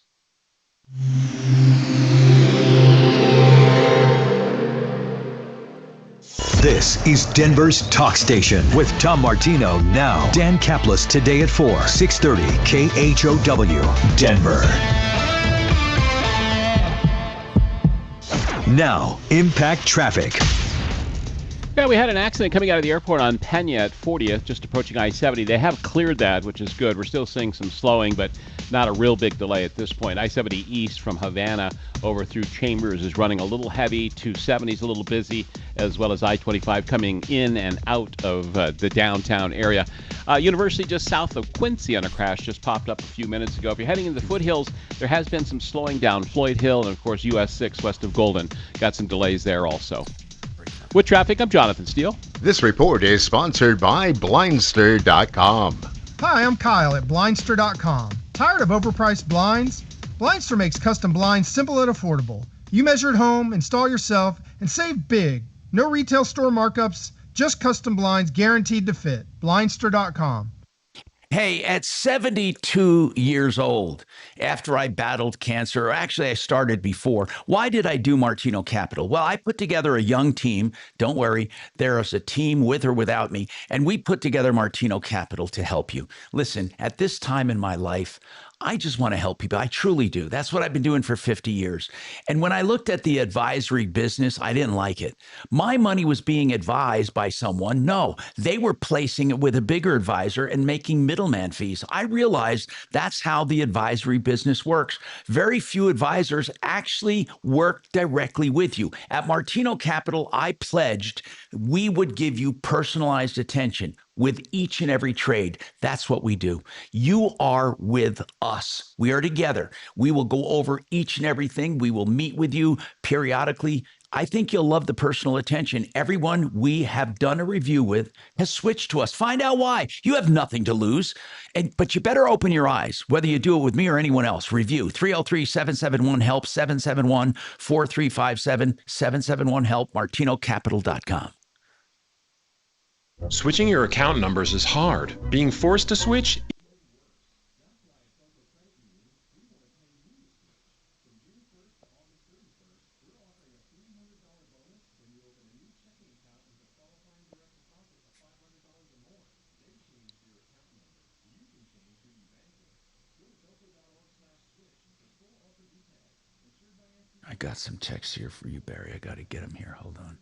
This is Denver's Talk Station with Tom Martino now. Dan Kaplan today at 4, 630 KHOW, Denver. Now, Impact Traffic. Yeah, we had an accident coming out of the airport on Pena at 40th, just approaching I-70. They have cleared that, which is good. We're still seeing some slowing, but not a real big delay at this point. I-70 east from Havana over through Chambers is running a little heavy. 270 is a little busy, as well as I-25 coming in and out of the downtown area. University just south of Quincy on a crash just popped up a few minutes ago. If you're heading into the foothills, there has been some slowing down Floyd Hill and, of course, US 6 west of Golden. Got some delays there also. With traffic, I'm Jonathan Steele. This report is sponsored by Blindster.com. Hi, I'm Kyle at Blindster.com. Tired of overpriced blinds? Blindster makes custom blinds simple and affordable. You measure at home, install yourself, and save big. No retail store markups, just custom blinds guaranteed to fit. Blindster.com. Hey, at 72 years old, after I battled cancer, or actually I started before, why did I do Martino Capital? Well, I put together a young team. Don't worry, there's a team with or without me, and we put together Martino Capital to help you. Listen, at this time in my life, I just want to help people. I truly do. That's what I've been doing for 50 years. And when I looked at the advisory business, I didn't like it. My money was being advised by someone. No, they were placing it with a bigger advisor and making middleman fees. I realized that's how the advisory business works. Very few advisors actually work directly with you. At Martino Capital, I pledged we would give you personalized attention with each and every trade. That's what we do. You are with us. We are together. We will go over each and everything. We will meet with you periodically. I think you'll love the personal attention. Everyone we have done a review with has switched to us. Find out why. You have nothing to lose. But you better open your eyes, whether you do it with me or anyone else. Review 303-771-HELP, 771-4357, 771-HELP, martinocapital.com. Switching your account numbers is hard. Being forced to switch. I got some texts here for you, Barry. I got to get them here. Hold on.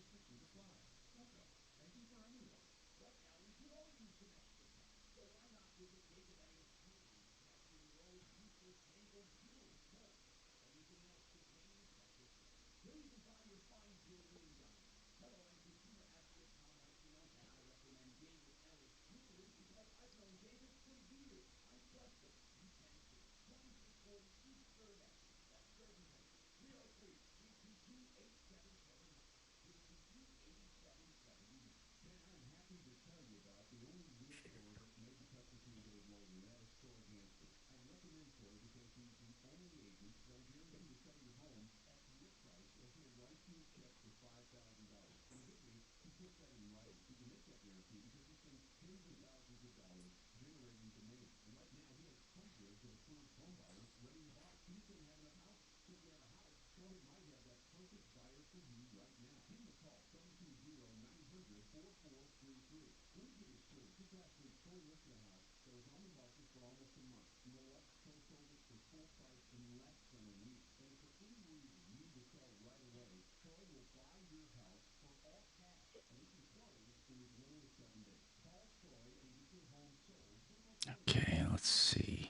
Okay, let's see.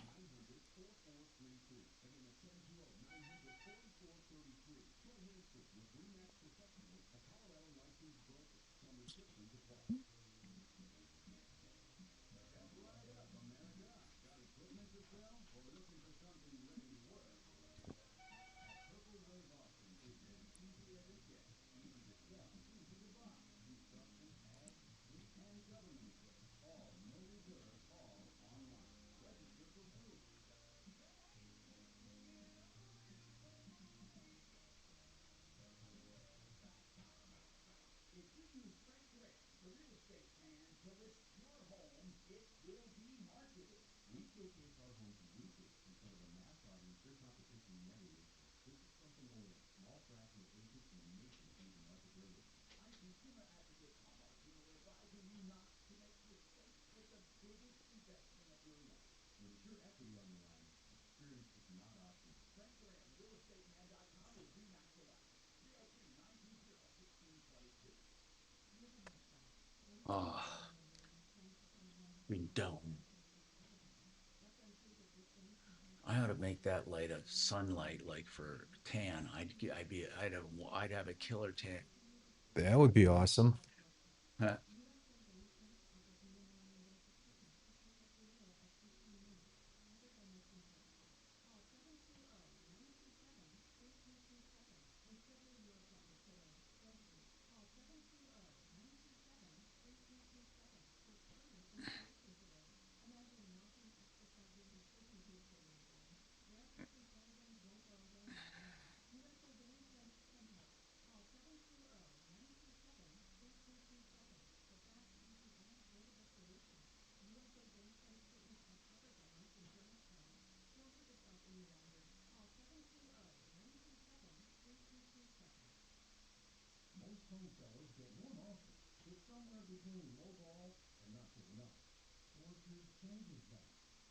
Oh, we don't. I ought to make that light a sunlight, like for tan. I'd have a killer tan. That would be awesome. Huh?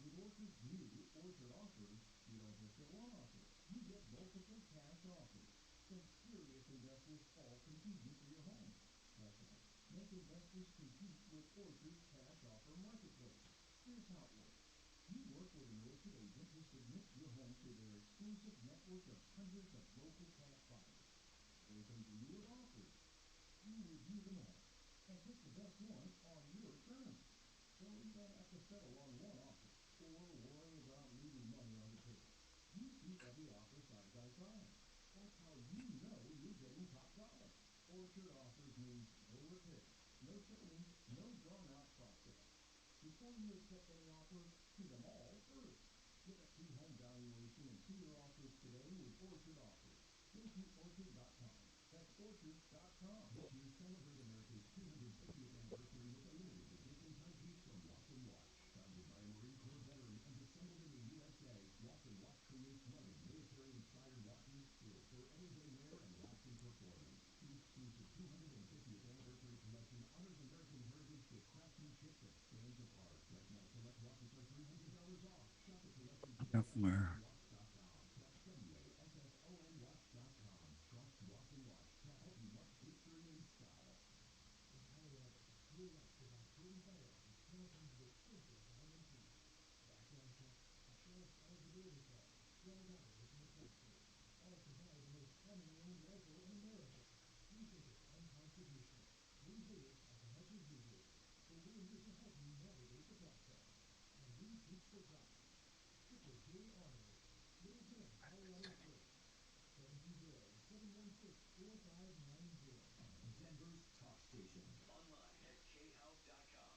With Orchard's new Orchard offers, you don't just get one offer. You get multiple cash offers. So serious investors all competing for your home. That's right. Make investors compete with Orchard's cash offer marketplace. Here's how it works. You work with an Orchard agent who submits your home to their exclusive network of hundreds of local cash buyers. They come to you with offers. You review them all and pick the best one on your terms. So you don't have to settle on one offer or worry about leaving money on the table. You see every offer side by side. That's how you know you're getting top dollar. Orchard offers means no repairs, no showings, no drawn-out process. Before you accept any offer, see them all first. Get a free home valuation and see your offers today with Orchard Offers. Go to Orchard.com. That's Orchard.com. This year, celebrate America's 250th anniversary with a limited edition timepiece from Watch & Watch. Founded by a Marine Corps veteran and assembled in the USA, Watch & Watch creates rugged, military-inspired watches built for everyday wear and lasting performance. The exclusive 250th anniversary collection honors American heritage with craftsmanship that stands apart. Right now, select watches are $300 off. Shop the collection today. Watch.com. That's WASSON Watch.com. Trust Watch & Watch to help you mark history in style. I love it. You're right. About proven firearms now comes with extensive guarantees. Background check, insurance eligibility card, 12 hours in the classroom. All to buy the most commonly owned rifle in America. We think it's unconstitutional. We hate it as much as you do. So we're here to help you navigate the process. And we teach the process. Triple J Armory, Little Bend, Colorado Springs. 720-716-4590. Denver's talk station. Online at jhelp.com.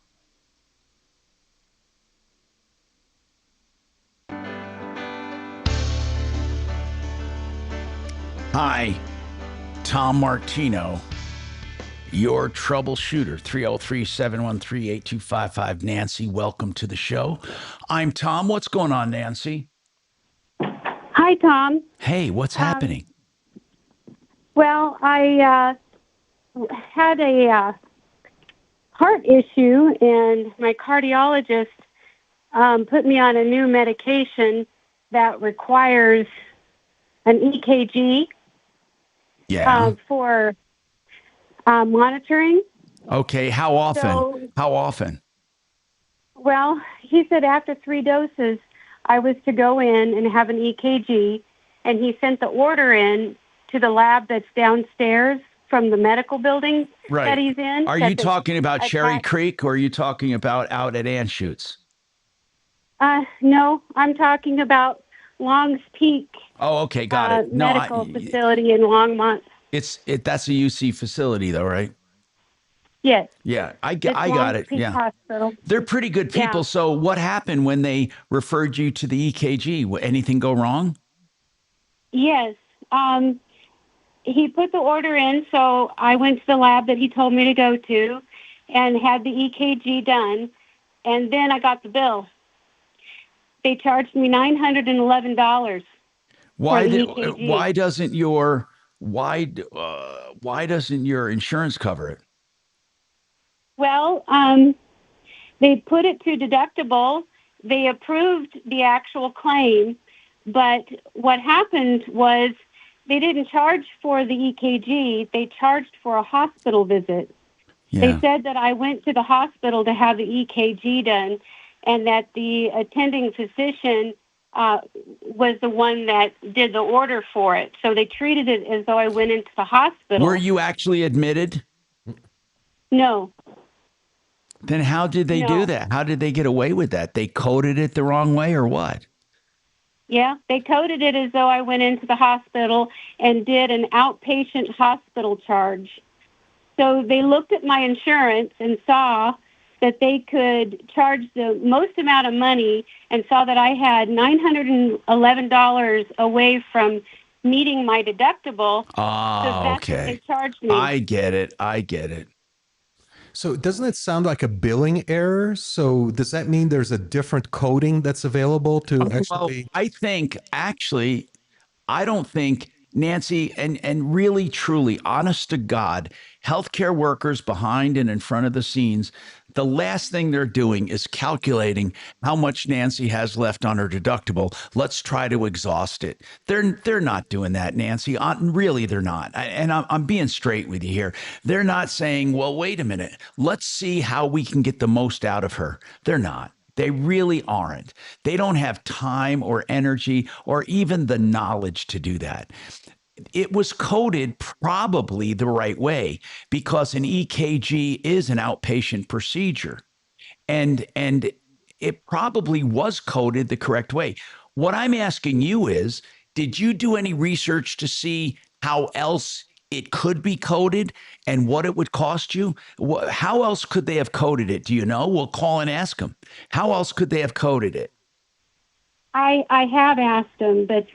Hi, Tom Martino, your troubleshooter. 303-713-8255. Nancy, welcome to the show. I'm Tom. What's going on, Nancy? Hi, Tom. Hey, what's happening? Well, I had a heart issue, and my cardiologist put me on a new medication that requires an EKG for monitoring. Okay, how often? So, how often? Well, he said after 3 doses, I was to go in and have an EKG, and he sent the order in to the lab that's downstairs from the medical building that he's in. Are you talking about Cherry Creek, or are you talking about out at Anschutz? No, I'm talking about Long's Peak. Oh, okay, got it. No, medical facility in Longmont. That's a UC facility, though, right? Yes. Yeah, I got it. Peak Yeah, Hospital. They're pretty good people. Yeah. So, what happened when they referred you to the EKG? Anything go wrong? Yes. He put the order in, so I went to the lab that he told me to go to, and had the EKG done, and then I got the bill. They charged me $911. Why doesn't your insurance cover it? Well, they put it to deductible. They approved the actual claim, but what happened was they didn't charge for the EKG. They charged for a hospital visit. Yeah. They said that I went to the hospital to have the EKG done, and that the attending physician was the one that did the order for it. So they treated it as though I went into the hospital. Were you actually admitted? No. Then how did they do that? How did they get away with that? They coded it the wrong way, or what? Yeah, they coded it as though I went into the hospital and did an outpatient hospital charge. So they looked at my insurance and saw that they could charge the most amount of money, and saw that I had $911 away from meeting my deductible. Oh, so that's okay. What they charged me. I get it. So doesn't it sound like a billing error? So does that mean there's a different coding that's available to actually? Well, I don't think, Nancy, and really, truly, honest to God, healthcare workers behind and in front of the scenes, the last thing they're doing is calculating how much Nancy has left on her deductible. Let's try to exhaust it. They're not doing that, Nancy. Really, they're not. I'm being straight with you here. They're not saying, well, wait a minute. Let's see how we can get the most out of her. They're not. They really aren't. They don't have time or energy or even the knowledge to do that. It was coded probably the right way because an EKG is an outpatient procedure. And it probably was coded the correct way. What I'm asking you is, did you do any research to see how else it could be coded and what it would cost you? How else could they have coded it? Do you know? We'll call and ask them. How else could they have coded it? I have asked them, but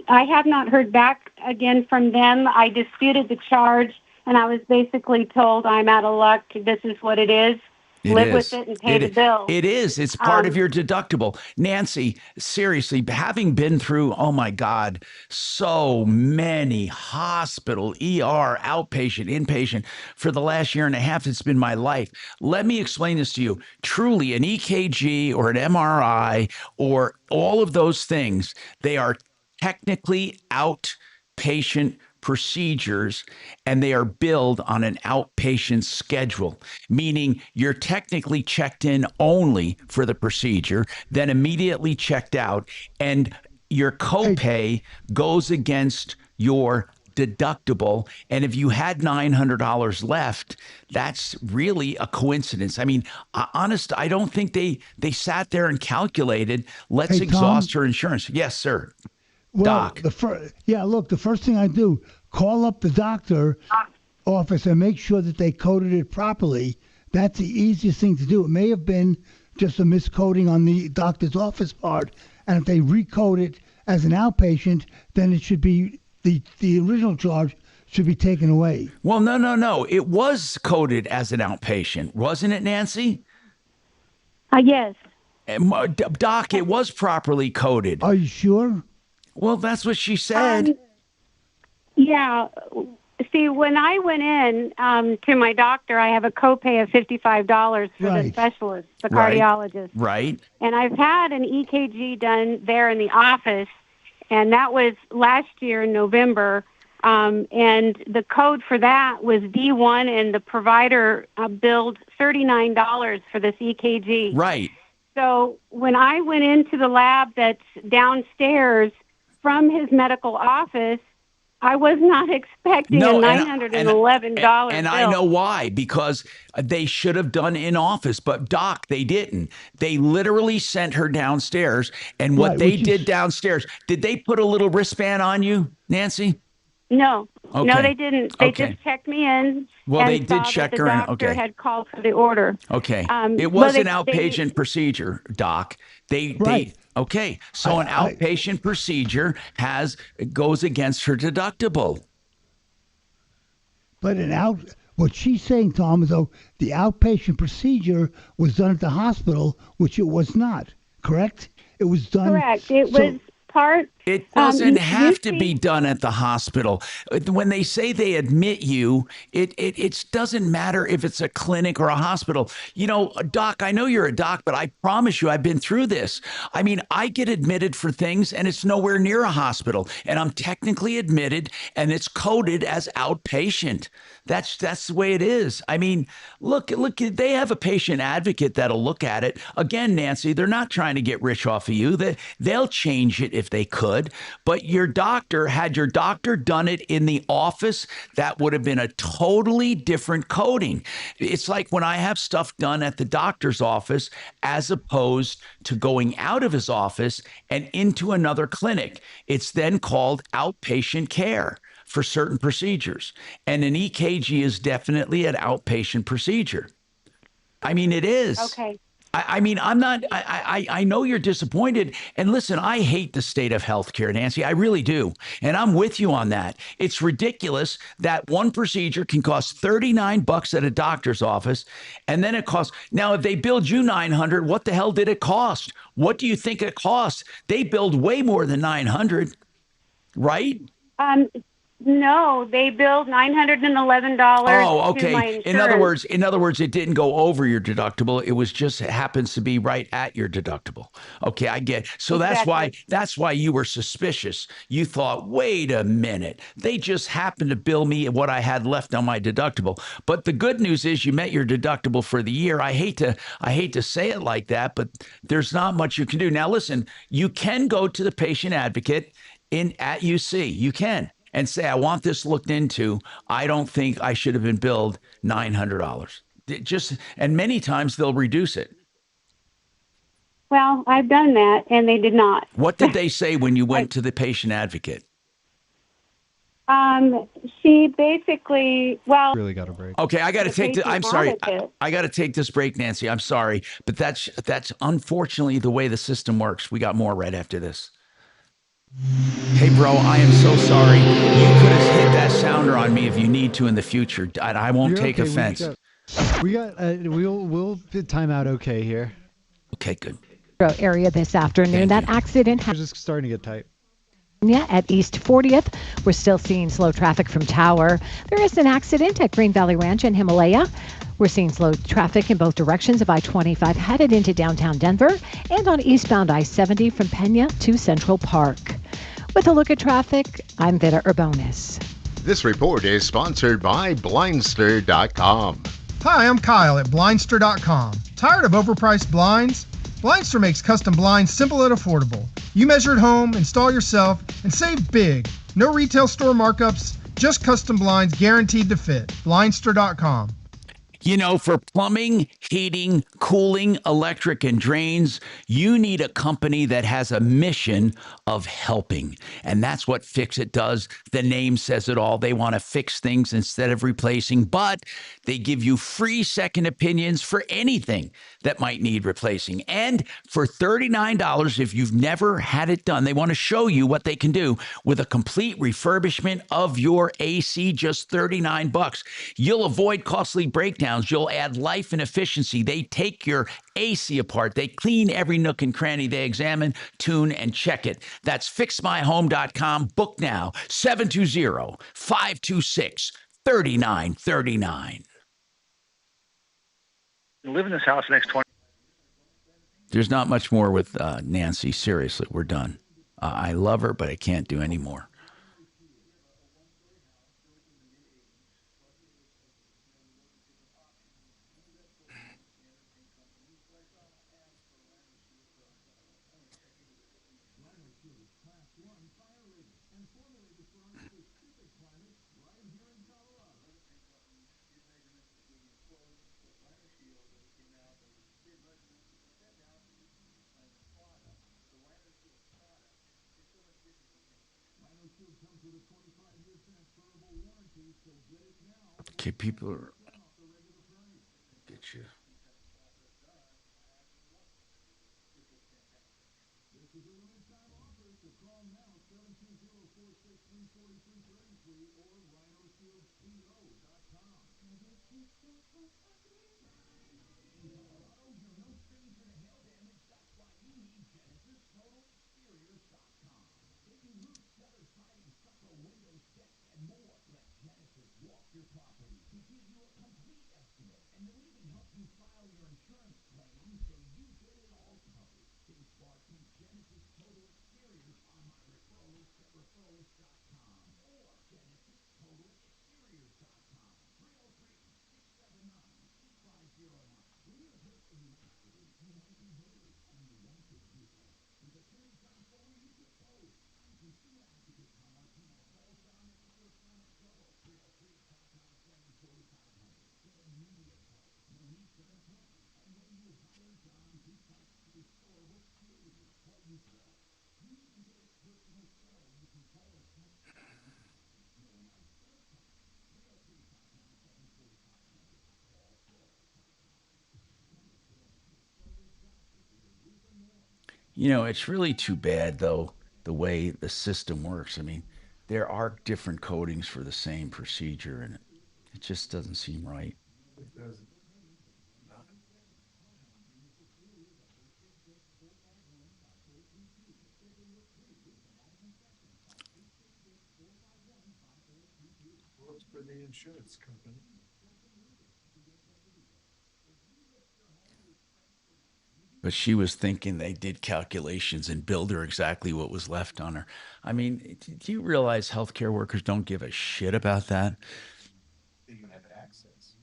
I have not heard back again from them. I disputed the charge, and I was basically told I'm out of luck. This is what it is. Live with it and pay the bill. It is. It's part of your deductible. Nancy, seriously, having been through, oh my God, so many hospital, ER, outpatient, inpatient for the last year and a half, it's been my life. Let me explain this to you. Truly, an EKG or an MRI or all of those things, they are technically outpatient procedures, and they are billed on an outpatient schedule, meaning you're technically checked in only for the procedure, then immediately checked out, and your copay goes against your deductible. And if you had $900 left, that's really a coincidence. I mean, honest, I don't think they sat there and calculated, let's exhaust her insurance. Yes, sir. Well, Doc. the first thing I do, call up the doctor office and make sure that they coded it properly. That's the easiest thing to do. It may have been just a miscoding on the doctor's office part, and if they recode it as an outpatient, then it should be the original charge should be taken away. Well, no. It was coded as an outpatient, wasn't it, Nancy? Yes. Doc, it was properly coded. Are you sure? Well, that's what she said. Yeah. See, when I went in to my doctor, I have a copay of $55 for the specialist, the cardiologist. Right. And I've had an EKG done there in the office, and that was last year in November. And the code for that was D1, and the provider billed $39 for this EKG. Right. So when I went into the lab that's downstairs from his medical office, I was not expecting a $911 bill. And I know why, because they should have done in office, but Doc, they didn't. They literally sent her downstairs, and what they did downstairs, did they put a little wristband on you, Nancy? No. Okay. No, they didn't. They Okay. just checked me in. Well, and they did saw check that her the in. doctor Okay. had called for the order. Okay. It well, was they- an outpatient procedure, Doc. Okay. So an outpatient procedure goes against her deductible. But what she's saying, Tom, is though the outpatient procedure was done at the hospital, which it was not. Correct? It was done. Correct. It was part. It doesn't have to be done at the hospital. When they say they admit you, it doesn't matter if it's a clinic or a hospital. You know, Doc, I know you're a doc, but I promise you I've been through this. I mean, I get admitted for things and it's nowhere near a hospital, and I'm technically admitted and it's coded as outpatient. That's the way it is. I mean, look, they have a patient advocate that'll look at it. Again, Nancy, they're not trying to get rich off of you. They'll change it if they could. But had your doctor done it in the office, that would have been a totally different coding. It's like when I have stuff done at the doctor's office, as opposed to going out of his office and into another clinic. It's then called outpatient care for certain procedures. And an EKG is definitely an outpatient procedure. I mean, it is. Okay. I mean, I'm not, I know you're disappointed. And listen, I hate the state of healthcare, Nancy. I really do. And I'm with you on that. It's ridiculous that one procedure can cost $39 at a doctor's office. And then it costs, now if they billed you $900, what the hell did it cost? What do you think it costs? They billed way more than $900, right? No, they billed $911 Oh, to my okay. insurance. In other words, it didn't go over your deductible. It was just it happens to be right at your deductible. Okay, I get. So Exactly. that's why you were suspicious. You thought, wait a minute, they just happened to bill me what I had left on my deductible. But the good news is you met your deductible for the year. I hate to say it like that, but there's not much you can do. Now, listen, you can go to the patient advocate at UC. You can and say, I want this looked into. I don't think I should have been billed $900. And many times they'll reduce it. Well, I've done that, and they did not. What did they say when you went to the patient advocate? She basically, well, Really got a break. Okay, I got to take the. I'm sorry. advocate. I got to take this break, Nancy. I'm sorry, but that's unfortunately the way the system works. We got more right after this. Hey, bro, I am so sorry. You could have hit that sounder on me if you need to in the future. I won't You're take okay. offense. We'll time out okay here. Okay, good. Area this afternoon. That accident We're just starting to get tight. at East 40th. We're still seeing slow traffic from Tower. There is an accident at Green Valley Ranch in Himalaya. We're seeing slow traffic in both directions of I-25 headed into downtown Denver and on eastbound I-70 from Pena to Central Park. With a look at traffic, I'm Vida Urbonis. This report is sponsored by Blindster.com. Hi, I'm Kyle at Blindster.com. Tired of overpriced blinds? Blindster makes custom blinds simple and affordable. You measure at home, install yourself, and save big. No retail store markups, just custom blinds guaranteed to fit. Blindster.com. You know, for plumbing, heating, cooling, electric, and drains, you need a company that has a mission of helping. And that's what Fix-It does. The name says it all. They want to fix things instead of replacing, but they give you free second opinions for anything that might need replacing. And for $39, if you've never had it done, they want to show you what they can do with a complete refurbishment of your AC, just $39. You'll avoid costly breakdowns. You'll add life and efficiency. They take your AC apart. They clean every nook and cranny. They examine, tune, and check it. That's fixmyhome.com. Book now, 720-526-3939. Live in this house the next 20. There's not much more with Nancy. Seriously, we're done. I love her, but I can't do any more. Okay, people are get you. You know, it's really too bad, though, the way the system works. I mean, there are different codings for the same procedure, and it just doesn't seem right. for the insurance company. But she was thinking they did calculations and billed her exactly what was left on her. I mean, do you realize healthcare workers don't give a shit about that? They even have access.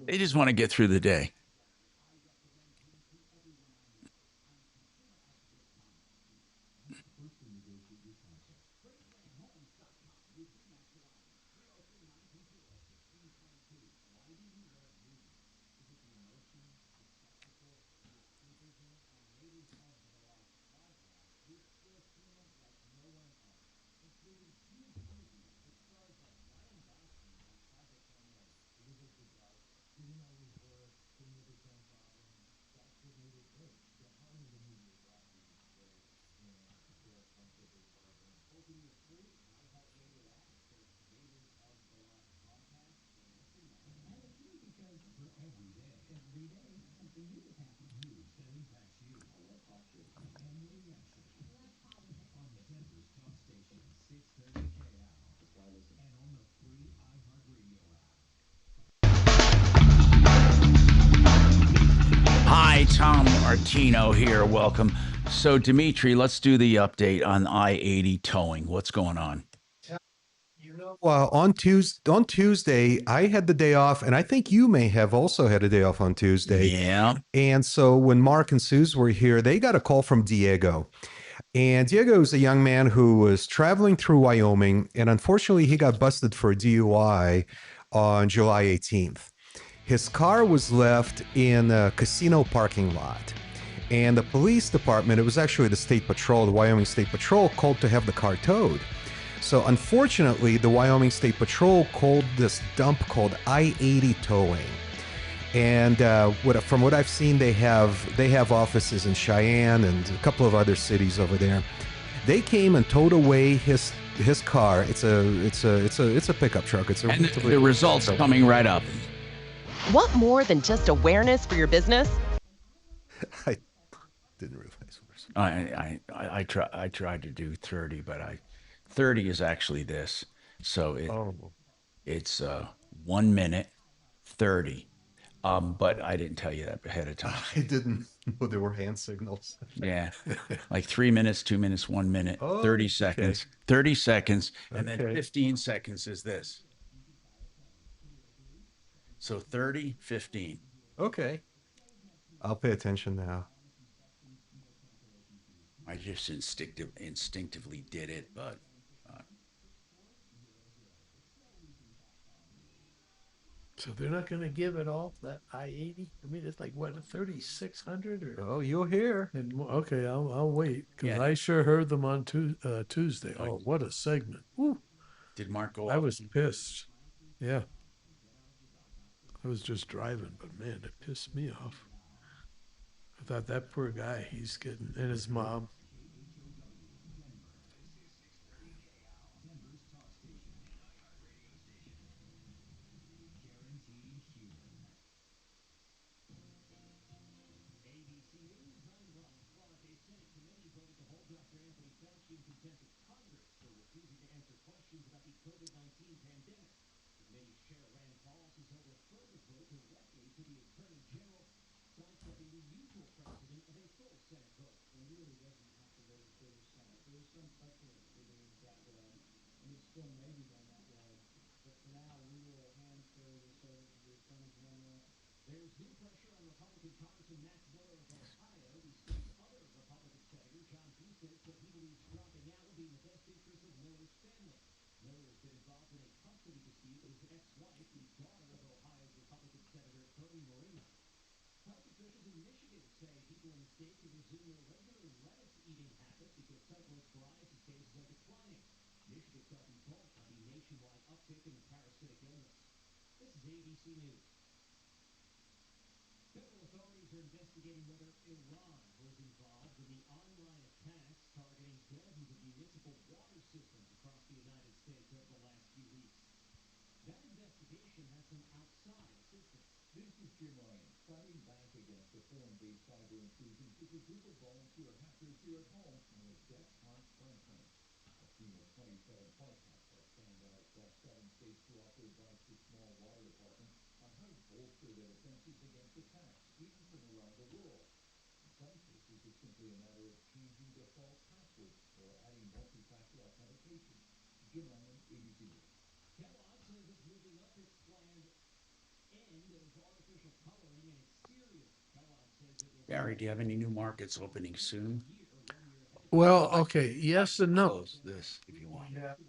They just want to get through the day. Hi, Tom Martino here. Welcome. So, Dimitri, let's do the update on I-80 towing. What's going on? Well, on Tuesday, I had the day off, and I think you may have also had a day off on Tuesday. Yeah. And so when Mark and Suze were here, they got a call from Diego. And Diego is a young man who was traveling through Wyoming, and unfortunately, he got busted for a DUI on July 18th. His car was left in a casino parking lot. And the police department, it was actually the State Patrol, the Wyoming State Patrol, called to have the car towed. So unfortunately, the Wyoming State Patrol called this dump called I-80 towing. And from what I've seen, they have offices in Cheyenne and a couple of other cities over there. They came and towed away his car. It's a pickup truck. It's a and the results coming right up. Want more than just awareness for your business? I didn't realize. I tried to do 30, but 30 is actually this. So it's 1 minute 30. But I didn't tell you that ahead of time. I didn't know there were hand signals. Yeah. Like 3 minutes, 2 minutes, 1 minute, Oh, 30 seconds, 30 seconds, and then Okay. 15 seconds is this. So 30, 15. Okay. I'll pay attention now. I just instinctively did it, but So they're not going to give it all that I-80. I mean, it's like what, 3,600 or? Oh, you'll hear. And okay, I'll wait because Yeah. I sure heard them on Tuesday. Oh, what a segment! Woo. Did Mark go? I was pissed. Yeah, I was just driving, but man, it pissed me off. I thought that poor guy, he's getting, and his mom. of 7 states to offer advice to small water departments on how to bolster their defenses against attacks, even from around the world. In some cases, it's simply a matter of changing default passwords or adding multi-factor authentication. Jim Ryan, ABC News. Kellogg says it's moving up its planned end of artificial coloring, and it's serious. Kellogg says it will. Barry, do you have any new markets opening soon? Well, okay, yes and no. Close this if you want. Can't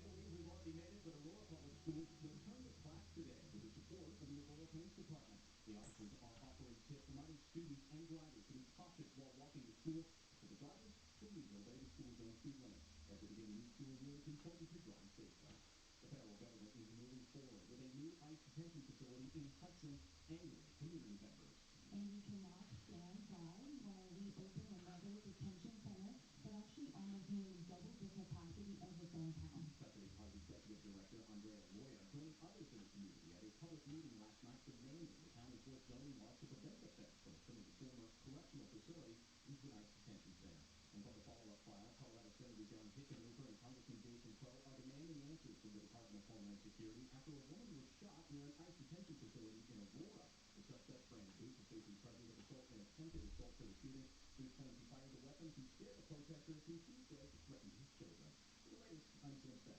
believe we've already made it, but Aurora Public Schools will return to class today with the support of the Aurora Police Department. The officers are offering tips, reminding students and drivers to be cautious while walking to school. For the drivers, please obey the school zone speed limit. As they begin a new school year, it's important to drive safely. The federal government is moving forward with a new ICE detention facility in Hudson, angering community members. And you cannot stand by while we open another detention center that actually almost nearly doubled the capacity of the downtown. Custody Park Executive Director Andrea Loya joining others in the community at a public meeting last night demanding the county enforce zoning laws to prevent the feds from turning the former correctional facility into an ICE detention center. And from the follow-up trial, Colorado Senators Aaron Hickenlooper and Congressman Jason Crow are demanding answers from the Department of Homeland Security after a woman was shot near an ICE detention facility in Aurora. The suspect, Brandon Booth, is facing charges of assault and attempted assault for the shooting. Booth claims he fired the weapon to scare the protesters who he says threatened his children. For the latest, I'm Sam Speck.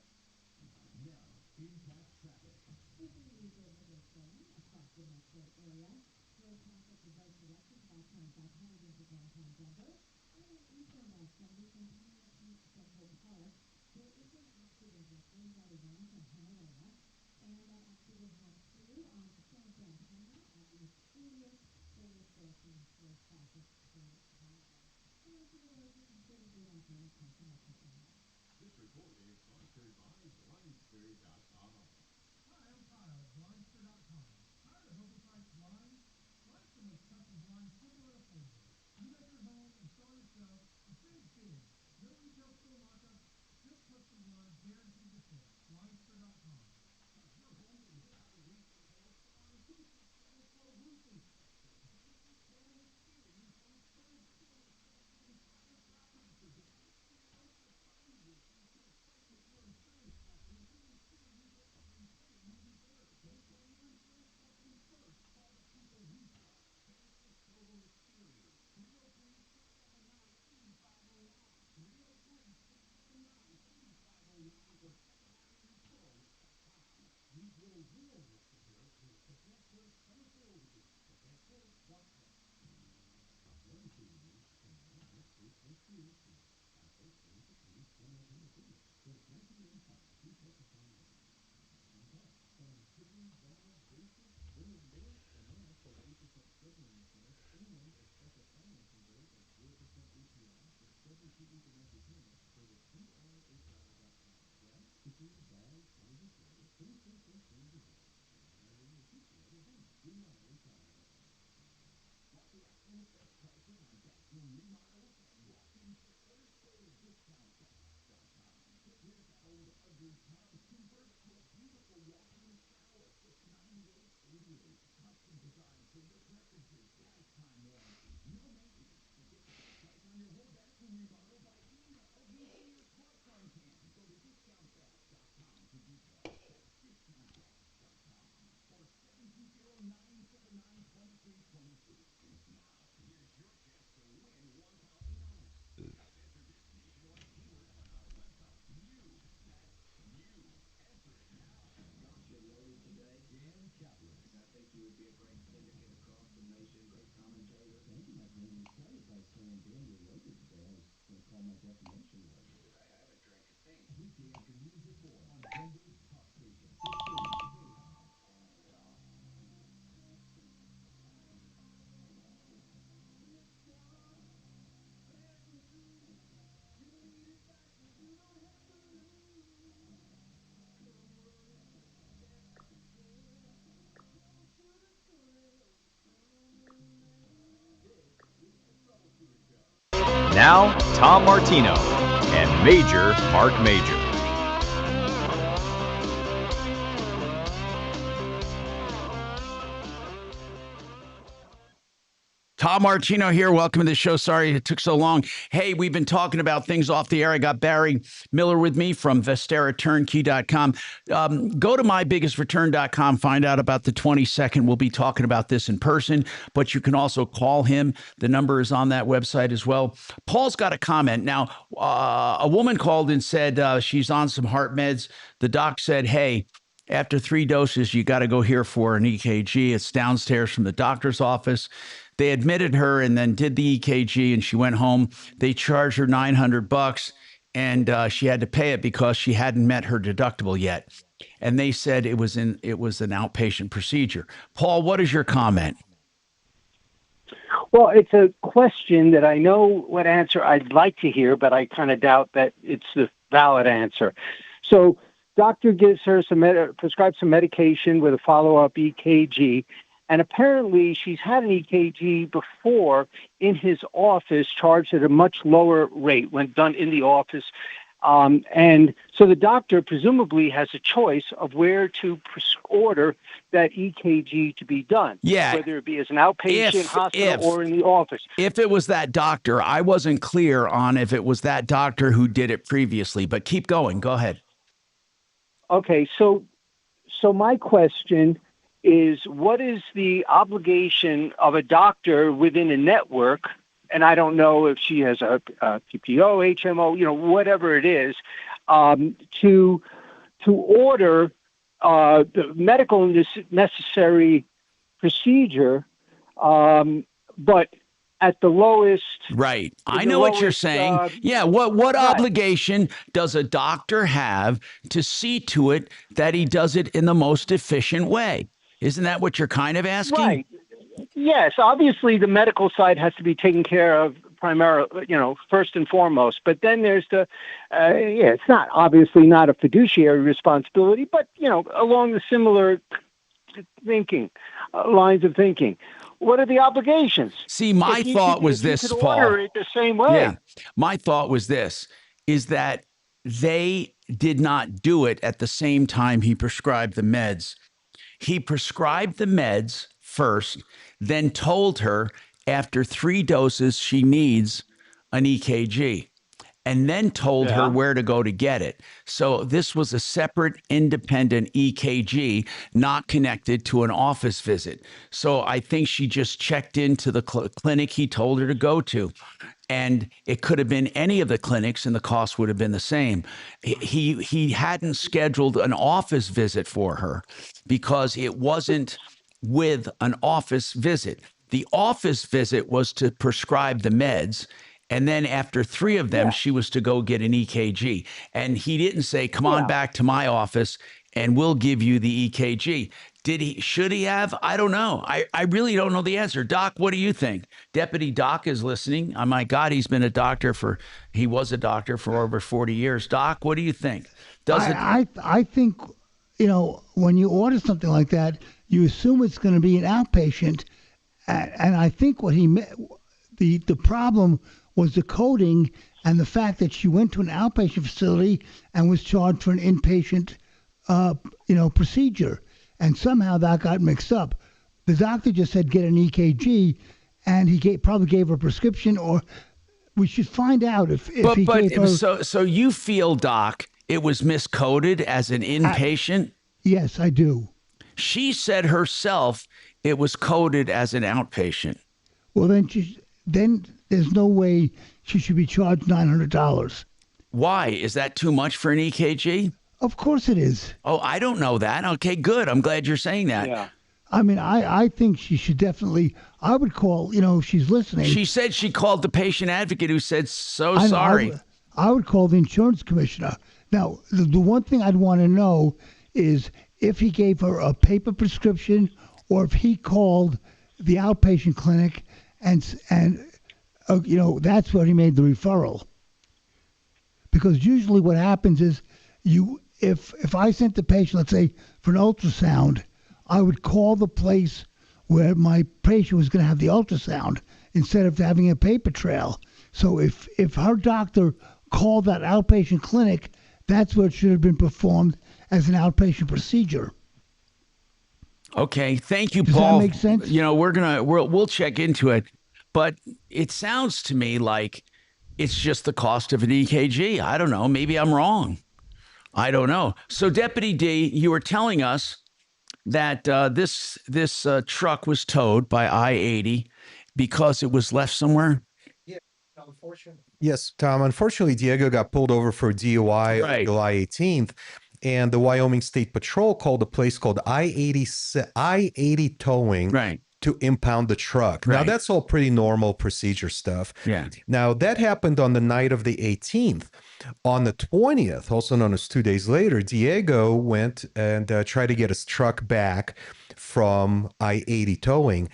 Now, impact traffic. With the usual weather storm across the metro area, slow traffic in both directions of I-25 headed into downtown Denver. And then eastbound I-70 from Pioneer to Central Park. There is an accident at Green Valley Ranch and Himalaya. And that accident has crew on San Santana at East 40th. There is therefore slow traffic for that. And then to the road, you can stay good on the metro area. This report is sponsored by Blindster.com. Hi, I'm Kyle at Blindster.com. Tired of overpriced blinds? Blindster makes custom blinds simple and affordable. You measure at home, install yourself, and save big. No retail store markups, just custom blinds guaranteed to fit. Blindster.com. Does your home need without-of-reach hailstorms? Who can stand slow roofing pressure? Who can stand an experience on curb storm affect your entire property for damage? Don't just find this. You should check with your insurance company to ensure you get what you pay you deserve. Don't call your insurance company first. Call the people we trust. Genesis Total Exteriors. 303-679-8509. 303-679-8509 or check them out at referrals.com. We will real roof repairs with the best rate summer sales event. Thebestwork.com. One thing is, and now this has created fear. Our first police attorney, former Tennessee, since 1985, he focused on women. On hidden bad basis, women more, and now for 8% scheduling insurance and a special financing rate of 0% APR with 17-week monthly payments, go to TRHI.com. Well, if you're a bad, clumsy trader, things can sometimes be hard. And when you keep it, TRHI.com. Want the absolute best prices on bathroom remodels and walk-in trailers? Go to discountcashback.com. Get rid of that old ugly tub, convert it to a beautiful walk-in shower, just $98.88. Custom designed for your preferences, lifetime warranty, no maintenance. And get the best price on your whole bathroom remodel by email using your smartphone can. Go to discountcash.com for details. That's discountcash.com or 720-979-2322. Now, here's your chance to win $1,000. Enter this nationwide keyword on our website. New. That's new. Enter it now. Gotcha loaded today. Dan Kaplan. I think you would be a great syndicate across the nation. Great commentator. Thank you, my friend. You started by saying, Dan, you're loaded today. I was going to call my definition loaded. I haven't drank a thing. Weekday afternoons at 4 on Denver's Talk Station. 630 KHOW. Now, Tom Martino and Major Marc Mager. Tom Martino here. Welcome to the show. Sorry it took so long. Hey, we've been talking about things off the air. I got Barry Miller with me from VesteraTurnkey.com. Go to MyBiggestReturn.com. Find out about the 22nd. We'll be talking about this in person, but you can also call him. The number is on that website as well. Paul's got a comment. Now, a woman called and said she's on some heart meds. The doc said, hey, after 3 doses, you got to go here for an EKG. It's downstairs from the doctor's office. They admitted her and then did the EKG, and she went home. They charged her $900, and she had to pay it because she hadn't met her deductible yet. And they said it was an outpatient procedure. Paul, what is your comment? Well, it's a question that I know what answer I'd like to hear, but I kind of doubt that it's the valid answer. So, doctor gives her prescribes some medication with a follow-up EKG, and apparently she's had an EKG before in his office, charged at a much lower rate when done in the office. And so the doctor presumably has a choice of where to order that EKG to be done, whether it be as an outpatient hospital or in the office. If it was that doctor, I wasn't clear on if it was that doctor who did it previously, but keep going. Go ahead. Okay, so my question is, what is the obligation of a doctor within a network? And I don't know if she has a PPO, HMO, whatever it is, to order the medical necessary procedure, but at the lowest. Right. I know what you're saying. What obligation does a doctor have to see to it that he does it in the most efficient way? Isn't that what you're kind of asking? Right. Yes. Obviously, the medical side has to be taken care of primarily, first and foremost. But then there's the, it's not obviously not a fiduciary responsibility, but, along the similar lines of thinking. What are the obligations? See, my thought was this, Paul. Order it the same way. Yeah. My thought was this, is that they did not do it at the same time he prescribed the meds. He prescribed the meds first, then told her after 3 doses she needs an EKG, and then told her where to go to get it. So this was a separate, independent EKG, not connected to an office visit. So I think she just checked into the clinic he told her to go to. And it could have been any of the clinics, and the cost would have been the same. He hadn't scheduled an office visit for her because it wasn't with an office visit. The office visit was to prescribe the meds. And then after 3 of them, she was to go get an EKG. And he didn't say, come on back to my office and we'll give you the EKG. Should he have? I don't know. I really don't know the answer. Doc, what do you think? Deputy Doc is listening. Oh my God, he was a doctor for over 40 years. Doc, what do you think? I think, when you order something like that, you assume it's going to be an outpatient. And I think what he meant, the problem was the coding and the fact that she went to an outpatient facility and was charged for an inpatient, procedure. And somehow that got mixed up. The doctor just said get an EKG, and he probably gave her a prescription, or we should find out if he gave her. So you feel, Doc, it was miscoded as an inpatient? Yes, I do. She said herself it was coded as an outpatient. Well, then there's no way she should be charged $900. Why? Is that too much for an EKG? Of course it is. Oh, I don't know that. Okay, good. I'm glad you're saying that. Yeah. I mean, I think she should definitely, I would call, if she's listening. She said she called the patient advocate who said, sorry. I would call the insurance commissioner. Now, the one thing I'd want to know is if he gave her a paper prescription or if he called the outpatient clinic and that's where he made the referral. Because usually what happens is if I sent the patient, let's say, for an ultrasound, I would call the place where my patient was going to have the ultrasound instead of having a paper trail. So if her doctor called that outpatient clinic, that's where it should have been performed as an outpatient procedure. Okay, thank you, Does Paul. that make sense? We'll check into it. but it sounds to me like it's just the cost of an EKG. I don't know. Maybe I'm wrong. I don't know. So, Deputy D, you were telling us that this truck was towed by I-80 because it was left somewhere. Yes, Tom. Unfortunately, Diego got pulled over for DUI on July 18th, and the Wyoming State Patrol called a place called I-80 Towing to impound the truck. Now, that's all pretty normal procedure stuff. Yeah. Now, that happened on the night of the 18th. On the 20th, also known as 2 days later, Diego went and tried to get his truck back from I-80 Towing.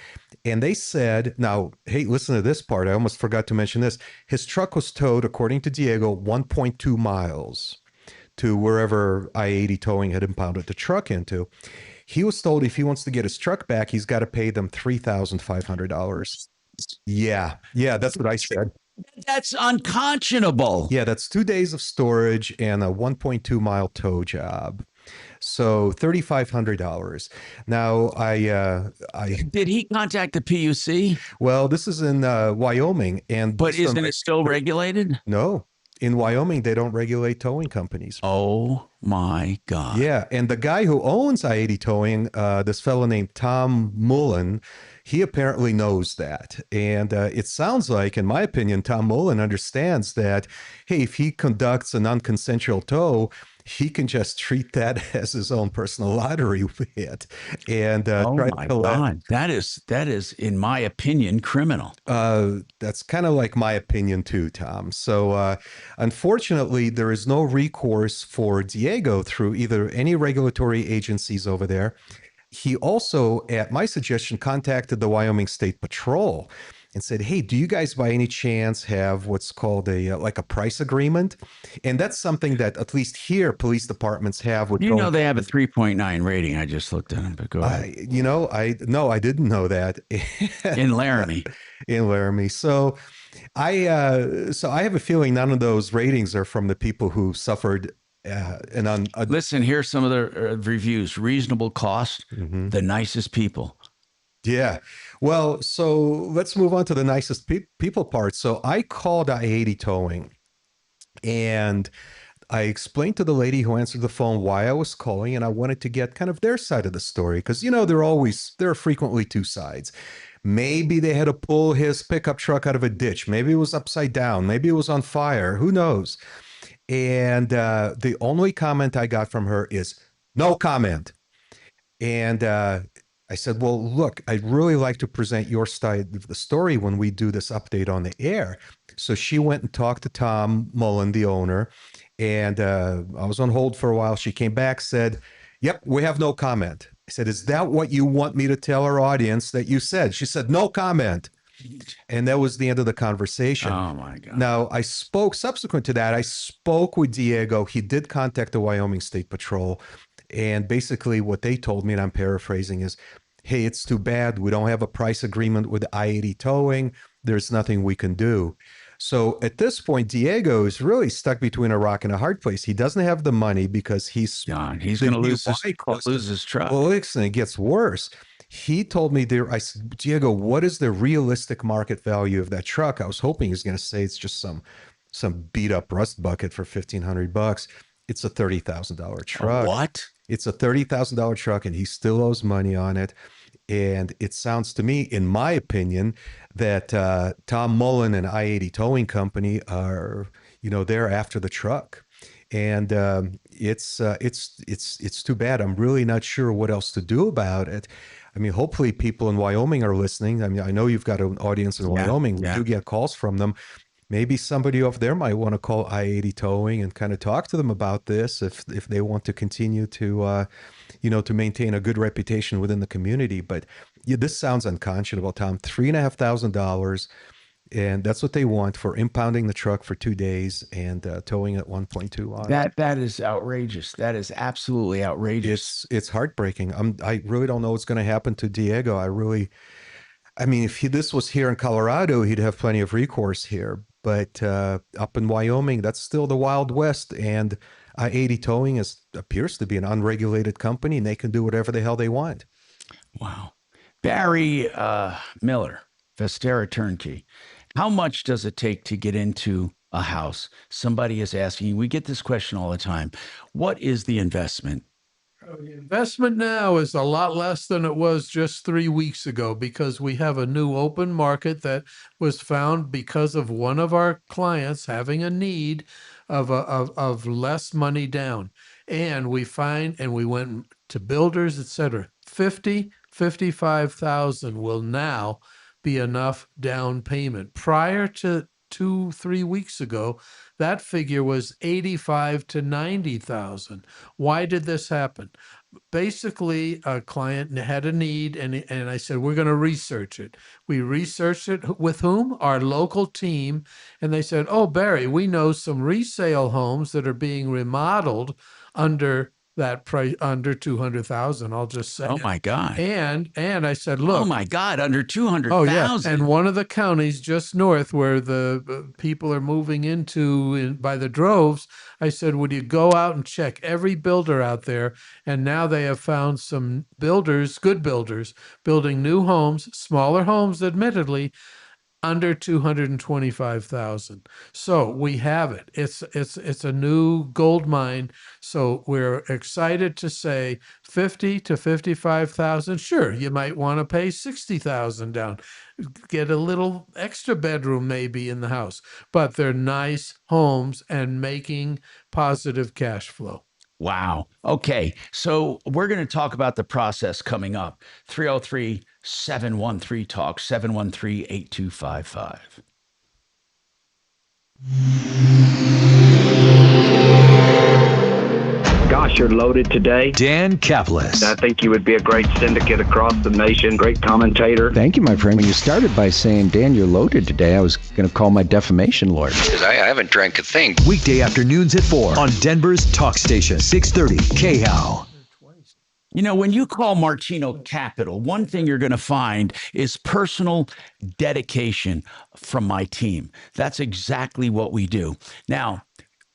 And they said, now, hey, listen to this part. I almost forgot to mention this. His truck was towed, according to Diego, 1.2 miles to wherever I-80 Towing had impounded the truck into. He was told if he wants to get his truck back, he's got to pay them $3,500. Yeah, that's what I said. That's unconscionable. Yeah, that's 2 days of storage and a 1.2 mile tow job. So $3,500. Now, I did he contact the PUC? Well, this is in Wyoming, but isn't it still regulated? No, in Wyoming they don't regulate towing companies. Oh my God! Yeah, and the guy who owns I-80 Towing, this fellow named Tom Mullen, he apparently knows that, and it sounds like, in my opinion, Tom Mullen understands that. Hey, if he conducts a non-consensual tow, he can just treat that as his own personal lottery hit, and oh my God, that is, in my opinion, criminal. That's kind of like my opinion too, Tom. So, unfortunately, there is no recourse for Diego through either any regulatory agencies over there. He also, at my suggestion, contacted the Wyoming State Patrol and said, hey, do you guys by any chance have what's called a like a price agreement? And that's something that at least here police departments have. With they have a 3.9 rating. I just looked at them, but go ahead. I didn't know that. In Laramie. In Laramie. So I have a feeling none of those ratings are from the people who suffered. Listen, here's some of the reviews. Reasonable cost, the nicest people. Yeah. Well, so let's move on to the nicest people part. So I called I-80 Towing, and I explained to the lady who answered the phone why I was calling, and I wanted to get kind of their side of the story because, there are frequently two sides. Maybe they had to pull his pickup truck out of a ditch. Maybe it was upside down. Maybe it was on fire. Who knows? And the only comment I got from her is no comment. And I said, well, look, I'd really like to present your side of the story when we do this update on the air. So she went and talked to Tom Mullen, the owner, and I was on hold for a while. She came back, said, yep, we have no comment. I said, is that what you want me to tell our audience that you said? She said, no comment. And that was the end of the conversation. Oh, my God. Now, subsequent to that, I spoke with Diego. He did contact the Wyoming State Patrol. And basically what they told me, and I'm paraphrasing, is, hey, it's too bad. We don't have a price agreement with I-80 Towing. There's nothing we can do. So at this point, Diego is really stuck between a rock and a hard place. He doesn't have the money because he's going to lose his truck. Well, listen, it gets worse. He told me I said, Diego, what is the realistic market value of that truck? I was hoping he was going to say it's just some beat up rust bucket for $1,500. It's a $30,000 truck. What? It's a $30,000 truck, and he still owes money on it. And it sounds to me, in my opinion, that Tom Mullen and I-80 Towing Company are, they're after the truck. And it's too bad. I'm really not sure what else to do about it. I mean, hopefully people in Wyoming are listening. I mean, I know you've got an audience in Wyoming. We do get calls from them. Maybe somebody over there might want to call I-80 Towing and kind of talk to them about this if they want to continue to, to maintain a good reputation within the community. But this sounds unconscionable, Tom. $3,500, and that's what they want for impounding the truck for 2 days and towing at 1.2 on. That is outrageous. That is absolutely outrageous. It's heartbreaking. I really don't know what's going to happen to Diego. I mean, if this was here in Colorado, he'd have plenty of recourse here. But up in Wyoming, that's still the Wild West. And I-80 Towing appears to be an unregulated company, and they can do whatever the hell they want. Wow. Barry Miller, Vestera Turnkey. How much does it take to get into a house? Somebody is asking, we get this question all the time. What is the investment? The investment now is a lot less than it was just 3 weeks ago because we have a new open market that was found because of one of our clients having a need of less money down. And we went to builders, etc. 55,000 will now be enough down payment. Prior to 2-3 weeks ago, that figure was 85 to 90,000. Why did this happen? Basically, a client had a need, and I said, we're going to research it. We researched it with whom? Our local team. And they said, oh, Barry, we know some resale homes that are being remodeled under that price, under 200,000. I'll just say. Oh my God. And I said, look. Oh my God, under 200,000. Oh yeah. And one of the counties just north where the people are moving into by the droves, I said, would you go out and check every builder out there? And now they have found some builders, good builders, building new homes, smaller homes, admittedly, under 225,000. So we have it. It's a new gold mine. So we're excited to say 50 to 55,000. Sure, you might want to pay 60,000 down. Get a little extra bedroom maybe in the house, but they're nice homes and making positive cash flow. Wow. Okay. So we're going to talk about the process coming up. 303-713-TALK, 713-8255. Gosh, you're loaded today. Dan Caplis. I think you would be a great syndicate across the nation, great commentator. Thank you, my friend. When you started by saying, Dan, you're loaded today, I was going to call my defamation lawyer. Because I haven't drank a thing. Weekday afternoons at 4 on Denver's Talk Station, 630 KHOW. You know, when you call Martino Capital, one thing you're going to find is personal dedication from my team. That's exactly what we do. Now,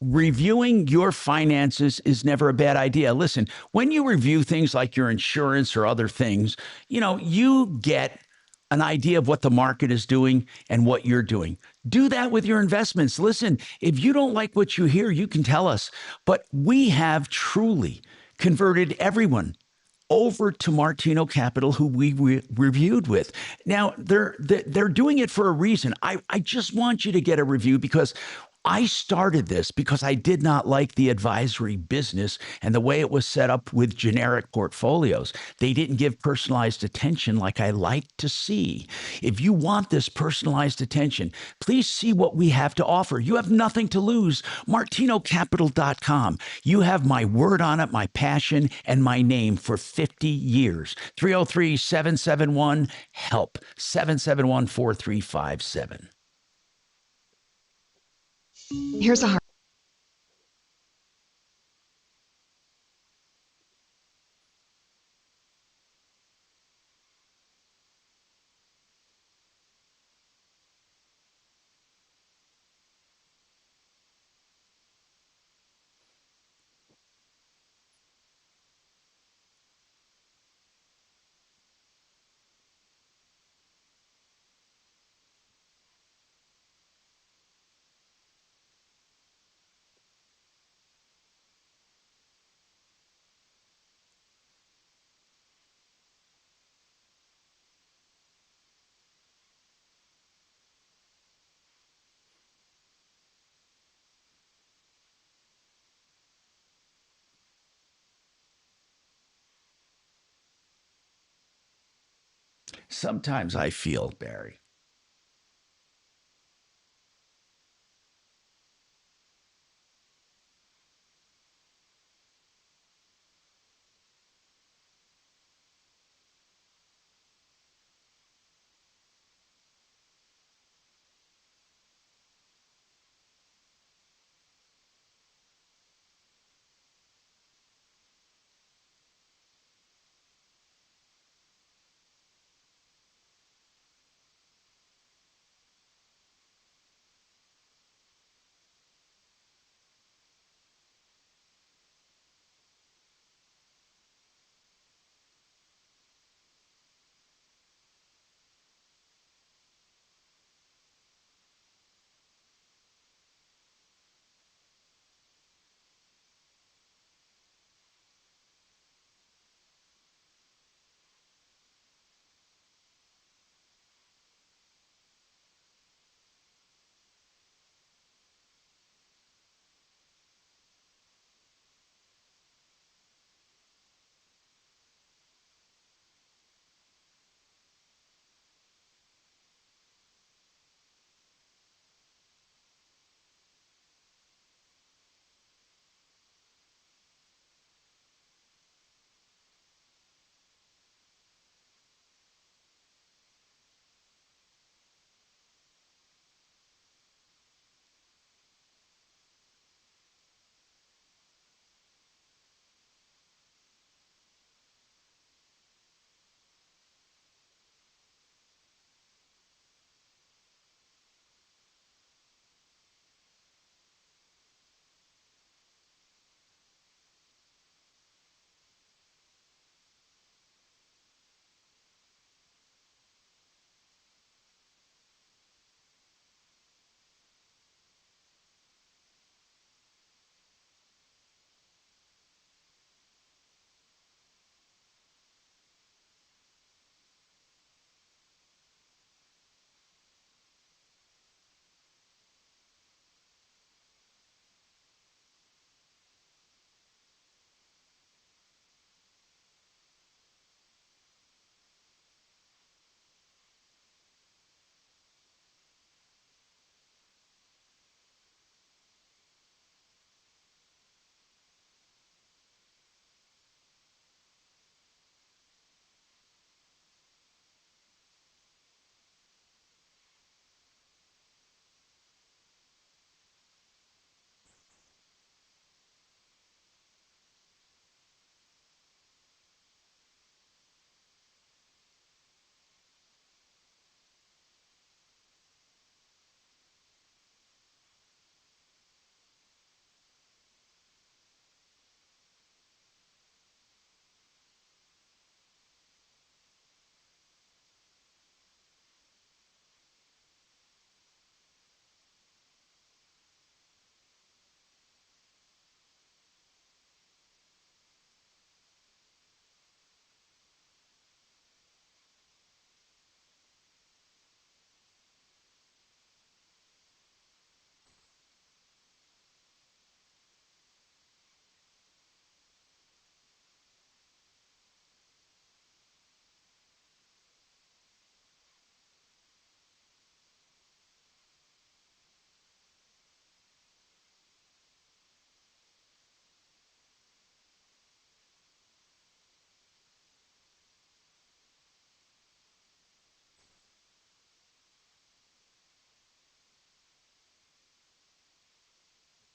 reviewing your finances is never a bad idea. Listen, when you review things like your insurance or other things, you know, you get an idea of what the market is doing and what you're doing. Do that with your investments. Listen, if you don't like what you hear, you can tell us. But we have truly converted everyone over to Martino Capital, who we reviewed with. Now, they're doing it for a reason. I just want you to get a review because I started this because I did not like the advisory business and the way it was set up with generic portfolios. They didn't give personalized attention like I like to see. If you want this personalized attention, please see what we have to offer. You have nothing to lose. MartinoCapital.com. You have my word on it, my passion, and my name for 50 years. 303-771-HELP, 771-4357. Here's a hard. Sometimes I feel, Barry,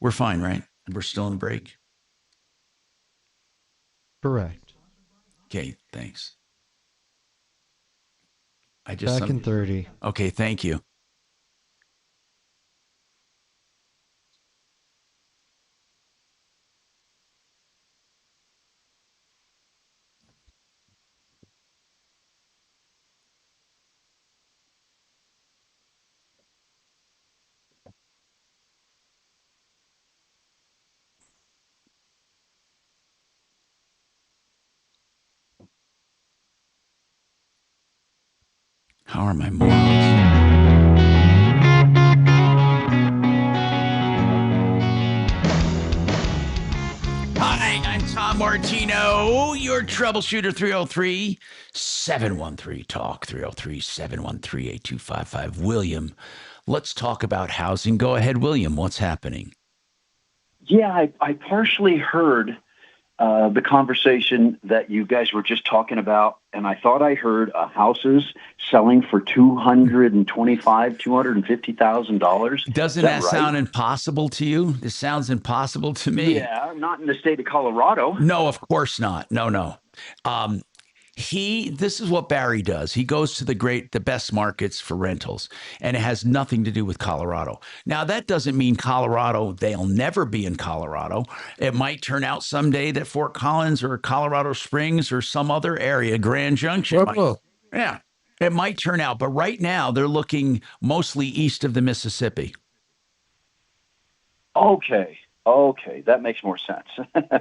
We're fine, right? We're still in the break. Correct. Okay, thanks. I just Back in 30. Okay, thank you. How are my morals? Hi, I'm Tom Martino, your troubleshooter. 303-713-TALK, 303-713-8255. William, let's talk about housing. Go ahead, William. What's happening? Yeah, I partially heard the conversation that you guys were just talking about, and I thought I heard houses selling for $250,000. Doesn't that sound impossible to you? This sounds impossible to me. Yeah, not in the state of Colorado. No, of course not. No. This is what Barry does. He goes to the best markets for rentals, and it has nothing to do with Colorado. Now, that doesn't mean Colorado, they'll never be in Colorado. It might turn out someday that Fort Collins or Colorado Springs or some other area, Grand Junction. Yeah, it might turn out. But right now, they're looking mostly east of the Mississippi. Okay, that makes more sense.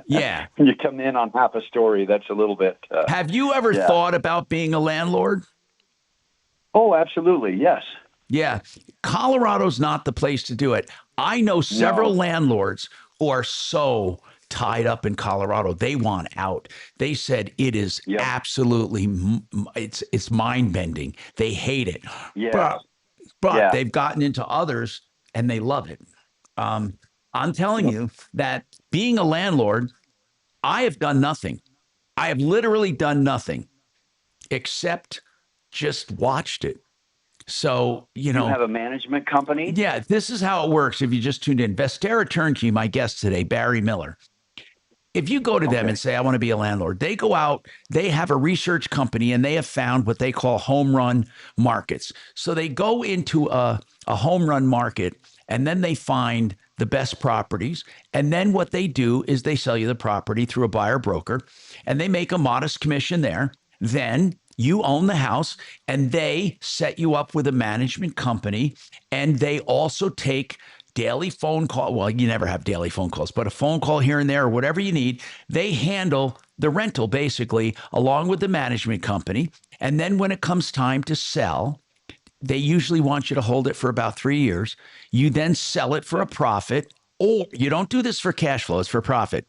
Yeah. When you come in on half a story, that's a little bit... Have you ever thought about being a landlord? Oh, absolutely, yes. Yeah. Colorado's not the place to do it. I know several landlords who are so tied up in Colorado. They want out. They said it is absolutely, it's mind-bending. They hate it. Yeah. But they've gotten into others and they love it. I'm telling you that being a landlord, I have done nothing. I have literally done nothing except just watched it. So, you have a management company? Yeah, this is how it works. If you just tuned in, Vestera Turnkey, my guest today, Barry Miller. If you go to them and say, I want to be a landlord, they go out, they have a research company, and they have found what they call home run markets. So they go into a home run market, and then they find the best properties. And then what they do is they sell you the property through a buyer broker, and they make a modest commission there. Then you own the house, and they set you up with a management company, and they also take daily phone call. Well, you never have daily phone calls, but a phone call here and there or whatever you need. They handle the rental basically along with the management company. And then when it comes time to sell, they usually want you to hold it for about 3 years. You then sell it for a profit, or you don't do this for cash flow, it's for profit.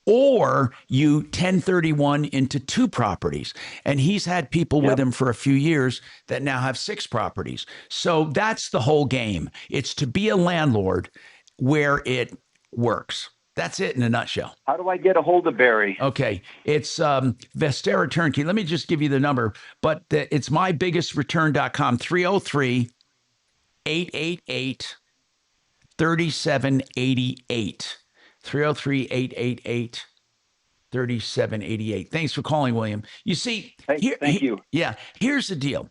Or you 1031 into 2 properties. And he's had people with him for a few years that now have 6 properties. So that's the whole game. It's to be a landlord where it works. That's it in a nutshell. How do I get a hold of Barry? Okay. It's Vestera Turnkey. Let me just give you the number, but it's mybiggestrureturn.com, 303-888-3788. 303-888-3788. Thanks for calling, William. You see, thank you. Yeah, here's the deal.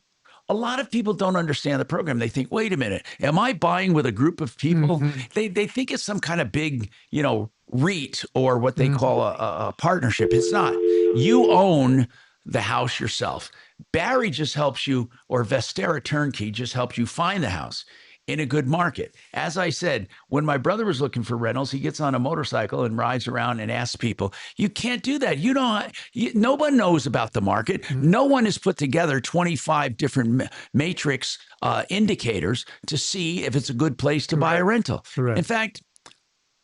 A lot of people don't understand the program. They think, wait a minute, am I buying with a group of people? They think it's some kind of big, REIT or what they call a partnership. It's not. You own the house yourself. Barry just helps you, or Vestera Turnkey just helps you find the house in a good market. As I said, when my brother was looking for rentals, he gets on a motorcycle and rides around and asks people. You can't do that. No one knows about the market. No one has put together 25 different matrix indicators to see if it's a good place to buy a rental. In fact,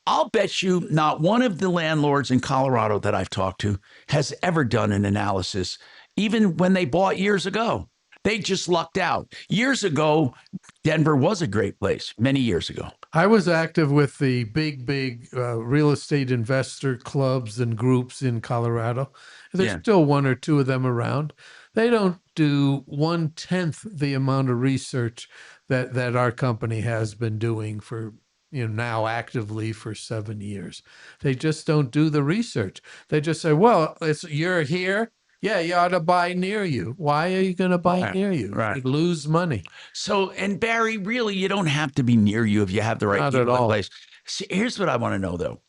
I'll bet you not one of the landlords in Colorado that I've talked to has ever done an analysis, even when they bought years ago. They just lucked out. Years ago, Denver was a great place, many years ago. I was active with the big real estate investor clubs and groups in Colorado. There's still 1 or 2 of them around. They don't do 1/10 the amount of research that our company has been doing for now actively for 7 years. They just don't do the research. They just say, well, you're here. Yeah, you ought to buy near you. Why are you going to buy near you? Right. You'd lose money. So, and Barry, really, you don't have to be near you if you have the right Not people at in all. place. See, here's what I want to know, though.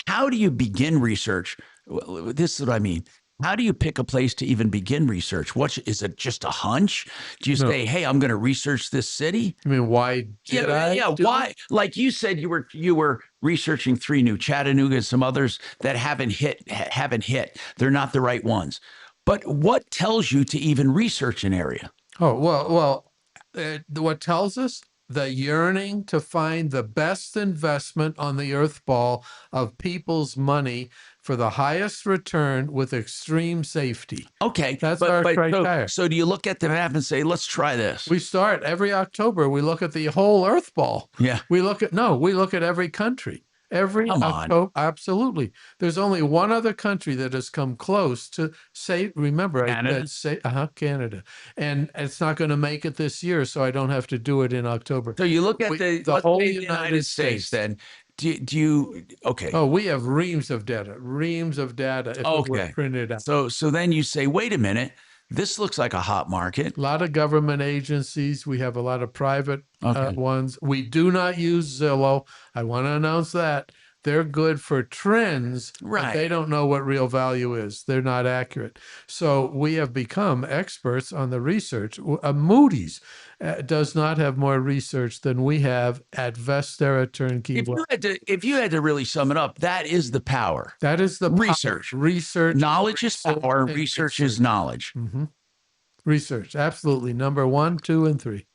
How do you begin research? Well, this is what I mean. How do you pick a place to even begin research? Is it just a hunch? Do you say, "Hey, I'm going to research this city"? I mean, why did I? Yeah. Why? Like you said, you were researching 3 new, Chattanooga, and some others that haven't hit. They're not the right ones. But what tells you to even research an area? Oh, well, what tells us? The yearning to find the best investment on the earth ball of people's money for the highest return with extreme safety. Okay. That's our criteria. So do you look at the map and say, let's try this? We start every October. We look at the whole earth ball. Yeah. We look at every country. Come on. Absolutely. There's only one other country that has come close to remember, Canada? Canada. And it's not going to make it this year, so I don't have to do it in October. So you look at the whole United States. Then. Do you, okay. Oh, we have reams of data if it were printed out. So then you say, wait a minute, this looks like a hot market. A lot of government agencies. We have a lot of private ones. We do not use Zillow. I want to announce that. They're good for trends, but they don't know what real value is. They're not accurate. So we have become experts on the research. Moody's does not have more research than we have at Vestera Turnkey. If you had to really sum it up, that is the power. That is the research. Research. Knowledge is power. Research is knowledge. Mm-hmm. Research, absolutely. Number 1, 2, and 3.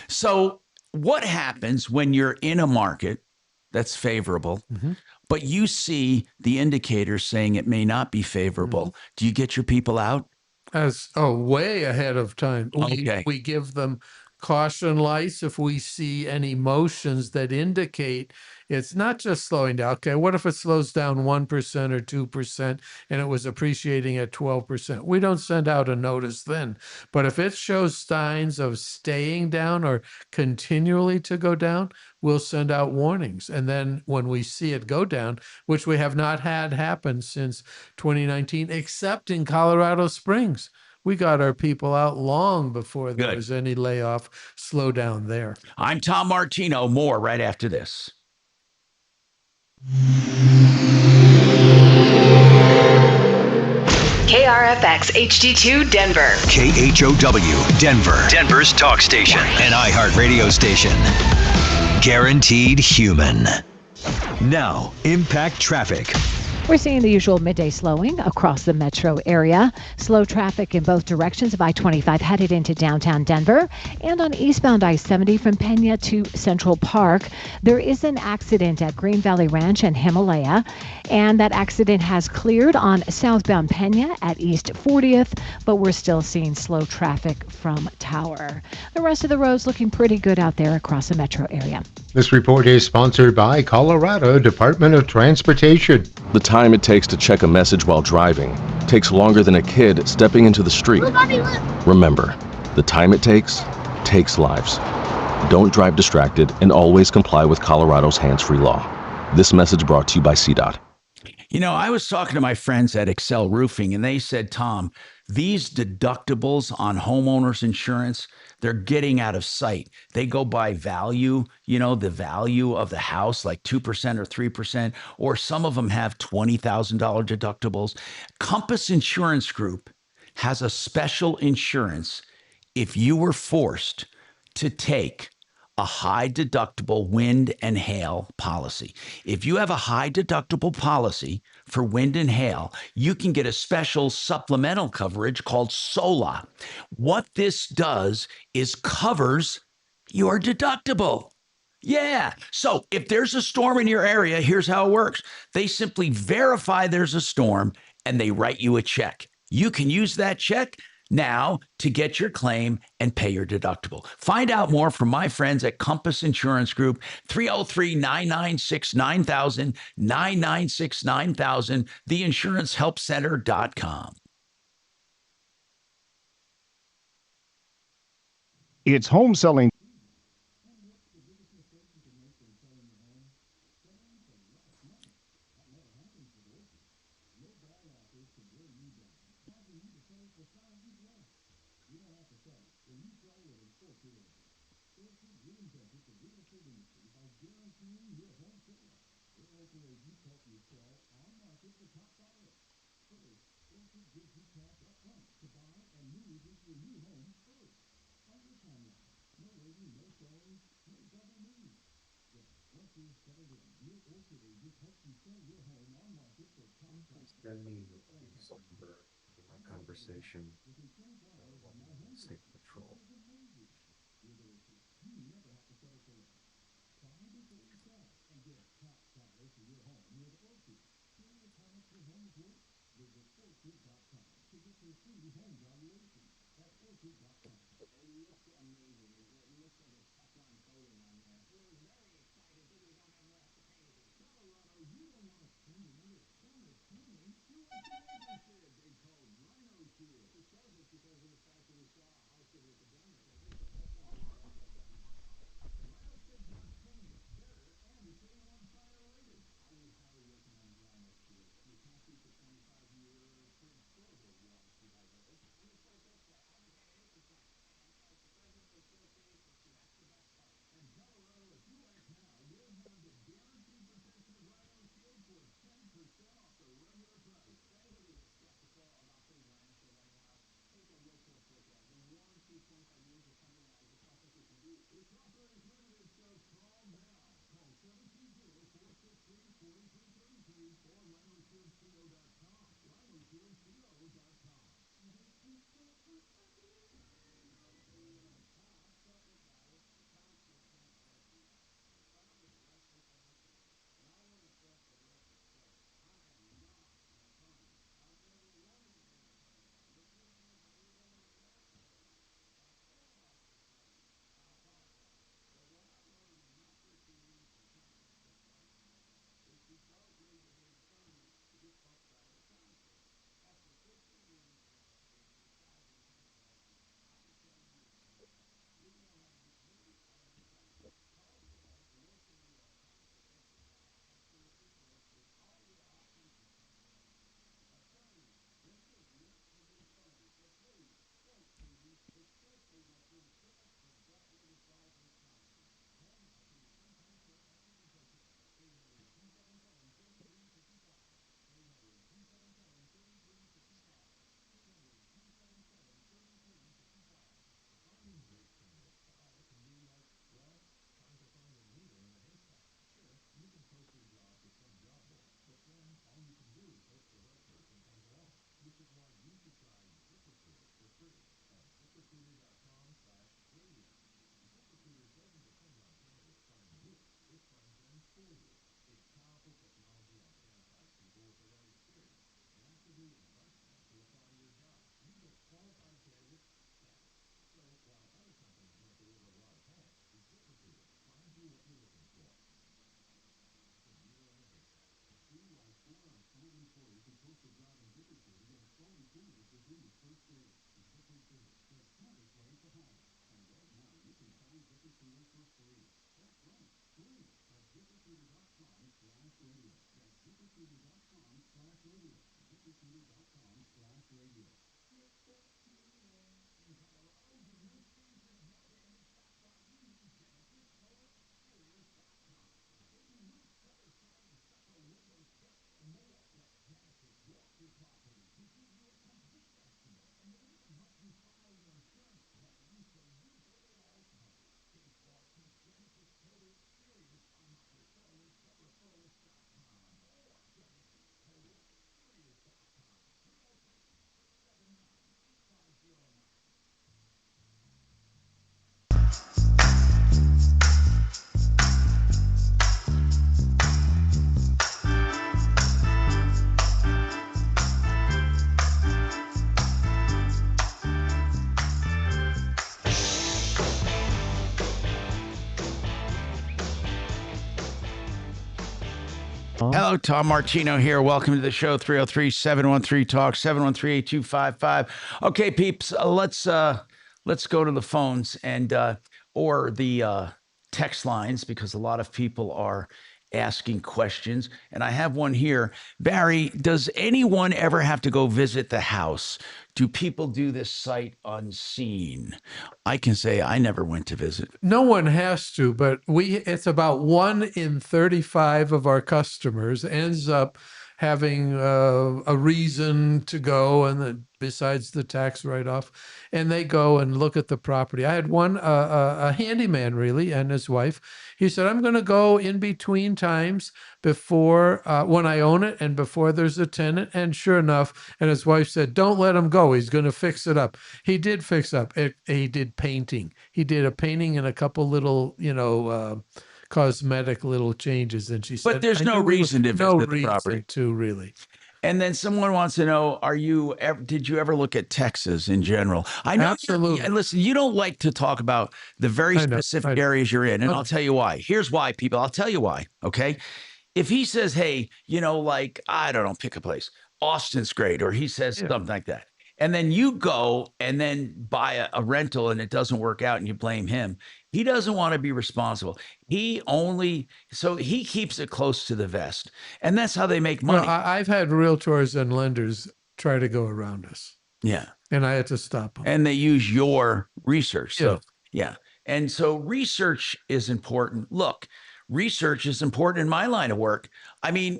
So what happens when you're in a market that's favorable, but you see the indicators saying it may not be favorable? Do you get your people out? Way ahead of time. We give them caution lights if we see any motions that indicate it's not just slowing down. Okay, what if it slows down 1% or 2% and it was appreciating at 12%? We don't send out a notice then. But if it shows signs of staying down or continually to go down, we'll send out warnings. And then when we see it go down, which we have not had happen since 2019, except in Colorado Springs, we got our people out long before there was any layoff slowdown there. I'm Tom Martino. More right after this. KRFX HD2 Denver. KHOW Denver. Denver's talk station. An iHeart radio station. Guaranteed human. Now, impact traffic. We're seeing the usual midday slowing across the metro area. Slow traffic in both directions of I-25 headed into downtown Denver. And on eastbound I-70 from Pena to Central Park, there is an accident at Green Valley Ranch and Himalaya. And that accident has cleared on southbound Pena at East 40th, but we're still seeing slow traffic from Tower. The rest of the roads looking pretty good out there across the metro area. This report is sponsored by Colorado Department of Transportation. The time it takes to check a message while driving takes longer than a kid stepping into the street. Remember, the time it takes lives. Don't drive distracted and always comply with Colorado's hands-free law. This message brought to you by CDOT. I was talking to my friends at Excel Roofing, and they said, Tom, these deductibles on homeowners insurance, they're getting out of sight. They go by value, the value of the house, like 2% or 3%, or some of them have $20,000 deductibles. Compass Insurance Group has a special insurance if you were forced to take a high deductible wind and hail policy. If you have a high deductible policy for wind and hail, you can get a special supplemental coverage called SOLA. What this does is covers your deductible. Yeah. So if there's a storm in your area, here's how it works. They simply verify there's a storm and they write you a check. You can use that check now to get your claim and pay your deductible. Find out more from my friends at Compass Insurance Group, 303-996-9000, 996-9000, theinsurancehelpcenter.com. It's home selling. reinvented the real estate industry by guaranteeing your home sale. Their local agents help you sell on market for top dollar. First, Orchard gives you cash up front to buy and move into your new home first. On your timeline. No waiting, no selling, no double moves. Then, once you're settled in, your Orchard agent helps you sell your home on market for top price. My conversation. Within 24 hours of my home State patrol. This is amazing. With Orchard, you never have to settle for less. Buy before you sell and get top dollar for your home with Orchard. Curious how much your home is worth? Visit Orchard.com to get your free home valuation. That's Orchard.com. It looks amazing. It looks like a Teflon coating on there. We're very excited that we don't have more to paint it in. Colorado, you don't want to spend another summer painting. Do what your neighbors did. They called Rhino Shield. We chose it because of the fact that we saw a house with epidemic. And this is all our house like that in my house. Rhino Shield not painted, better, and it's A1 fire rated. I would highly recommend Rhino Shield. You can't beat the 25-year Fridge scoreboard warranty, I heard. Let me put it this way. I haven't had any complaints. And as the president of the Association, that's the best part. And Colorado, if you act now, you'll have the guaranteed protection of Rhino Shield for 10% off the regular price. For anybody that's skeptical about putting Rhino Shield on your house, take a real close look at it. The warranty, 25 years or something, I just don't think we can beat. This offer is limited, so call now. Call 720-463-4333 or RhinoShieldCO.com. RhinoShieldCO.com. Which is why you should try ZipRecruiter for free at ZipRecruiter.com/radio. ZipRecruiter doesn't depend on candidates finding you. It finds them for you. Its powerful technology identifies people with the right experience and actively invites them to apply to your job. You get qualified candidates fast. So while other companies might deliver a lot of help, ZipRecruiter finds you what you're looking for. It's a needle in a haystack. See why 4 out of 5 employers who post a job in ZipRecruiter get a quality candidate within the first day. ZipRecruiter, the smartest way to hire. And right now, you can try ZipRecruiter for free. That's right, free at ZipRecruiter.com/radio. That's ZipRecruiter.com/radio. ZipRecruiter.com/radio. In Colorado, did you see this no-damage stop sign? You need Genesis Solar Exteriors.com. They do roof, gutter, siding, stucco, windows, deck, and more. Let Genesis walk your property to give you a complete estimate and maybe even help you file your insurance claim so you get it all covered. Think more to Genesis Solar Exteriors on mysolarsupreferrals.com or GenesisSolarExteriors.com. 303-679-8509. Hello, Tom Martino here. Welcome to the show. 303-713-TALK, 713-8255. Okay, peeps, let's go to the phones and or the text lines because a lot of people are asking questions. And I have one here. Barry, does anyone ever have to go visit the house? Do people do this sight unseen? I can say I never went to visit. No one has to, but it's about 1 in 35 of our customers ends up having a reason to go, and besides the tax write-off, and they go and look at the property. I had one, a handyman really, and his wife. He said, I'm going to go in between times before when I own it and before there's a tenant. And sure enough, and his wife said, don't let him go. He's going to fix it up. He did fix up. He did painting. He did a painting and a couple little, cosmetic little changes. And she said, but there's no reason to visit the property. To really. And then someone wants to know, did you ever look at Texas in general? I know. Absolutely. Listen, you don't like to talk about the very specific areas you're in, and I'll tell you why. Here's why, people. I'll tell you why, okay? If he says, hey, I don't know, pick a place. Austin's great, or he says something like that. And then you go and then buy a rental and it doesn't work out and you blame him. He doesn't want to be responsible. So he keeps it close to the vest. And that's how they make money. Well, I've had realtors and lenders try to go around us. Yeah. And I had to stop them. And they use your research. So, yeah. And so research is important. Look, research is important in my line of work. I mean,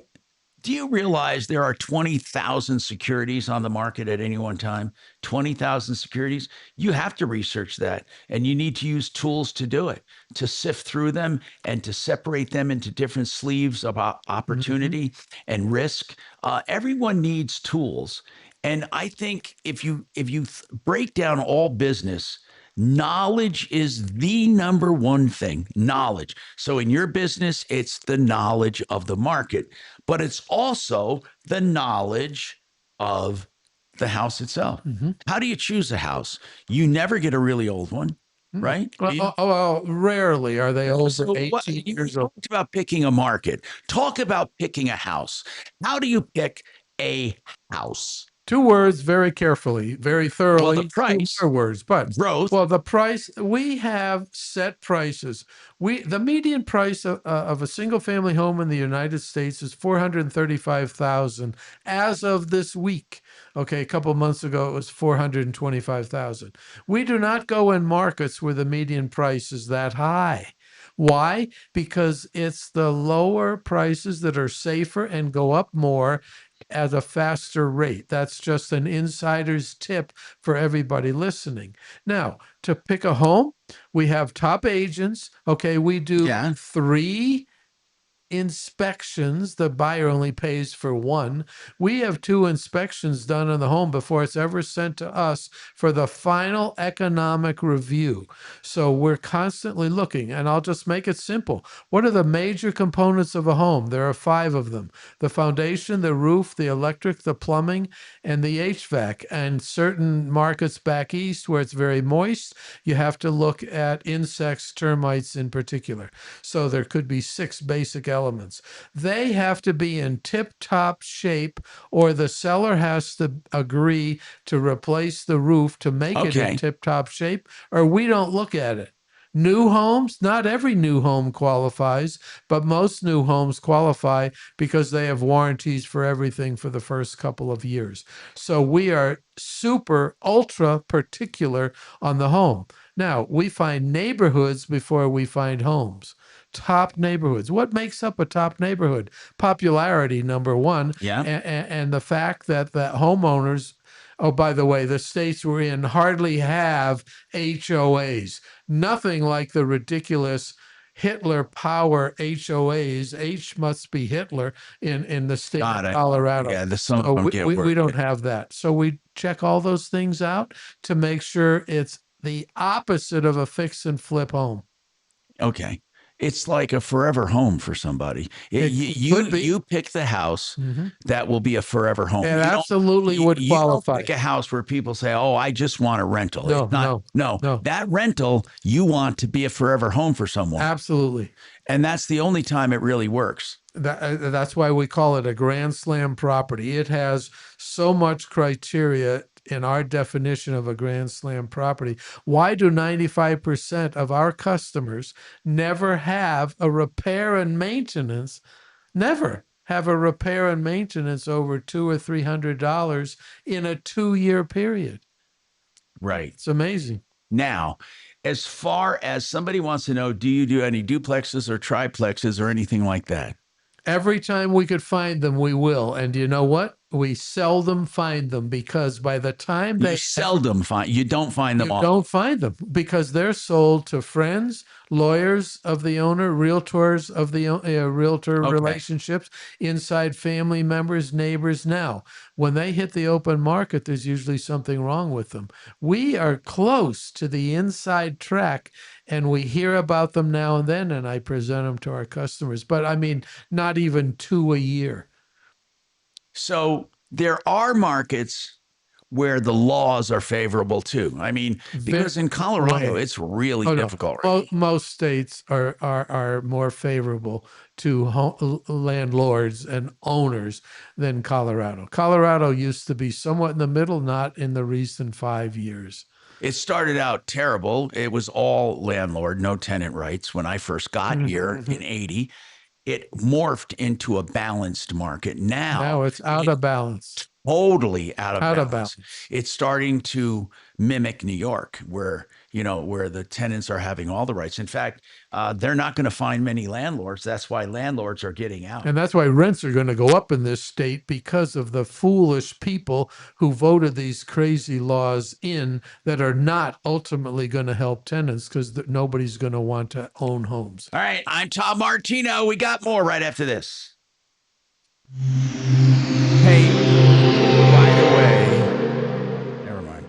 do you realize there are 20,000 securities on the market at any one time? 20,000 securities. You have to research that, and you need to use tools to do it, to sift through them and to separate them into different sleeves of opportunity and risk. Everyone needs tools. And I think if you break down all business, knowledge is the number one thing. Knowledge. So in your business, it's the knowledge of the market, but it's also the knowledge of the house itself. How do you choose a house? You never get a really old one, right? Well, rarely are they over 18 years old. Talk about picking a market. Talk about picking a house. How do you pick a house? 2 words, very carefully, very thoroughly. Well, the price. 2 more words, but growth. Well, the price, we have set prices. The median price of a single family home in the United States is $435,000 as of this week. Okay, a couple of months ago it was $425,000. We do not go in markets where the median price is that high. Why? Because it's the lower prices that are safer and go up more at a faster rate. That's just an insider's tip for everybody listening. Now, to pick a home, we have top agents. Okay, we do 3 inspections. The buyer only pays for 1. We have 2 inspections done on the home before it's ever sent to us for the final economic review. So we're constantly looking, and I'll just make it simple. What are the major components of a home? There are 5 of them: the foundation, the roof, the electric, the plumbing, and the HVAC. And certain markets back east where it's very moist, you have to look at insects, termites in particular. So there could be 6 basic elements. They have to be in tip-top shape, or the seller has to agree to replace the roof to make it in tip-top shape, or we don't look at it. New homes, not every new home qualifies, but most new homes qualify because they have warranties for everything for the first couple of years. So we are super, ultra particular on the home. Now, we find neighborhoods before we find homes. Top neighborhoods. What makes up a top neighborhood? Popularity, number one. Yeah. And the fact that the homeowners, oh, by the way, the states we're in hardly have HOAs. Nothing like the ridiculous Hitler power HOAs. H must be Hitler in the state of Colorado. Yeah, we don't have that. So we check all those things out to make sure it's the opposite of a fix and flip home. Okay. It's like a forever home for somebody. You pick the house that will be a forever home. It absolutely would qualify. You don't pick a house where people say, "Oh, I just want a rental." No. That rental you want to be a forever home for someone. Absolutely. And that's the only time it really works. That's why we call it a grand slam property. It has so much criteria in our definition of a grand slam property. Why do 95% of our customers never have a repair and maintenance? Never have a repair and maintenance over $200 or $300 in a 2-year period. Right. It's amazing. Now, as far as somebody wants to know, do you do any duplexes or triplexes or anything like that? Every time we could find them, we will. And you know what? We seldom find them because by the time You seldom find, you don't find them you all. don't find them because they're sold to friends, lawyers of the owner, realtors of the realtor relationships, inside family members, neighbors. Now, when they hit the open market, there's usually something wrong with them. We are close to the inside track and we hear about them now and then, and I present them to our customers. But I mean, not even 2 a year. So there are markets where the laws are favorable too. I mean, because in Colorado, it's really difficult. Right? Most states are more favorable to landlords and owners than Colorado. Colorado used to be somewhat in the middle, not in the recent 5 years. It started out terrible. It was all landlord, no tenant rights. When I first got here in 80, it morphed into a balanced market. Now it's out of balance. Totally out of balance. It's starting to mimic New York, where the tenants are having all the rights. In fact, they're not going to find many landlords. That's why landlords are getting out. And that's why rents are going to go up in this state because of the foolish people who voted these crazy laws in that are not ultimately going to help tenants because nobody's going to want to own homes. All right, I'm Tom Martino. We got more right after this. Hey, by the way, never mind.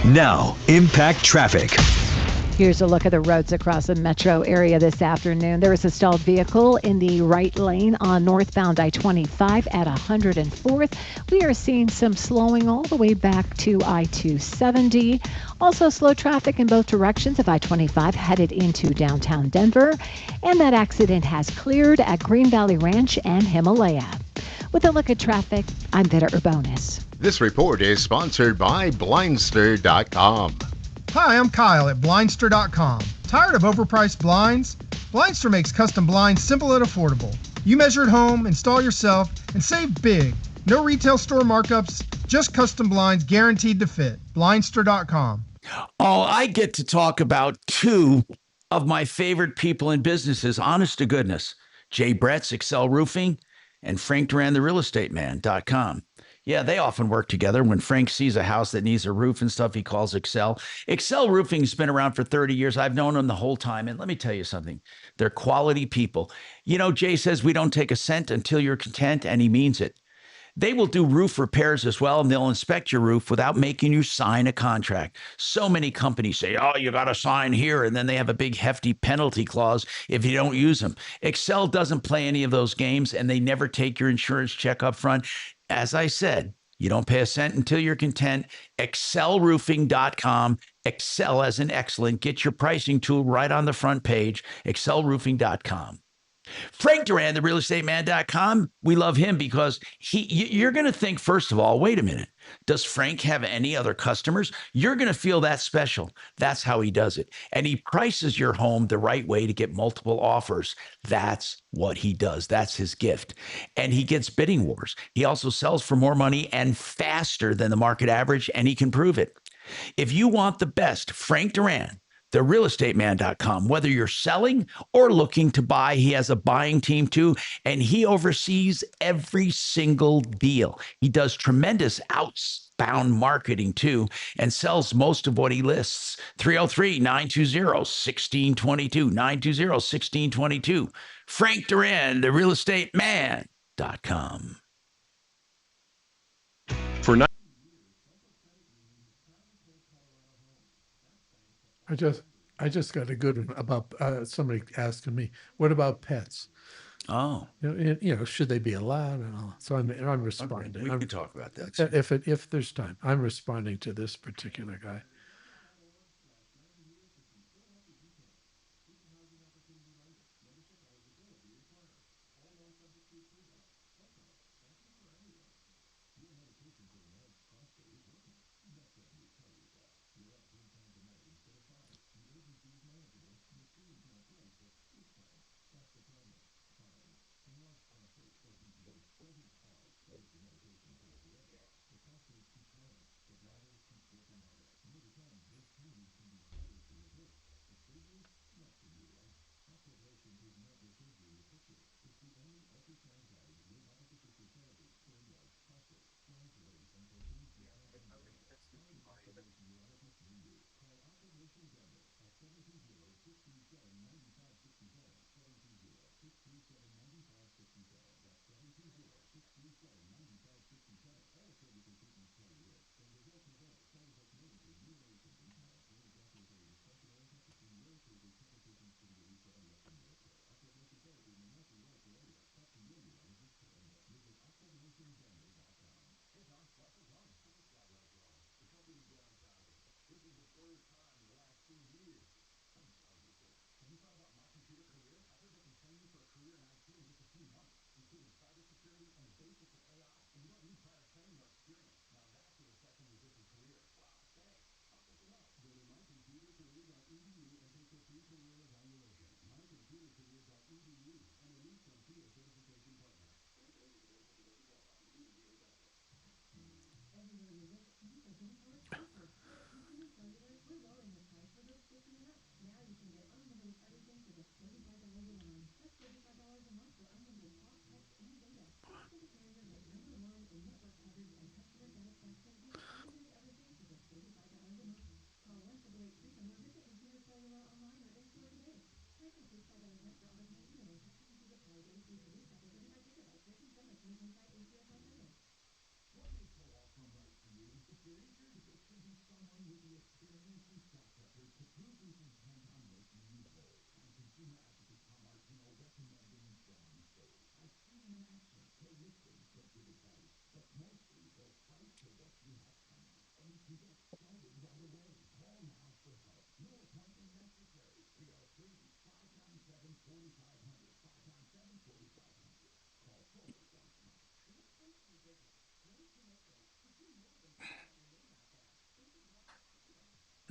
Now, impact traffic. Here's a look at the roads across the metro area this afternoon. There is a stalled vehicle in the right lane on northbound I-25 at 104th. We are seeing some slowing all the way back to I-270. Also slow traffic in both directions of I-25 headed into downtown Denver. And that accident has cleared at Green Valley Ranch and Himalaya. With a look at traffic, I'm Vida Urbonis. This report is sponsored by Blindster.com. Hi, I'm Kyle at Blindster.com. Tired of overpriced blinds? Blindster makes custom blinds simple and affordable. You measure at home, install yourself, and save big. No retail store markups, just custom blinds guaranteed to fit. Blindster.com. Oh, I get to talk about two of my favorite people in businesses, honest to goodness. Jay Brett's Excel Roofing and Frank Duran, the realestateman.com. Yeah, they often work together. When Frank sees a house that needs a roof and stuff, he calls Excel. Excel Roofing's been around for 30 years. I've known them the whole time. And let me tell you something. They're quality people. You know, Jay says we don't take a cent until you're content, and he means it. They will do roof repairs as well, and they'll inspect your roof without making you sign a contract. So many companies say, oh, you got to sign here, and then they have a big hefty penalty clause if you don't use them. Excel doesn't play any of those games, and they never take your insurance check up front. As I said, you don't pay a cent until you're content. ExcelRoofing.com. Excel as in excellent. Get your pricing tool right on the front page. ExcelRoofing.com. Frank Duran, the realestateman.com. We love him because you're going to think, first of all, wait a minute. Does Frank have any other customers? You're going to feel that special. That's how he does it. And he prices your home the right way to get multiple offers. That's what he does. That's his gift. And he gets bidding wars. He also sells for more money and faster than the market average, and he can prove it. If you want the best, Frank Duran, therealestateman.com. Whether you're selling or looking to buy, he has a buying team too, and he oversees every single deal. He does tremendous outbound marketing too and sells most of what he lists. 303-920-1622, 920-1622. Frank Duran, therealestateman.com. For I just got a good one about somebody asking me, what about pets? Oh, should they be allowed and all? So I'm responding. Okay, we can talk about that. If there's time, I'm responding to this particular guy.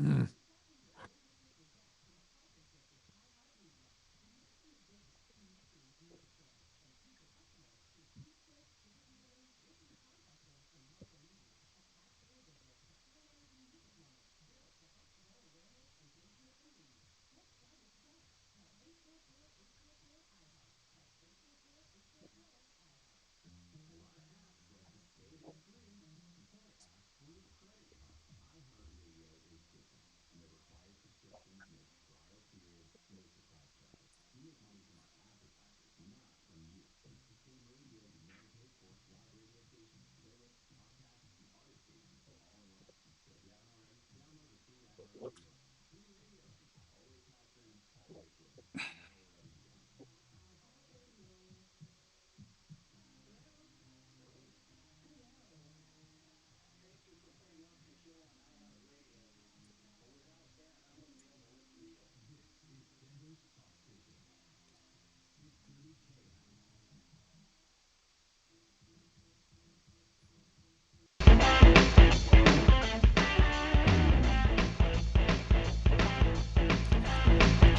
Mm.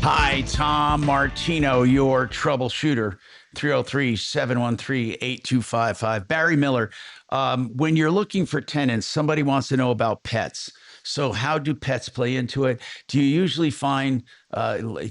Hi, Tom Martino, your troubleshooter, 303-713-8255. Barry Miller, when you're looking for tenants, somebody wants to know about pets. So how do pets play into it? Do you usually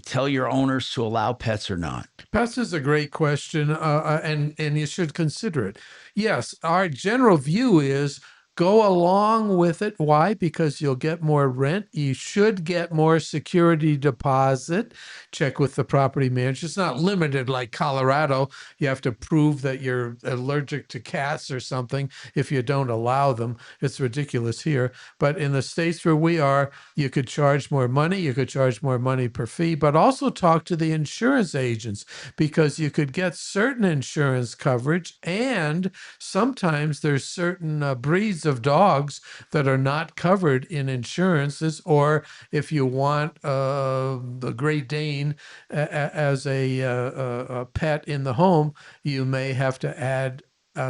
tell your owners to allow pets or not? Pets is a great question, and you should consider it. Yes, our general view is go along with it. Why? Because you'll get more rent. You should get more security deposit. Check with the property manager. It's not limited like Colorado. You have to prove that you're allergic to cats or something if you don't allow them. It's ridiculous here. But in the states where we are, you could charge more money. You could charge more money per fee, but also talk to the insurance agents because you could get certain insurance coverage, and sometimes there's certain breeds of dogs that are not covered in insurances. Or if you want the Great Dane as a pet in the home, you may have to add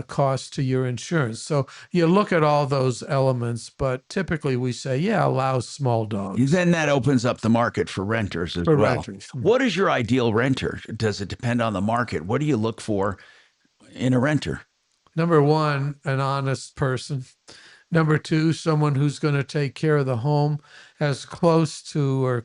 cost to your insurance. So you look at all those elements, but typically we say, yeah, allow small dogs. Then that opens up the market for renters as For well. renters. What is your ideal renter? Does it depend on the market? What do you look for in a renter? Number one, an honest person. Number two, someone who's going to take care of the home as close to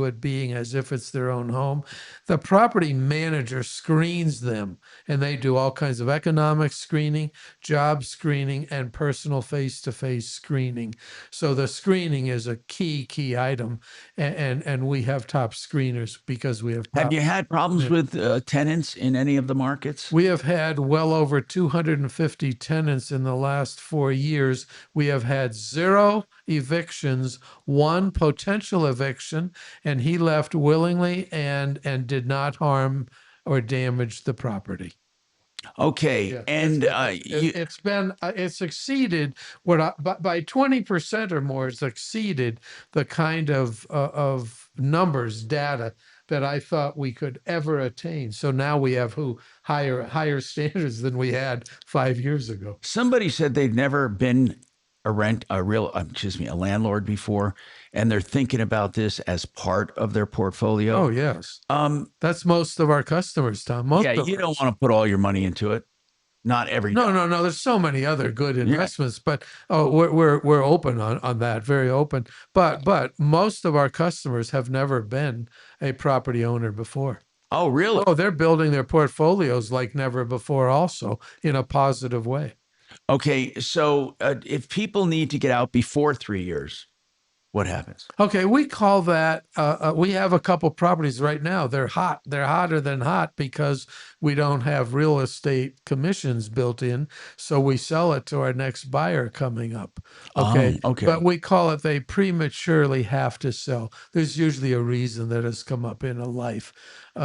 it being as if it's their own home. The property manager screens them, and they do all kinds of economic screening, job screening, and personal face-to-face screening. So the screening is a key item, and we have top screeners because we have. Have you had problems with tenants in any of the markets? We have had well over 250 tenants in the last 4 years. We have had 0 evictions, 1 potential eviction, and he left willingly and did not harm or damage the property. Okay, Yeah. and It's exceeded what by 20% or more. It's exceeded the kind of numbers, data that I thought we could ever attain. So now we have higher standards than we had 5 years ago. Somebody said they've never been a landlord before, and they're thinking about this as part of their portfolio. Oh, yes. That's most of our customers, Tom. You don't want to put all your money into it. not every No. There's so many other good investments, but we're open on that, very open. But most of our customers have never been a property owner before. Oh, really? Oh, they're building their portfolios like never before, also in a positive way. Okay, so if people need to get out before 3 years, what happens? Okay, we call that, we have a couple properties right now. They're hot. They're hotter than hot because we don't have real estate commissions built in. So we sell it to our next buyer coming up. Okay. Okay. But we call it they prematurely have to sell. There's usually a reason that has come up in a life.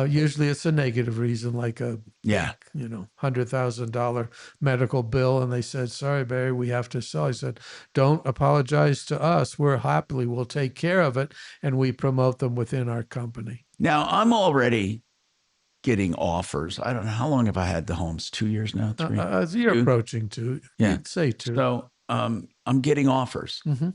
Usually it's a negative reason, like a $100,000 medical bill. And they said, sorry, Barry, we have to sell. I said, don't apologize to us. We'll take care of it. And we promote them within our company. Now, I'm already getting offers. I don't know. How long have I had the homes? 2 years now? 3? You're approaching 2. Yeah. You'd say 2. So I'm getting offers. Mm-hmm.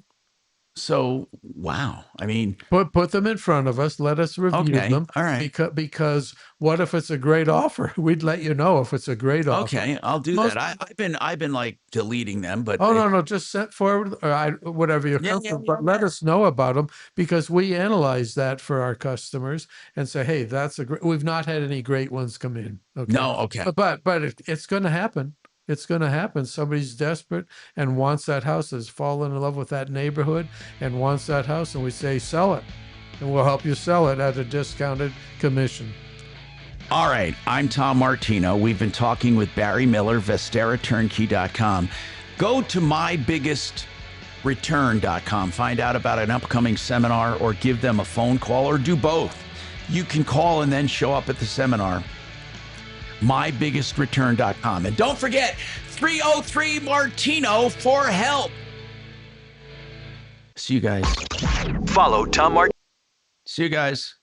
So, wow. I mean, put them in front of us. Let us review them. All right. Because what if it's a great offer? We'd let you know if it's a great offer. Okay, I'll do that. I've been like deleting them, but no, just send forward or whatever you're comfortable. But let us know about them because we analyze that for our customers and say, hey, that's we've not had any great ones come in. Okay. No, okay. But it's going to happen. It's going to happen. Somebody's desperate and wants that house, has fallen in love with that neighborhood and wants that house. And we say, sell it. And we'll help you sell it at a discounted commission. All right. I'm Tom Martino. We've been talking with Barry Miller, VesteraTurnkey.com. Go to mybiggestreturn.com. Find out about an upcoming seminar or give them a phone call or do both. You can call and then show up at the seminar. mybiggestreturn.com. And don't forget 303 Martino for help. See you guys. Follow Tom Martino. See you guys.